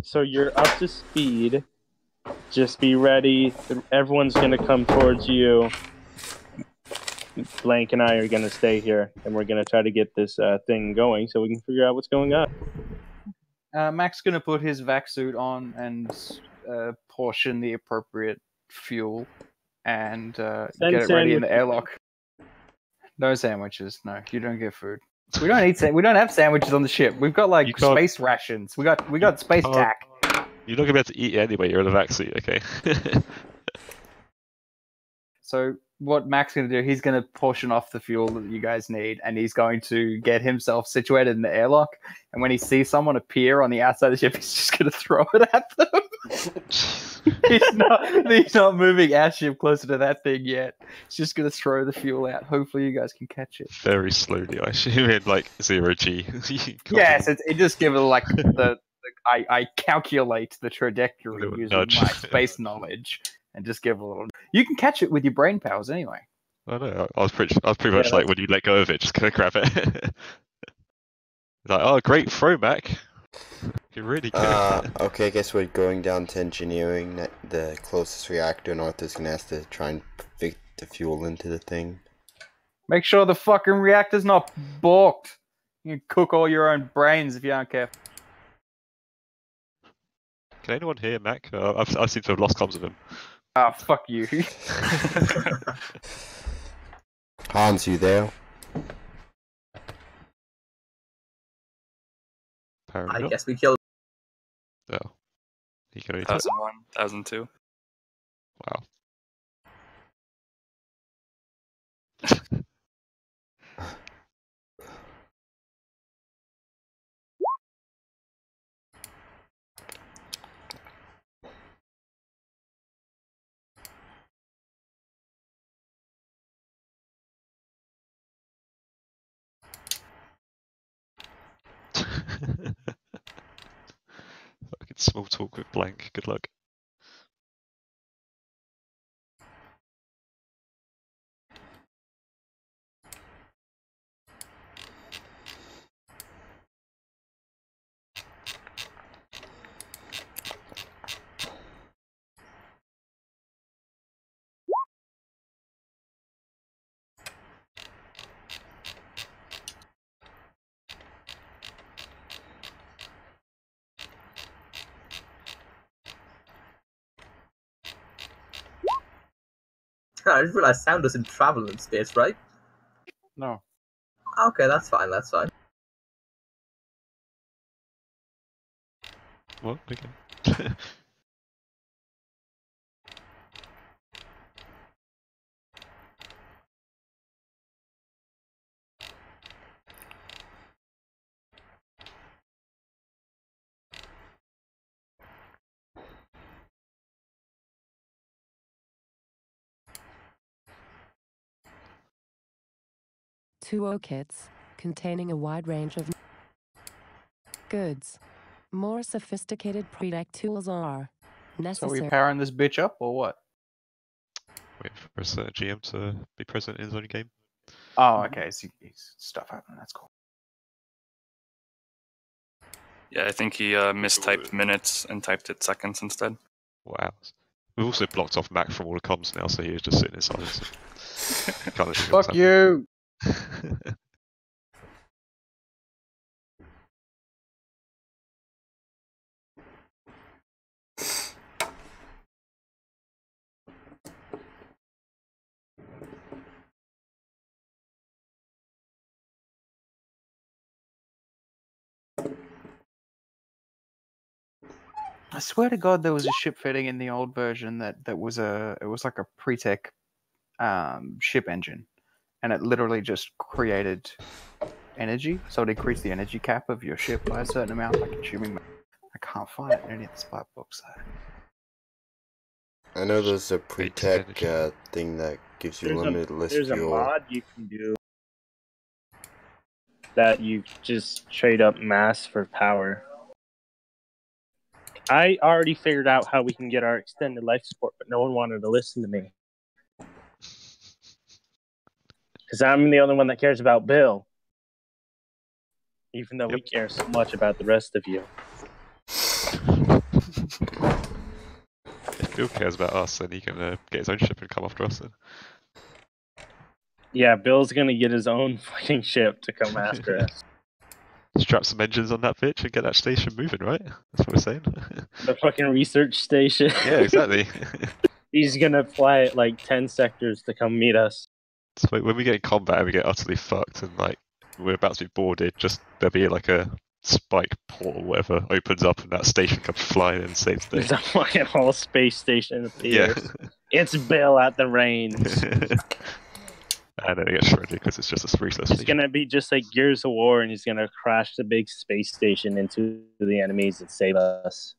so you're up to speed. Just be ready. Everyone's gonna come towards you. Blank and I are gonna stay here, and we're gonna try to get this thing going so we can figure out what's going on. Mac's gonna put his vac suit on and portion the appropriate fuel and get it ready in the airlock. No sandwiches. No, you don't get food. We don't eat. We don't have sandwiches on the ship. We've got like space rations. We got space tack. You're not gonna be able to eat it anyway. You're in a vac suit, okay? So what Mac's going to do, he's going to portion off the fuel that you guys need, and he's going to get himself situated in the airlock. And when he sees someone appear on the outside of the ship, he's just going to throw it at them. he's not moving our ship closer to that thing yet. He's just going to throw the fuel out. Hopefully you guys can catch it. Very slowly, I assume, in like 0G. Yes, it just gives it like I calculate the trajectory Little using nudge. my space knowledge. And just give a little. You can catch it with your brain powers anyway. I know. I was pretty much like when you let go of it, just gonna grab it. Like, oh, great throw, Mac. You're really good. Okay, I guess we're going down to engineering. The closest reactor, and Arthur's gonna have to try and fit the fuel into the thing. Make sure the fucking reactor's not balked. You can cook all your own brains if you aren't careful. Can anyone hear Mac? I seem to have lost comms with him. Ah, fuck you. Hans, you there? Apparently I not. guess we killed. Oh. He can only type. 1001, 1002. Wow. Fucking small talk with blank. Good luck. I just realized sound doesn't travel in space, right? No. Okay, that's fine. That's fine. What? Okay. Two kits containing a wide range of goods. More sophisticated protect tools are So necessary. we powering this bitch up or what? Wait for us GM to be present in his own game. Oh, okay. So he's stuff happening. That's cool. Yeah, I think he mistyped minutes and typed it seconds instead. Wow. We've also blocked off Mac from all the comms now, so he was just sitting in silence. Can't listen to what's Fuck you! happening. I swear to God, there was a ship fitting in the old version that was it was like a pre-tech ship engine, and it literally just created energy. So it increased the energy cap of your ship by a certain amount, like consuming. I can't find it in any of the spy books though. I know there's a pre-tech energy. thing that gives you limitless There's a fuel. mod you can do that you just trade up mass for power. I already figured out how we can get our extended life support, but no one wanted to listen to me. Because I'm the only one that cares about Bill. Even though we care so much about the rest of you. If Bill cares about us, then he can get his own ship and come after us then. Yeah, Bill's gonna get his own fucking ship to come after us. Strap some engines on that bitch and get that station moving, right? That's what we're saying. The fucking research station. Yeah, exactly. He's gonna fly at like 10 sectors to come meet us. So when we get in combat and we get utterly fucked and like we're about to be boarded, just there'll be like a spike portal or whatever opens up and that station comes flying and saves the day. There's a fucking whole space station appears. Yeah. It's Bill at the reins. And then it gets shredded because it's just a resource It's station. gonna be just like Gears of War, and he's gonna crash the big space station into the enemies and save us.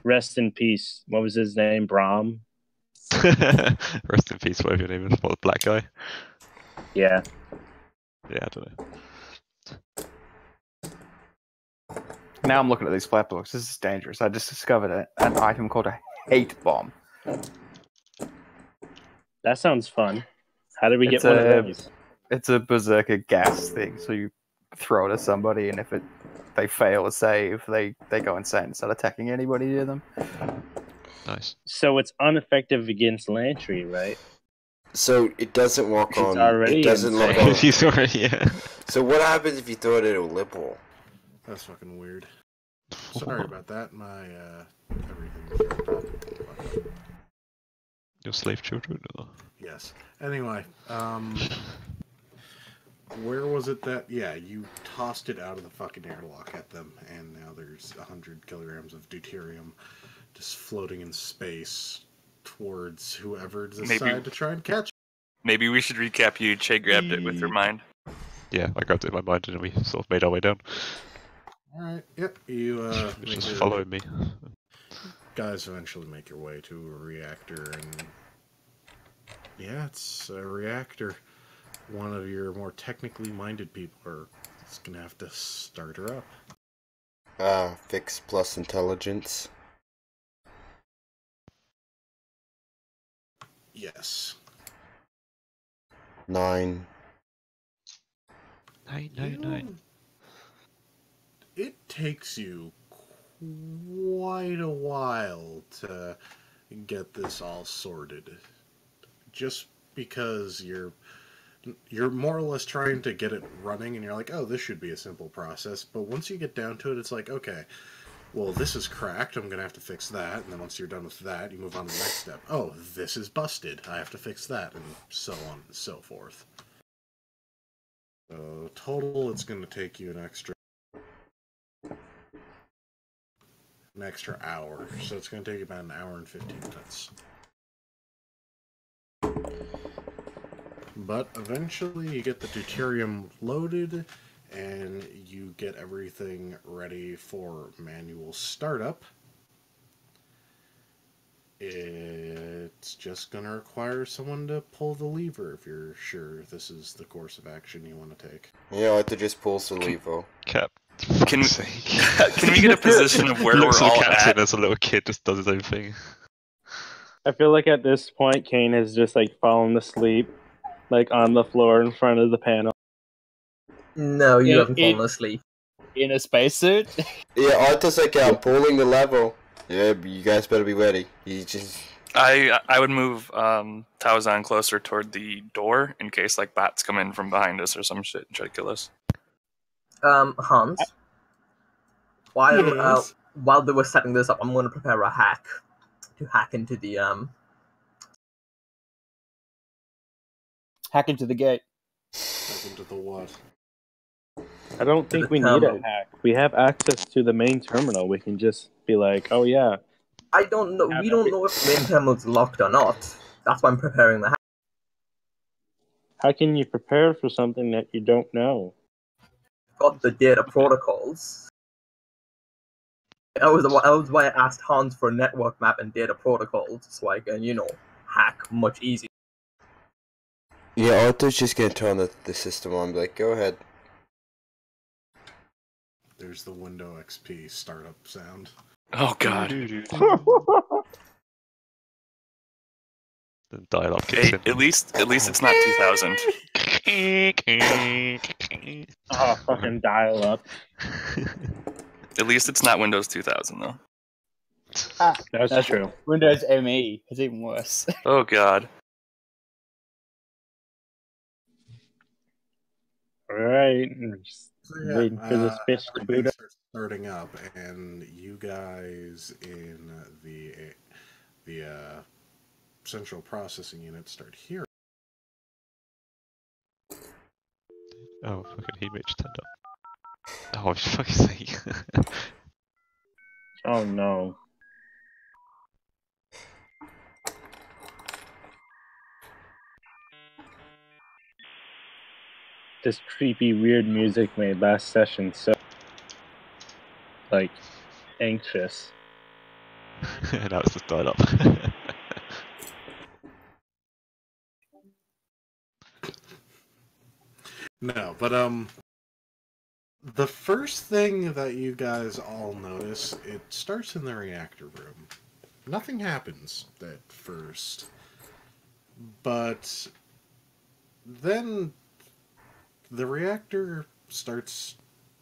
Rest in peace. What was his name? Brahm? Rest in peace, whatever your name is. What, the black guy? Yeah. Yeah, I don't know. Now I'm looking at these flat books. This is dangerous. I just discovered an item called a hate bomb. That sounds fun. How did we It's get one of those? It's a berserker gas thing. So you throw it at somebody, and if they fail a save, they go insane and start attacking anybody near them. Nice. So it's ineffective against Lantry, right? So it doesn't work He's on. already It doesn't look insane. on. He's already, yeah. So what happens if you throw it at a liberal? That's fucking weird. Sorry about that. My everything. Your slave children? Or... Yes. Anyway, where was it that? Yeah, you tossed it out of the fucking airlock at them, and now there's 100 kilograms of deuterium just floating in space towards whoever decided to try and catch it. Maybe we should recap you. Che grabbed it with her mind. Yeah, I grabbed it in my mind and we sort of made our way down. Alright, yep, you Just following me. guys eventually make your way to a reactor, and yeah, it's a reactor. One of your more technically minded people is gonna have to start her up. Fix plus intelligence. Yes. 9. 9. It takes you quite a while to get this all sorted. Just because you're more or less trying to get it running, and you're like, oh, this should be a simple process. But once you get down to it, it's like, okay, well, this is cracked. I'm going to have to fix that. And then once you're done with that, you move on to the next step. Oh, this is busted. I have to fix that, and so on and so forth. So, total, it's going to take you an extra hour. So it's going to take you about an hour and 15 minutes. But eventually you get the deuterium loaded, and you get everything ready for manual startup. It's just gonna require someone to pull the lever if you're sure this is the course of action you want to take. Yeah, Arthur just pulls the lever. Cap. Can Fuck's sake. can we get a position of where Looks we're at the all captain at? as a little kid, just does his own thing. I feel like at this point, Kane has just like fallen asleep, like on the floor in front of the panel. No, you It- haven't fallen it- asleep. In a spacesuit? Yeah, Arthur's like, yeah, I'm pulling the lever. Yeah, but you guys better be ready. He just... I would move Taozan closer toward the door in case like bats come in from behind us or some shit and try to kill us. Hans, while Yes. while they were setting this up, I'm going to prepare a hack to hack into the Hack into the gate. Back into the what? I don't think we need a hack. We have access to the main terminal. We can just be like, oh yeah. I don't know. We don't know if the main terminal's locked or not. That's why I'm preparing the hack. How can you prepare for something that you don't know? Got the data protocols. That was why I asked Hans for a network map and data protocols, so I can, hack much easier. Yeah, Arthur's just gonna turn the system on, like, go ahead. There's the Windows XP startup sound. Oh god. The dialogue kicks Hey, in. at least it's not 2000. Oh, fucking dial up. At least it's not Windows 2000 though. That's true. Windows ME is even worse. Oh god. Alright. Yeah, Waiting for this fish to everything boot up. starts starting up, and you guys in the central processing unit start hearing. Oh, fucking he Mitch turned up. Oh, for fuck's sake. Oh no. This creepy, weird music made last session so, like, anxious. Now it's just died up. No, but the first thing that you guys all notice, it starts in the reactor room. Nothing happens at first, but then the reactor starts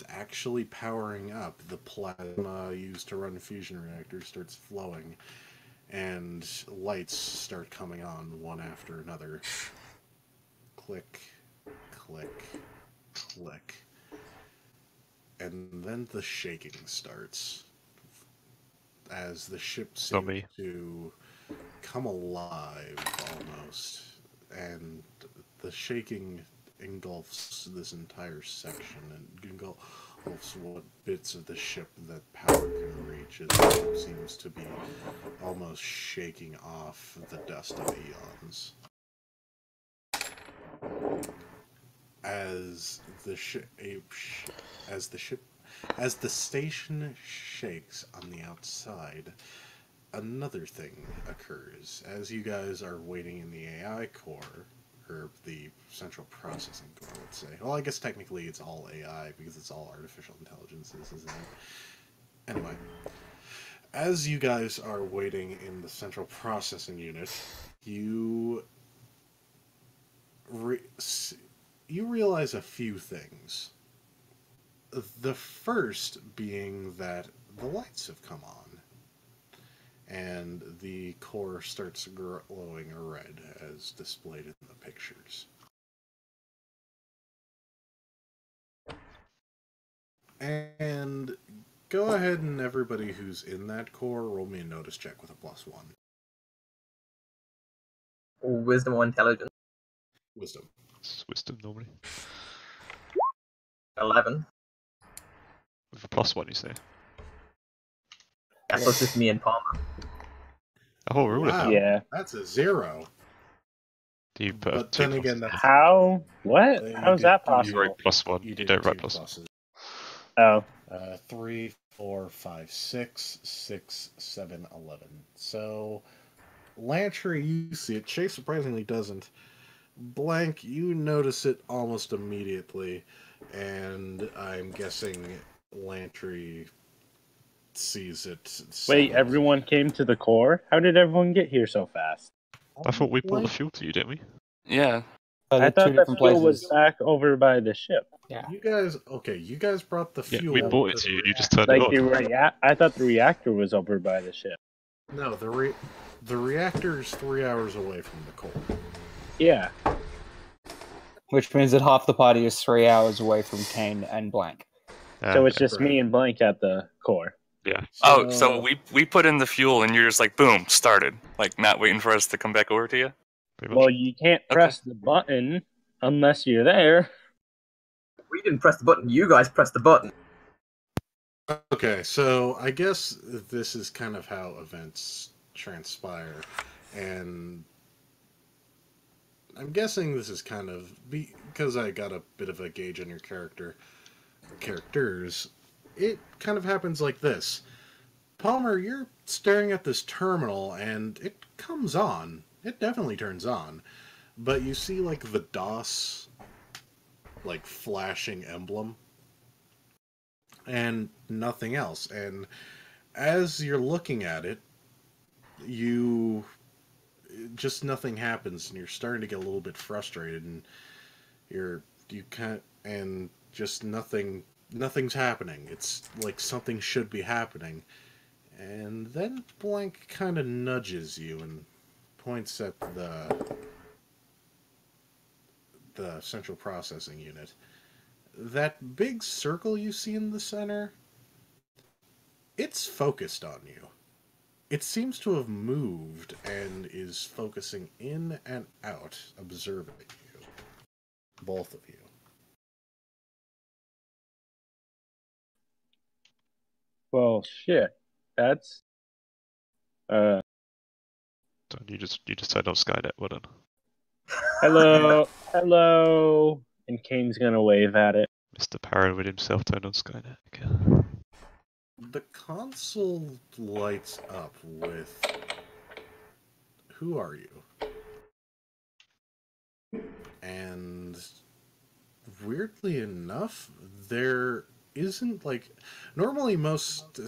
actually powering up. The plasma used to run fusion reactors starts flowing, and lights start coming on one after another. Click, click, click. And then the shaking starts as the ship seems to come alive almost, and the shaking engulfs this entire section and engulfs what bits of the ship that power can reach, as the ship seems to be almost shaking off the dust of eons. As the station shakes on the outside, another thing occurs. As you guys are waiting in the AI core, or the central processing core, let's say. Well, I guess technically it's all AI because it's all artificial intelligences, isn't it? Anyway, as you guys are waiting in the central processing unit, you realize a few things. The first being that the lights have come on, and the core starts glowing red as displayed in the pictures. And go ahead and everybody who's in that core, roll me a notice check with a +1. Wisdom or intelligence? Wisdom. It's wisdom normally. 11. With a +1, you say? Yeah, so it's just me and Palmer. Oh, we're all in Wow, there. Yeah. that's a 0. Do you put But two then again, pluses? that's How? What? You How's did- that You possible? write +1. You You did don't write 2 +1. pluses. Oh. 3, 4, 5, 6, 6, 7, 11. So Lantry, you see it. Chase surprisingly doesn't. Blank, you notice it almost immediately, and I'm guessing Lantry sees it. Wait, second. everyone came to the core? How did everyone get here so fast? I thought we brought the Blank, fuel to you, didn't we? Yeah. I thought the fuel was back over by the ship. you guys brought the Yeah, fuel. we brought it to you. You just turned it Like off. I thought the reactor was over by the ship. No, the reactor's 3 hours away from the core. Yeah. Which means that half the party is 3 hours away from Kane and Blank. So it's just me and Blank at the core. Yeah. So we put in the fuel and you're just like, boom, started. Like, not waiting for us to come back over to you? Well, you can't press the button unless you're there. We didn't press the button. You guys pressed the button. Okay, so I guess this is kind of how events transpire, and I'm guessing this is kind of because I got a bit of a gauge on your characters. It kind of happens like this. Palmer, you're staring at this terminal, and it comes on. It definitely turns on. But you see, like, the DOS, like, flashing emblem. And nothing else. And as you're looking at it, just nothing happens, and you're starting to get a little bit frustrated, and just nothing's happening. It's like something should be happening. And then Blank kind of nudges you and points at the central processing unit. That big circle you see in the center, it's focused on you. It seems to have moved and is focusing in and out, observing you. Both of you. Well, shit. That's You just turned on Skynet. Well done. hello, and Kane's gonna wave at it. Mr. Paranoid himself turned on Skynet. Okay. The console lights up with, who are you? And weirdly enough, there isn't, like, normally most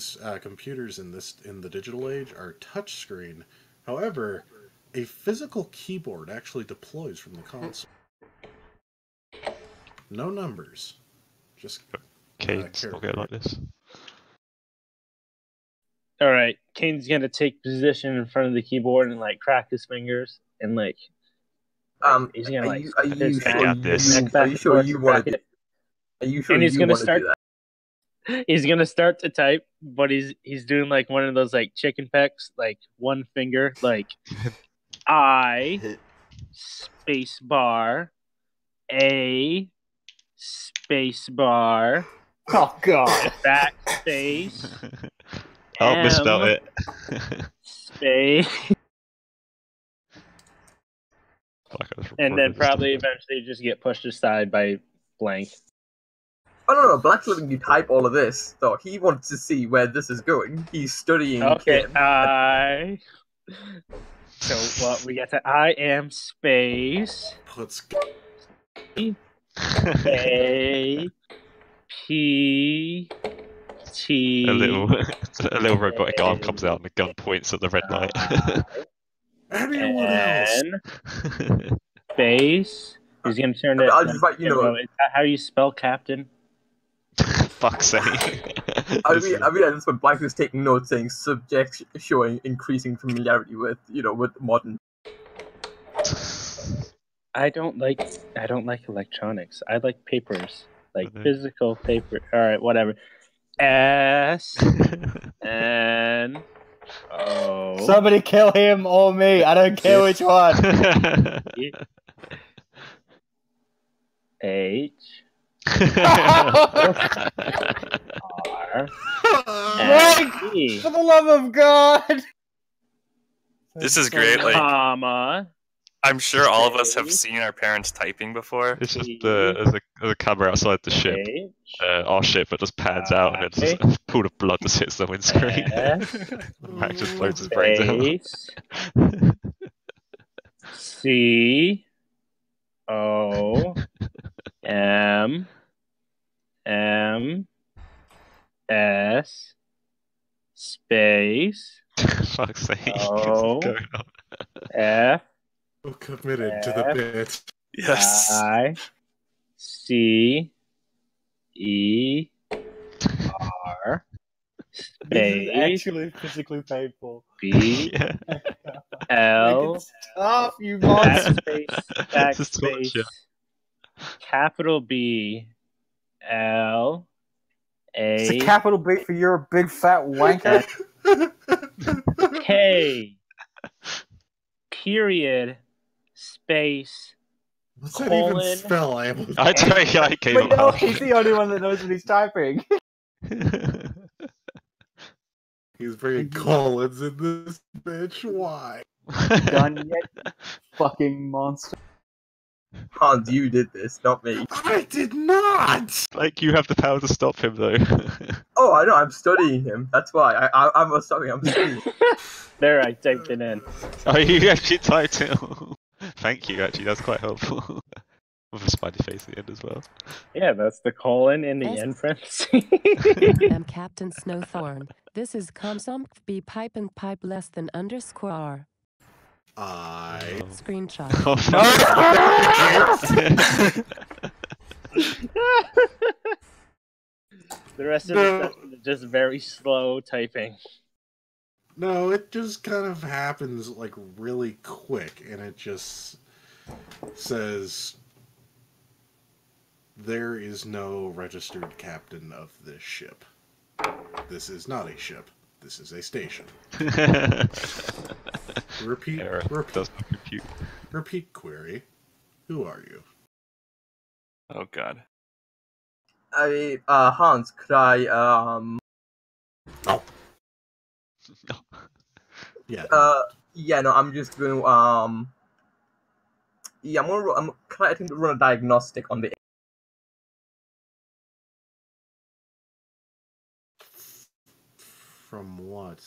computers in the digital age are touchscreen. However, a physical keyboard actually deploys from the console. No numbers. Just Kane's not going like this. Alright, Kane's gonna take position in front of the keyboard and like crack his fingers and like he's gonna like are you sure you want to do that? He's gonna start to type, but he's doing like one of those like chicken pecks, like one finger, like I space bar A space bar. Oh god. Backspace. Oh, misspelled it. Space. And then probably eventually just get pushed aside by Blank. Oh no, Black's letting you type all of this, so he wants to see where this is going. He's studying. Okay, Kim. So what we got to I am space. Let's A P T. A little robotic arm comes out and the gun points at the red light. Anyone else? Space. He's gonna turn it. I'll just write, Is that how you spell captain? Fuck's sake. I mean, that's when Blank was taking notes, saying subject showing increasing familiarity with modern. I don't like electronics. I like papers, like physical paper. All right, whatever. S N O. Somebody kill him or me. I don't care which one. H R Frank, for the love of God. This is great. Like, comma. I'm sure all of us have seen our parents typing before. It's just there's a camera outside the ship, our ship, that just pans out and it's just a pool of blood just hits the windscreen. Max just blows his brains out. C O M M S space Fuck's sake, O what's going on? F So committed to the bit. Yes. I C E R This is space actually physically painful. B Yeah. Make L it stop, you monster. backspace This is torture. capital B L It's a A capital B for you're a big fat wanker. K period space What's that even colon spell? I almost... I gave But up no, half he's the only one that knows what he's typing. He's bringing colons in this bitch. Why? Done yet, fucking monster. Hans, you did this, not me. I did not! Like, you have the power to stop him, though. Oh, I know. I'm studying him. That's why. I'm not studying. I'm studying. there I typed it in. Oh, you actually typed it. Thank you, actually, that's quite helpful. With a smiley face at the end as well. Yeah, that's the colon in the end parentheses. I'm Captain Snowthorn. This is Comsomp B pipe and pipe less than underscore R. I... Screenshot. Oh, The rest of the session is just very slow typing. No, it just kind of happens, like, really quick, and it just says... There is no registered captain of this ship. This is not a ship. This is a station. Repeat, Error. Does not compute. repeat query. Who are you? Oh god. Hans, could I, Yeah. yeah, no, I'm just going to, yeah, can I attempt to run a diagnostic on the... From what?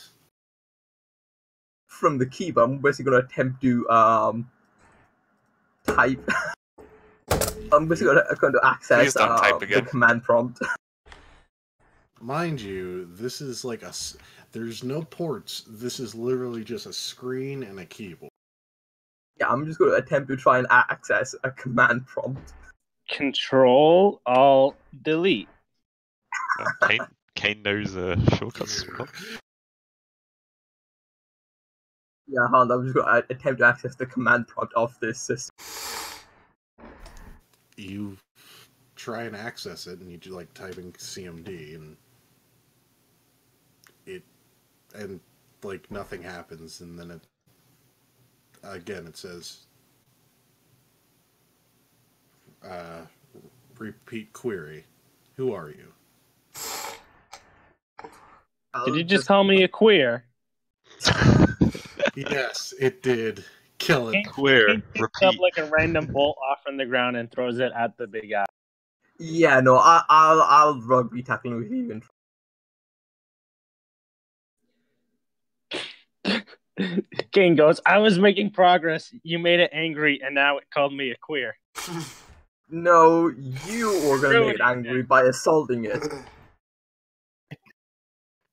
From the keyboard. I'm basically going to attempt to, type... I'm basically going to access Please don't type the again. command prompt. Mind you, this is like there's no ports. This is literally just a screen and a keyboard. Yeah, I'm just going to attempt to try and access a command prompt. Control Alt Delete. Kane knows shortcuts. Yeah, Hans, I'm just going to attempt to access the command prompt of this system. You try and access it, and you do like typing CMD, and like nothing happens, and then it says repeat query. Who are you? Did you just call me a queer? Yes, it did. Kill it. Queer. He picks up like a random bolt off from the ground and throws it at the big guy. Yeah, no, I'll rugby tackling with you. King goes, I was making progress. You made it angry, and now it called me a queer. No, you were going to make it angry by assaulting it.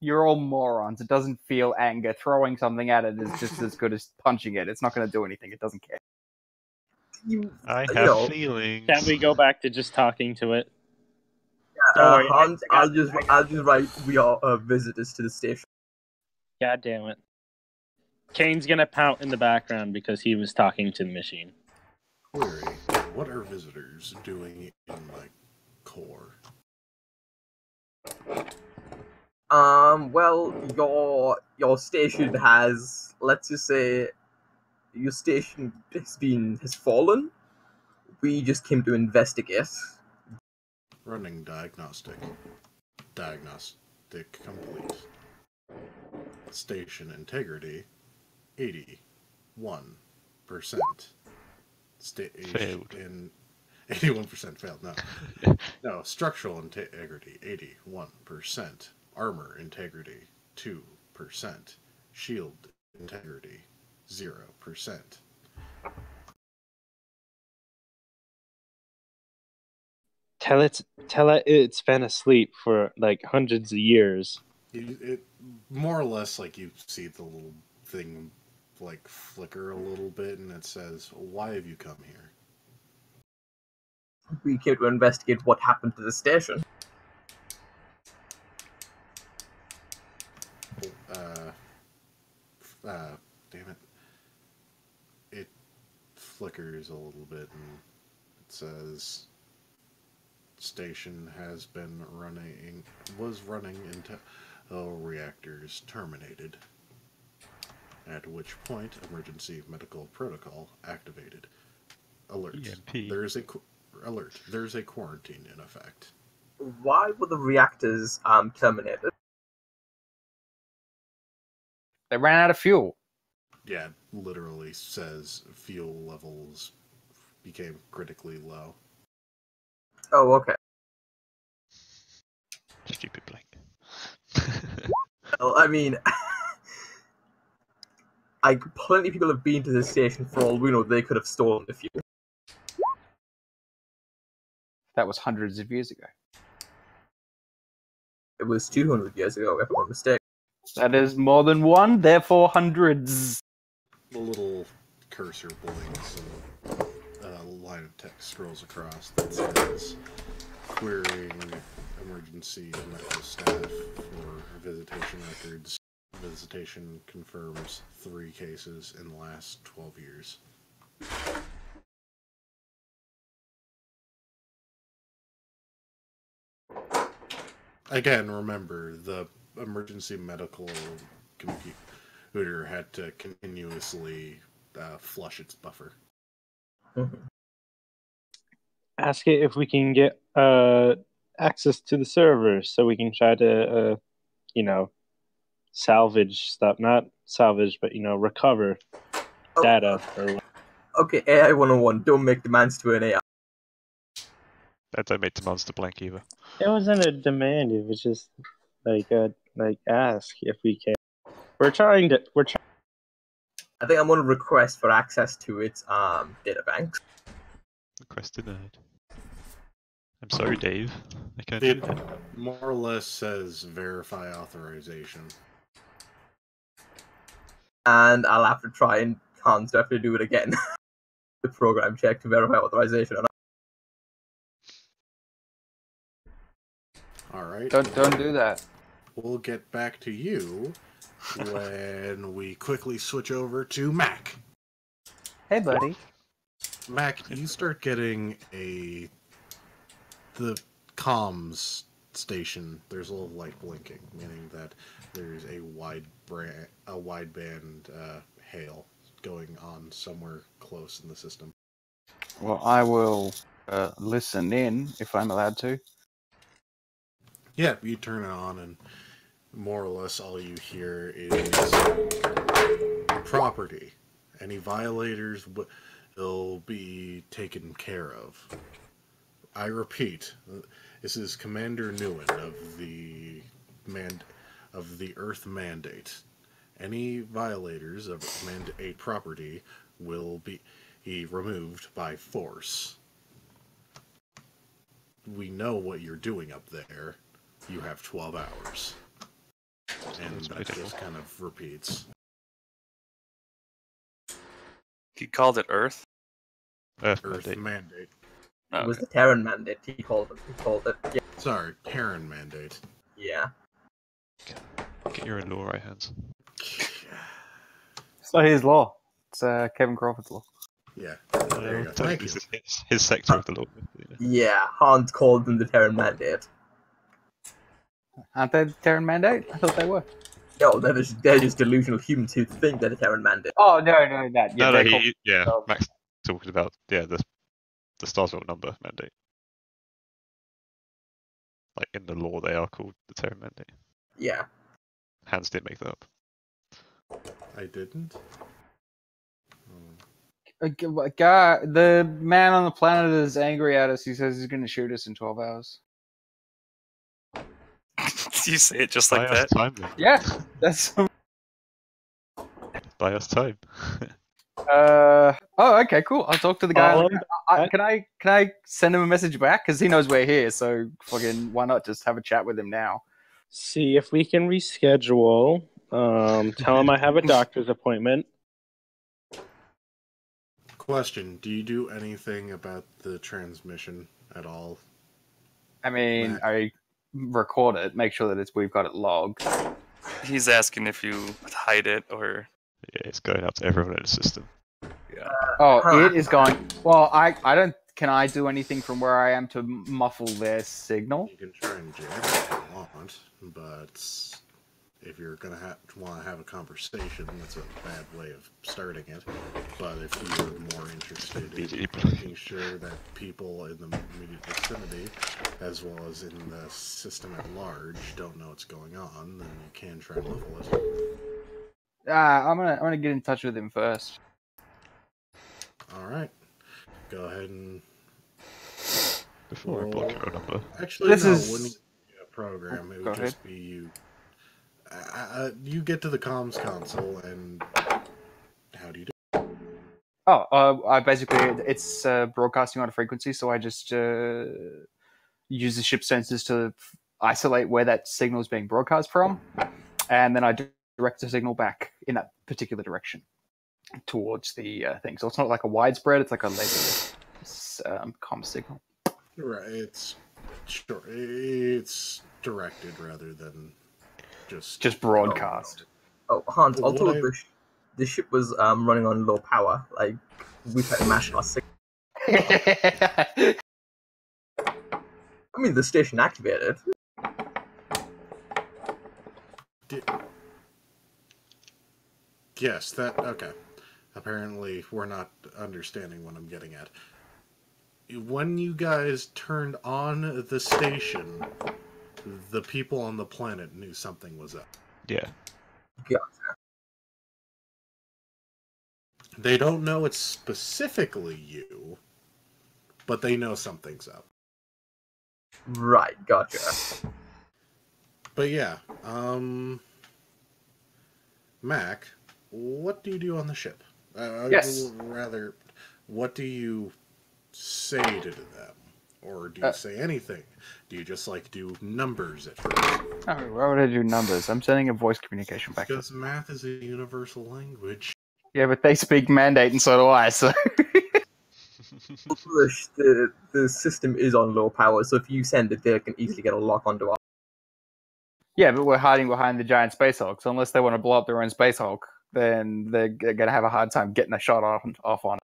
You're all morons. It doesn't feel anger. Throwing something at it is just as good as punching it. It's not going to do anything. It doesn't care. I have feelings. Can we go back to just talking to it? Hans, I'll just write we are visitors to the station. God damn it. Kane's gonna pout in the background because he was talking to the machine. Query. What are visitors doing in my core? Well, your station has, let's just say, your station has fallen. We just came to investigate. Running diagnostic. Diagnostic complete. Station integrity 81%. Failed. 81% failed. No. No, structural integrity 81%. Armor integrity 2%. Shield integrity 0%. Tell it it's been asleep for like hundreds of years. It more or less like you see the little thing like flicker a little bit, and it says, "Why have you come here?" We came to investigate what happened to the station. Damn it! It flickers a little bit, and it says, "Station was running until reactors terminated. At which point, emergency medical protocol activated. Alert! EMP. There's a quarantine in effect." Why were the reactors terminated? They ran out of fuel. Yeah, it literally says fuel levels became critically low. Oh, okay. Stupid blank. Well, I mean, plenty of people have been to this station. For all we know, they could have stolen the fuel. That was hundreds of years ago. It was 200 years ago, if I'm not mistaken. That is more than one, therefore hundreds. The little cursor blinks and a line of text scrolls across that says, "Querying emergency medical staff for visitation records. Visitation confirms 3 cases in the last 12 years." Again, remember, the emergency medical computer had to continuously flush its buffer. Ask it if we can get access to the servers so we can try to, salvage stuff. Not salvage, but, recover data. Okay, AI 101, don't make demands to an AI. I don't make demands to blank either. It wasn't a demand. It was just like ask if we can. We're trying. I think I'm going to request for access to its data banks. Request denied. I'm sorry, Dave. I can't do It that. more or less says verify authorization. And I'll have to try and Hans have to do it again. The program check to verify authorization. Alright. Don't do that. We'll get back to you when we quickly switch over to Mac. Hey, buddy. Mac, you start getting the comms station. There's a little light blinking, meaning that there's a wideband hail going on somewhere close in the system. Well, I will listen in if I'm allowed to. Yeah, you turn it on, and more or less all you hear is property. Any violators will be taken care of. I repeat, this is Commander Newen of the Earth Mandate. Any violators of Mandate property will be removed by force. We know what you're doing up there. You have 12 hours. And that just kind of repeats. He called it Earth? Earth Mandate. It was the Terran Mandate. He called it. Yeah. Sorry, Terran Mandate. Yeah. Get your own law right hands. It's not his law. It's Kevin Crawford's law. Yeah. There you go. Thank you. His sector of the law. Yeah, Hans called them the Terran Mandate. Aren't they the Terran Mandate? I thought they were. No, they're just delusional humans who think they're the Terran Mandate. Oh, no, that. Yeah, Max talking about, the Starsville number mandate. Like, in the law, they are called the Terran Mandate. Yeah. Hans did make that up. I didn't? The man on the planet is angry at us. He says he's going to shoot us in 12 hours. You say it just like that? Time, then. Yeah, that's... Buy us time. Oh, okay, cool. I'll talk to the guy. Call him back. Can I send him a message back? Because he knows we're here. So fucking, why not just have a chat with him now? See if we can reschedule. Tell him I have a doctor's appointment. Question: do you do anything about the transmission at all? I mean, Mac. I record it, make sure that we've got it logged. He's asking if you hide it or. Yeah, it's going out to everyone in the system. Oh, it is going. Well, I don't. Can I do anything from where I am to muffle their signal? You can try and jam if you want, but if you're gonna want to have a conversation, that's a bad way of starting it. But if you're more interested in making sure that people in the immediate vicinity, as well as in the system at large, don't know what's going on, then you can try and muffle it. I'm gonna get in touch with him first. All right, go ahead and. Before I block your number. Actually, This no. is- When you get a program, it Go would ahead. just be you. You get to the comms console, and how do you do? Oh, I basically it's broadcasting on a frequency, so I just use the ship sensors to isolate where that signal is being broadcast from, and then I direct the signal back in that particular direction towards the thing. So it's not like a widespread; it's like a laser comm signal. Right, it's directed rather than just broadcast. Oh, Hans, Well, although what the ship was running on low power, like we had to mash our signal. I mean, the station activated. Yes, that okay. Apparently, we're not understanding what I'm getting at. When you guys turned on the station, the people on the planet knew something was up. Yeah. Yeah. They don't know it's specifically you, but they know something's up. Right, gotcha. But yeah, Mac, what do you do on the ship? Yes. Rather, what do you say to them? Or do you say anything? Do you just do numbers at first? Oh, why would I do numbers? I'm sending a voice communication back. Because math is a universal language. Yeah, but they speak mandate, and so do I. So The system is on low power, so if you send it, they can easily get a lock onto our. yeah, but we're hiding behind the giant space hulk. So unless they want to blow up their own space hulk, then they're gonna have a hard time getting a shot off on it.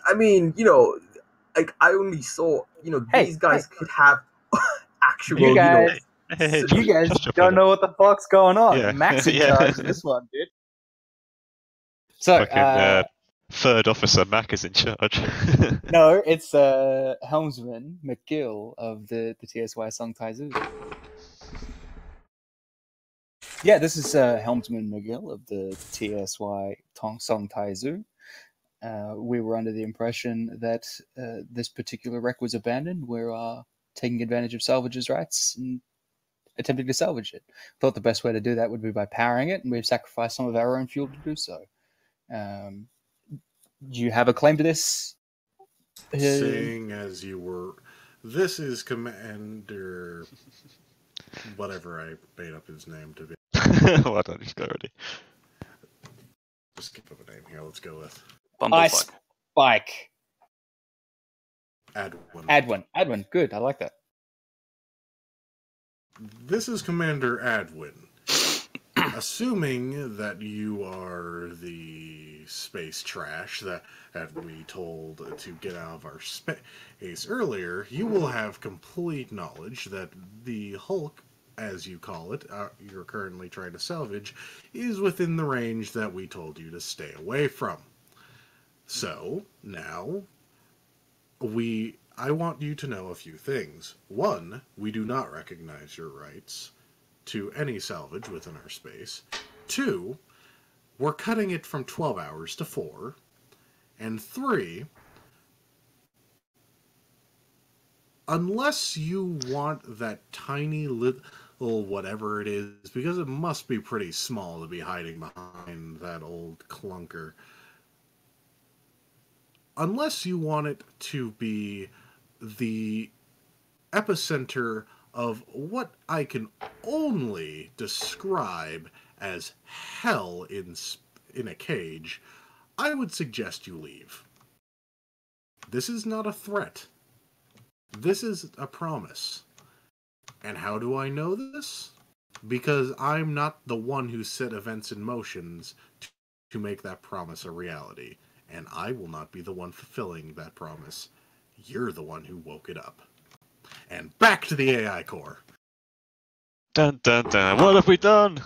I mean, I only saw, these guys could have actual, You guys, Hey, you guys just jump don't in. know what the fuck's going on. Yeah. Max in Yeah. charge of this one, dude. So, Fucking third officer Mac is in charge. no, it's Helmsman McGill of the TSY Song Taizu. Yeah, this is Helmsman McGill of the TSY Song Taizu. We were under the impression that this particular wreck was abandoned. We're taking advantage of salvagers' rights and attempting to salvage it. Thought the best way to do that would be by powering it, and we've sacrificed some of our own fuel to do so. Do you have a claim to this? Seeing as you were... This is Commander... Whatever I made up his name to be. Well, I don't just go already. Just skip up a name here. Let's go with Bumblefuck. Spike. Adwin. Adwin. Good. I like that. This is Commander Adwin. Assuming that you are the space trash that we told to get out of our space earlier, you will have complete knowledge that the Hulk, as you call it, you're currently trying to salvage, is within the range that we told you to stay away from. So, now, I want you to know a few things. One, we do not recognize your rights to any salvage within our space. Two, we're cutting it from 12 hours to 4. And 3, unless you want that tiny little whatever it is, because it must be pretty small to be hiding behind that old clunker. Unless you want it to be the epicenter of what I can only describe as hell in a cage, I would suggest you leave. This is not a threat. This is a promise. And how do I know this? Because I'm not the one who set events in motions to make that promise a reality. And I will not be the one fulfilling that promise. You're the one who woke it up. And back to the AI core. Dun dun dun. What have we done?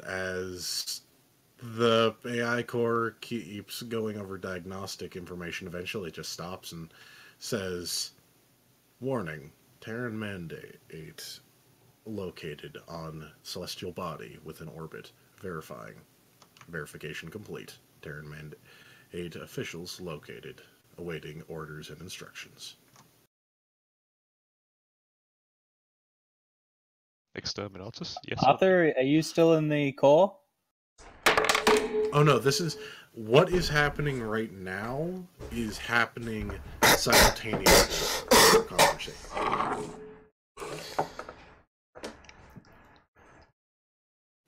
As the AI core keeps going over diagnostic information, eventually it just stops and says, "Warning, Terran mandate located on celestial body within orbit. Verifying. Verification complete. Terran mandate officials located. Awaiting orders and instructions." Exterminatus? Yes. Arthur, are you still in the core? Oh no, this is what is happening right now is happening simultaneously with the conversation.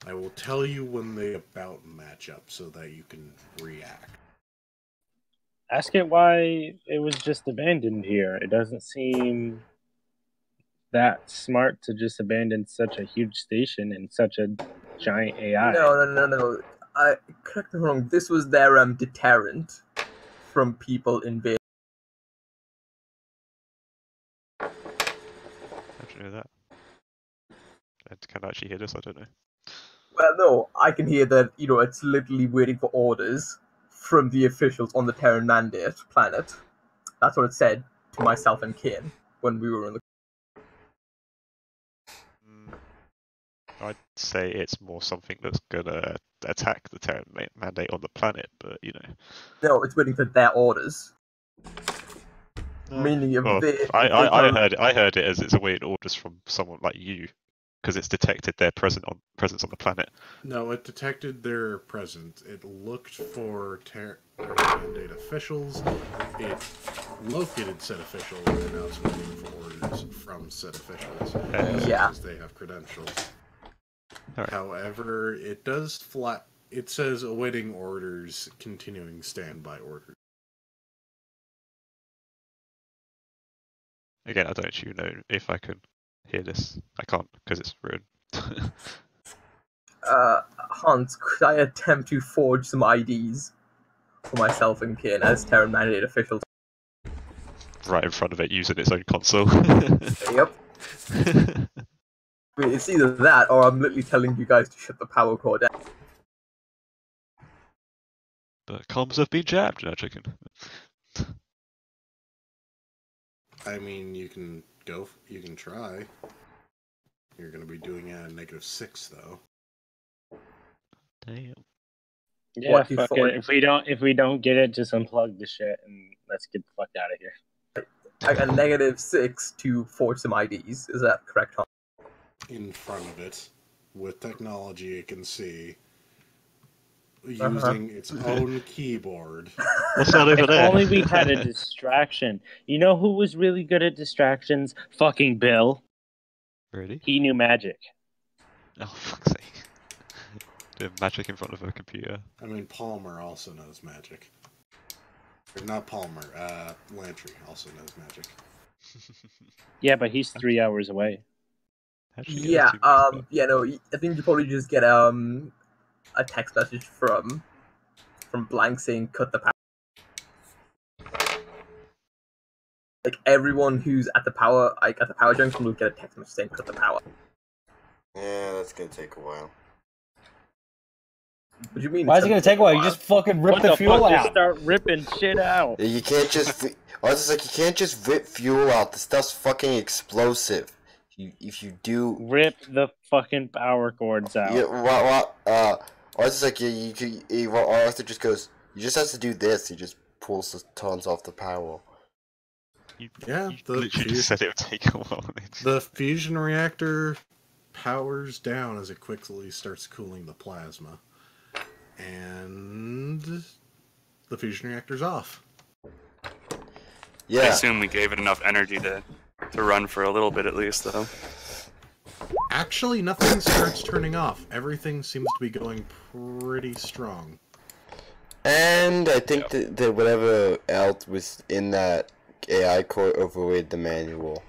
I will tell you when they about match up so that you can react. Ask it why it was just abandoned here. It doesn't seem that smart to just abandon such a huge station and such a giant AI. No. Correct me if I'm wrong. This was their deterrent from people invading. How'd you know that? And can I actually hear this? I don't know. Well, no, I can hear that. It's literally waiting for orders from the officials on the Terran Mandate planet. That's what it said to myself and Kin when we were in the. I'd say it's more something that's gonna attack the Terran mandate on the planet, but No, it's waiting for their orders. No. Meaning if Well, they. I heard it as it's awaiting orders from someone like you, because it's detected their presence on the planet. No, it detected their presence. It looked for Terran mandate officials. It located said officials, and now it's waiting for orders from said officials. Because they have credentials. Right. However, it does it says awaiting orders, continuing standby orders. Again, I don't actually know if I can hear this. I can't because it's ruined. Hans, could I attempt to forge some IDs for myself and Kin as Terran Mandate officials? Right in front of it, using its own console. Yep. I mean, it's either that or I'm literally telling you guys to shut the power core down. The comms have been jabbed. No, chicken. I mean, you can try. You're going to be doing a -6 though. Damn. Yeah, fuck it. If we don't get it, just unplug the shit and let's get the fuck out of here. I got -6 to forge some IDs. Is that correct, Hans? In front of it, with technology it can see, using its own keyboard. What's that over If there? only we had a distraction. You know who was really good at distractions? Fucking Bill. Really? He knew magic. Oh, fuck's sake. Doing magic in front of a computer. I mean, Palmer also knows magic. Or not Palmer, Lantry also knows magic. Yeah, but he's 3 hours away. Yeah, no, I think you probably just get a text message from Blank saying cut the power. Like everyone who's at the power junction will get a text message saying cut the power. Yeah, that's gonna take a while. What do you mean? Why is it gonna take a while? You just fucking rip the fuel out. Just start ripping shit out. You can't just. I was just like, you can't just rip fuel out. The stuff's fucking explosive. If you do rip the fucking power cords out. Yeah, I was just like, Arthur just goes, you just have to do this. He just pulls the tons off the power. You literally just said it would take a while. The fusion reactor powers down as it quickly starts cooling the plasma. And the fusion reactor's off. Yeah. I assume we gave it enough energy to run for a little bit at least, though. Actually, nothing starts turning off. Everything seems to be going pretty strong. And I think that whatever else was in that AI core overrode the manual.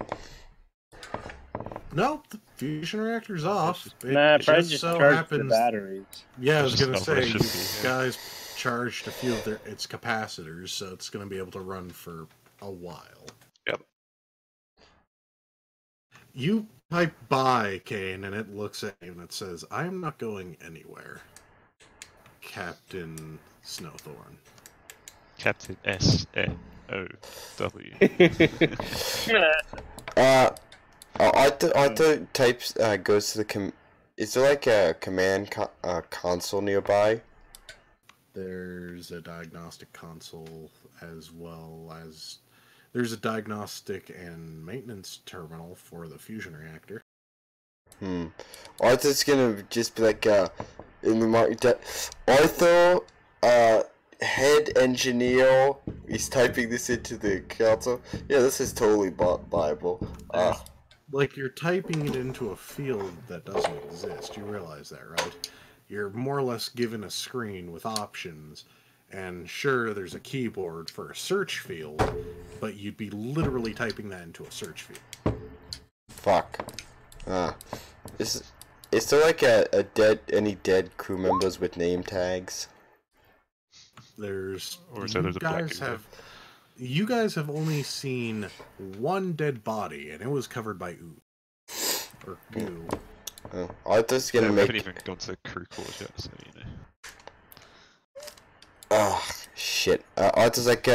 No, the fusion reactor's off. Nah, It probably just just so charged happens. the batteries. Yeah, I was Just gonna not what it say, should you be, yeah. guys charged a few of its capacitors, so it's gonna be able to run for a while. Yep. You type by, Kane, and it looks at you and it says, I am not going anywhere. Captain Snowthorn. Captain S-N-O-W. Arthur types goes to the is there like a command console nearby? There's a diagnostic console as well as there's a diagnostic and maintenance terminal for the fusion reactor. Arthur's gonna just be like in the market. Arthur, head engineer, he's typing this into the console. Yeah, this is totally viable. Like, you're typing it into a field that doesn't exist. You realize that, right? You're more or less given a screen with options, and sure, there's a keyboard for a search field, but you'd be literally typing that into a search field. Fuck. Is there like any dead crew members with name tags? There's Or is there's a black you guys have only seen one dead body, and it was covered by ooze or goo. Arthur's gonna we make. haven't even gone to crew quarters yet, so you know. Shit. Arthur's like,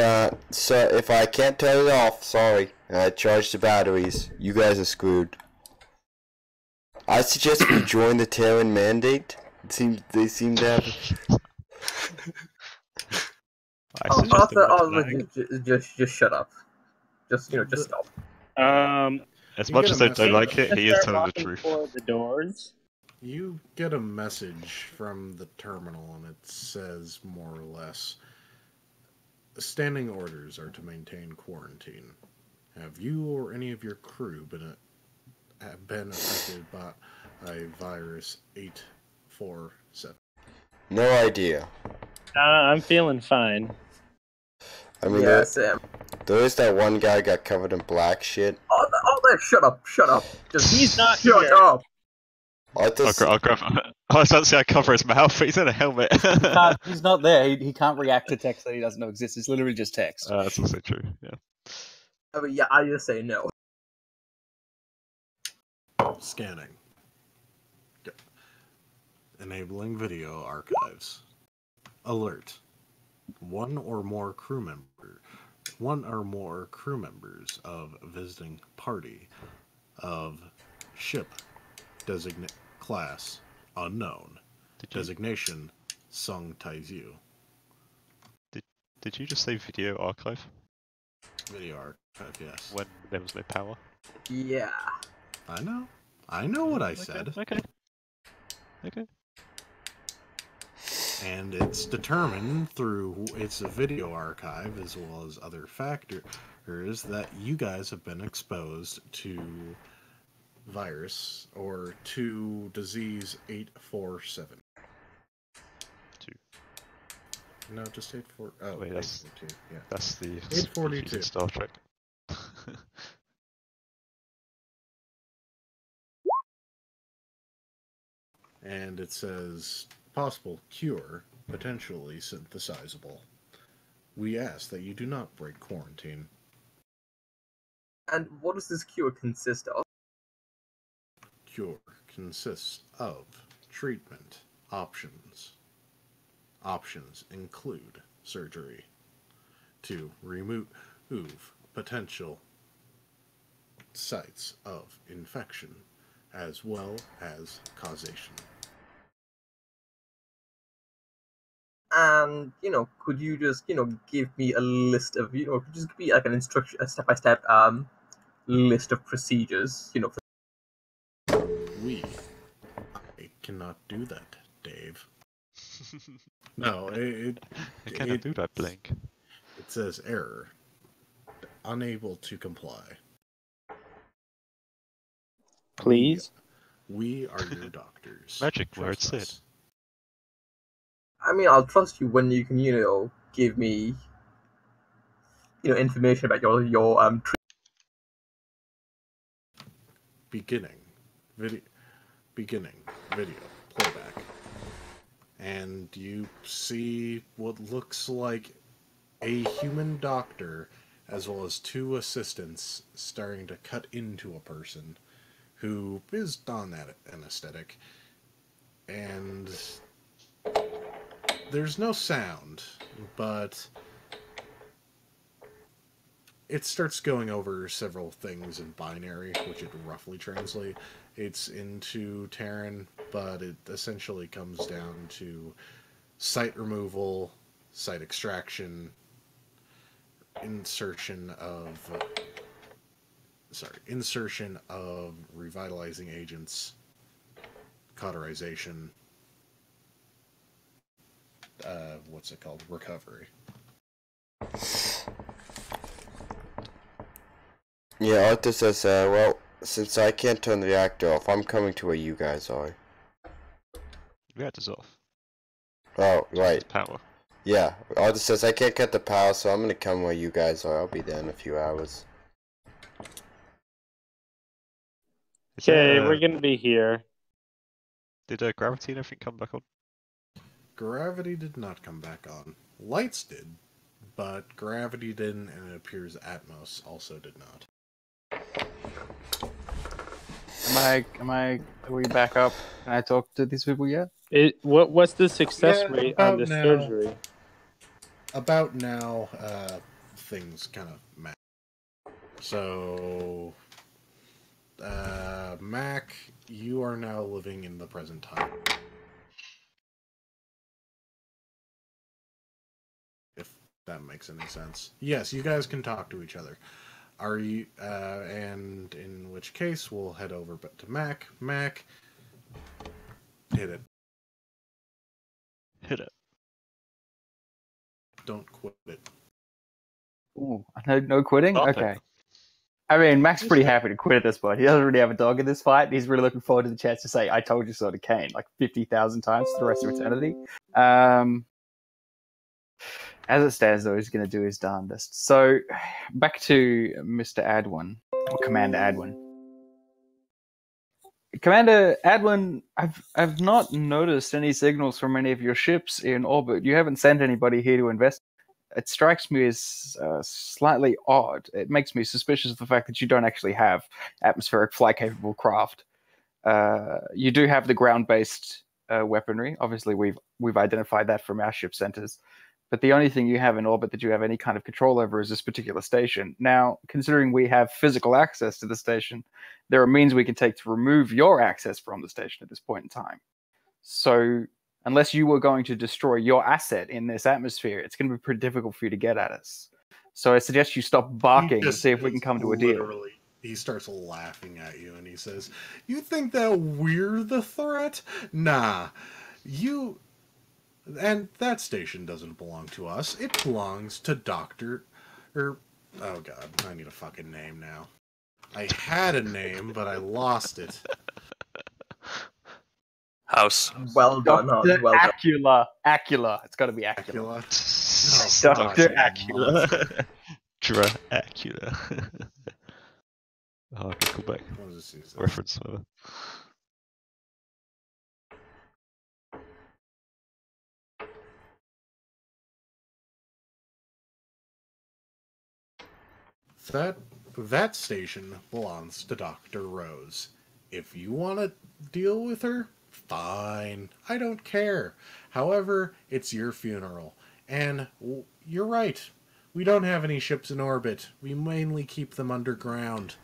so if I can't turn it off, sorry. I charged the batteries. You guys are screwed. I suggest we join the Terran mandate. They seem to have. Arthur, just shut up. Just stop. As much as I don't like it, he is telling the truth. For the doors. You get a message from the terminal, and it says more or less, standing orders are to maintain quarantine. Have you or any of your crew been affected by virus 847? No idea. I'm feeling fine. I mean, Yeah, Sam. there is that one guy got covered in black shit. Shut up. Just He's not shut here. up. I'll grab. I was about to say I cover his mouth, but he's in a helmet. He's not there. He can't react to text that he doesn't know exists. It's literally just text. That's also true. Yeah. I mean, yeah, I just say no. Scanning. Enabling video archives. Alert. One or more crew members of visiting party of ship designate class unknown. Designation Sung Taizu. Did you just say video archive? Video archive, yes. When there was no power? Yeah. I know what I said. Okay. And it's determined through its video archive as well as other factors that you guys have been exposed to virus or to disease 847. 2. No, just 84. Oh, wait, that's 842. Yeah, that's the 842 Star Trek. And it says possible cure, potentially synthesizable. We ask that you do not break quarantine. And what does this cure consist of? Cure consists of treatment options. Options include surgery to remove potential sites of infection as well as causation. And could you just give me a list of could you just give me like an instruction, a step-by-step list of procedures, I cannot do that, Dave. No, I cannot do that, Blink. It says error. Unable to comply. Please? We are your doctors. Magic Trust word said. us. I mean, I'll trust you when you can, give me, information about your Beginning video playback, and you see what looks like a human doctor as well as two assistants starting to cut into a person who is on that anesthetic, and there's no sound, but it starts going over several things in binary, which it roughly translates into Terran, but it essentially comes down to site removal, site extraction, insertion of revitalizing agents, cauterization, recovery. Yeah, Arthur says, well, since I can't turn the reactor off, I'm coming to where you guys are. Reactor's off. Oh, right. Power. Yeah, Arthur says, I can't cut the power, so I'm gonna come where you guys are. I'll be there in a few hours. Okay, we're gonna be here. Did gravity and everything come back on? Gravity did not come back on. Lights did, but gravity didn't, and it appears Atmos also did not. Are we back up? Can I talk to these people yet? What's the success rate on about the now. surgery? About now, things kind of match. So, Mac, you are now living in the present time. If that makes any sense. Yes, you guys can talk to each other. Are you, and in which case, we'll head over to Mac. Mac, hit it. Hit it. Don't quit it. Ooh, no quitting? Stop Okay. it. I mean, Mac's pretty happy to quit at this point. He doesn't really have a dog in this fight. He's really looking forward to the chance to say, I told you so to Kane, like 50,000 times for the rest of eternity. As it stands, though, he's going to do his darndest. So, back to Mr. Adwin, or Commander Adwin. Commander Adwin, I've not noticed any signals from any of your ships in orbit. You haven't sent anybody here to investigate. It strikes me as slightly odd. It makes me suspicious of the fact that you don't actually have atmospheric flight-capable craft. You do have the ground-based weaponry. Obviously, we've identified that from our ship centers. But the only thing you have in orbit that you have any kind of control over is this particular station. Now, considering we have physical access to the station, there are means we can take to remove your access from the station at this point in time. So, unless you were going to destroy your asset in this atmosphere, it's going to be pretty difficult for you to get at us. So I suggest you stop barking and see if we can come to a deal. He starts laughing at you and he says, "You think that we're the threat? Nah. You... And that station doesn't belong to us. It belongs to Dr. Oh god, I need a fucking name now. I had a name, but I lost it. House. Well done, Hans. Well done. Acula. It's got to be Acula. Dr. Acula. Dracula. Oh, okay, cool back. Reference. That station belongs to Dr. Rose. If you want to deal with her, fine. I don't care. However, it's your funeral. And you're right. We don't have any ships in orbit. We mainly keep them underground.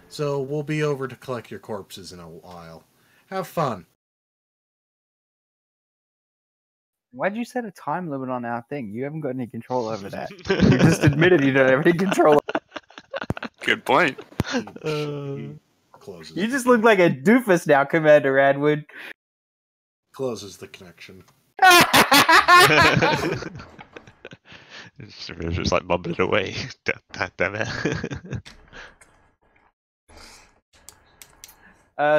So we'll be over to collect your corpses in a while. Have fun. Why'd you set a time limit on our thing? You haven't got any control over that. You just admitted you don't have any control. Good point. He closes. You just look like a doofus now, Commander Radwood. Closes the connection. It's just like mumbling away. Damn it.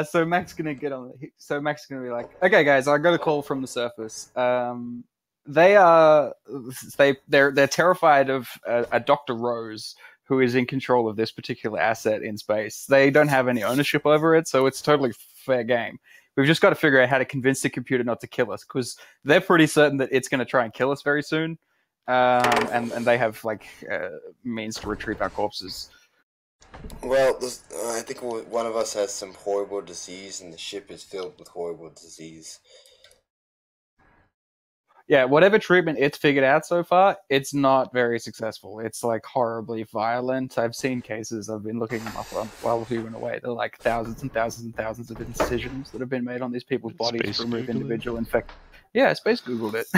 So Mac's gonna get on. So Mac's gonna be like, "Okay, guys, I got a call from the surface. They're terrified of a Dr. Rose who is in control of this particular asset in space. They don't have any ownership over it, so it's totally fair game. We've just got to figure out how to convince the computer not to kill us, because they're pretty certain that it's going to try and kill us very soon, and they have like means to retrieve our corpses." Well, I think one of us has some horrible disease, and the ship is filled with horrible disease. Yeah, whatever treatment it's figured out so far, it's not very successful. It's like horribly violent. I've seen cases. I've been looking them up while we went away. There are like thousands and thousands and thousands of incisions that have been made on these people's bodies to remove individual infect. Yeah, I space googled it.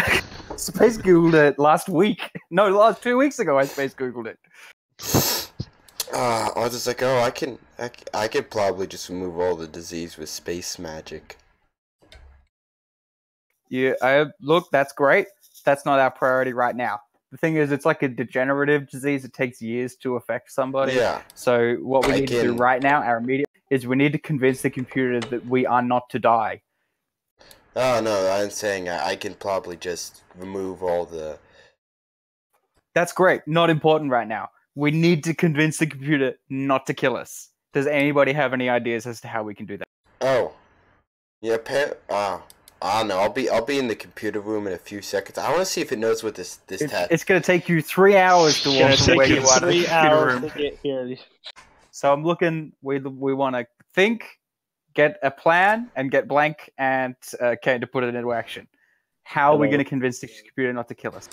Space googled it last week. No, 2 weeks ago. I space googled it. I was just like, oh, I could probably just remove all the disease with space magic. Yeah, look, that's great. That's not our priority right now. The thing is, it's like a degenerative disease. It takes years to affect somebody. Yeah. So what we need to do right now, our immediate, is we need to convince the computer that we are not to die. Oh, no, I'm saying I can probably just remove all the... That's great. Not important right now. We need to convince the computer not to kill us. Does anybody have any ideas as to how we can do that? Oh. Yeah, I don't know. I'll be in the computer room in a few seconds. I want to see if it knows what this test. It's going to take you 3 hours to walk from where you are to the computer room. To get here. So I'm looking. We want to think, get a plan, and get Blank and Kane to put it into action. How are we going to convince the computer not to kill us?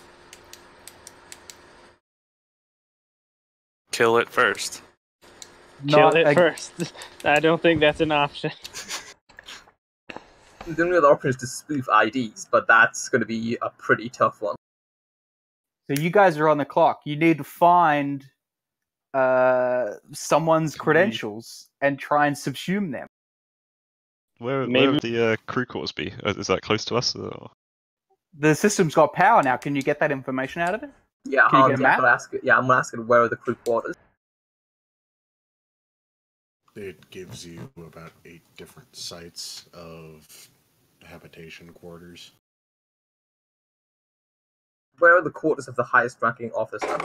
Kill it first. Kill it first. I don't think that's an option. The only other option is to spoof IDs, but that's going to be a pretty tough one. So you guys are on the clock. You need to find someone's credentials and try and subsume them. Where would the crew quarters be? Is that close to us? Or? The system's got power now. Can you get that information out of it? Yeah, Can you get a map? I'm gonna ask it where are the crew quarters. It gives you about 8 different sites of habitation quarters. Where are the quarters of the highest ranking officer?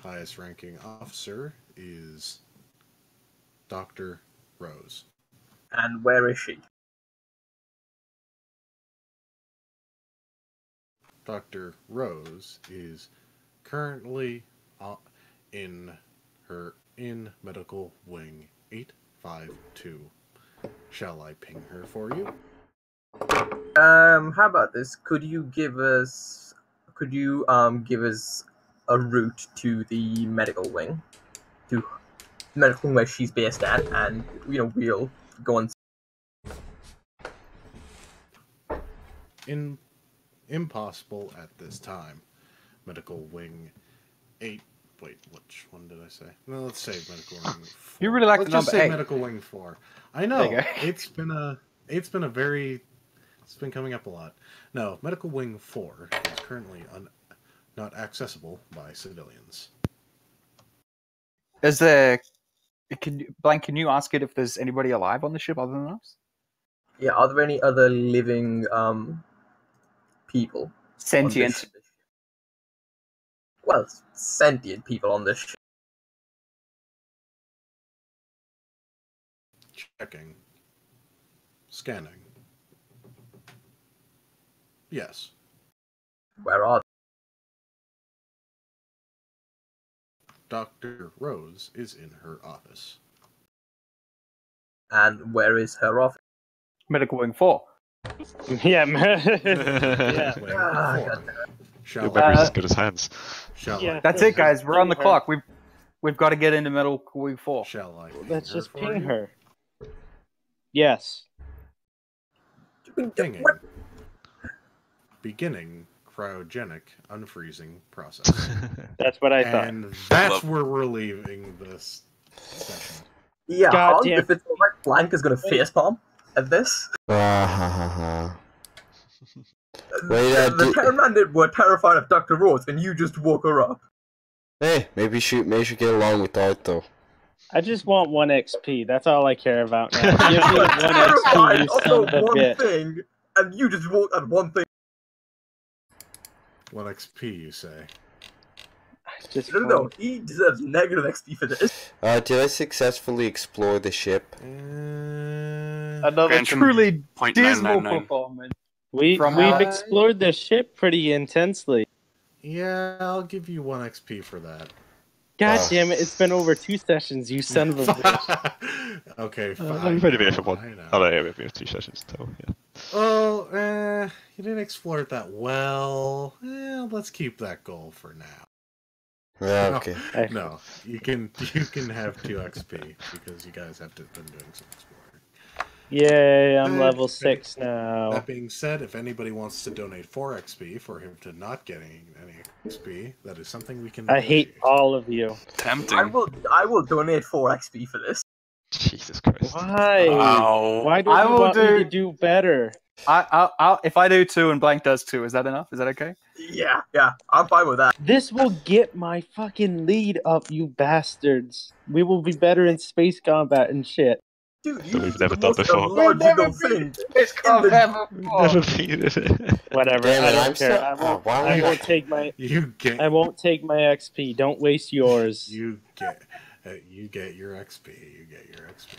Highest ranking officer is Dr. Rose. And where is she? Dr. Rose is currently in medical wing 852. Shall I ping her for you? How about this? Could you give us a route to the medical wing, where she's based at, and we'll go and. Impossible at this time. Medical wing 8. Wait, which one did I say? No, let's say medical wing 4. You really like let's the number just say 8. medical wing 4. I know. It's been coming up a lot. No, medical wing 4 is currently not accessible by civilians. Is there? Blank, can you ask it if there's anybody alive on the ship other than us? Yeah, are there any other living people? Sentient. Well, sentient people on this ship. Checking. Scanning. Yes. Where are they? Dr. Rose is in her office. And where is her office? Medical wing 4. Yeah, yeah. Your memory's as good as hands. That's it, guys. We're on the clock. We've got to get into medical wing 4. Shall I? Let's just ping her. Yes. Pinging. Beginning cryogenic unfreezing process. That's what I thought. And that's where we're leaving this session. Yeah, God Hans, damn. if it's alright, Blank is going to facepalm at this. Wait, The Terran were terrified of Dr. Rose, and you just woke her up. hey, maybe you should get along with Arthur. I just want 1 XP. That's all I care about now. Give me 1 Terrified XP, you of son of the a one bitch. thing, and you just woke at one thing. 1 XP, you say? No, he deserves negative XP for this. Did I successfully explore the ship? Another Grantham, truly 0.999. dismal performance. We've explored the ship pretty intensely. Yeah, I'll give you 1 XP for that. God damn it, it's been over 2 sessions, you son of a bitch. Okay, fine. I've only been here for one. I know. Oh, no, yeah, we've been here 2 sessions total, yeah. Oh, you didn't explore it that well. Let's keep that goal for now. Okay. No, you can have 2 XP because you guys have been doing some exploring. Yay, I'm level 6 now. That being said, if anybody wants to donate 4 XP for him to not getting any XP, that is something we can I hate all of you. Tempting. I will donate 4 XP for this. Jesus Christ. Why? Wow. Why do you want me to do better? I'll if I do 2 and Blank does 2, is that enough? Is that okay? Yeah, I'm fine with that. This will get my fucking lead up, you bastards. We will be better in space combat and shit. Dude, That we've never done before. Logical thing. It's Never been it. Whatever. Damn it, I don't I'm care. still- I won't, why I would won't take my. I won't take my XP. Don't waste yours. You get your XP. You get your XP.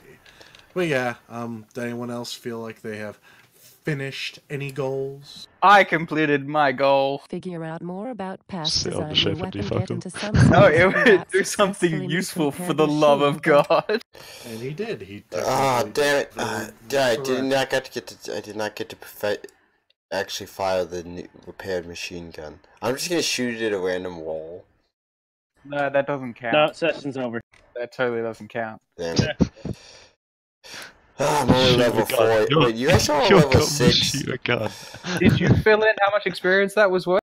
But yeah, does anyone else feel like they have finished any goals? I completed my goal. Figure out more about past Sit on the design ship your and weapon, do get fuck into some No, skills it and would that do something successfully useful for compared the to love of shield. God. And he did. He Ah, damn it! definitely I did not get to perfect. Actually, fire the repaired machine gun. I'm just gonna shoot it at a random wall. No, that doesn't count. No, session's over. That totally doesn't count. Damn it! I'm only Shoot level a gun. 4. Wait, you guys are all You're level gonna 6. shoot a gun. Did you fill in how much experience that was worth?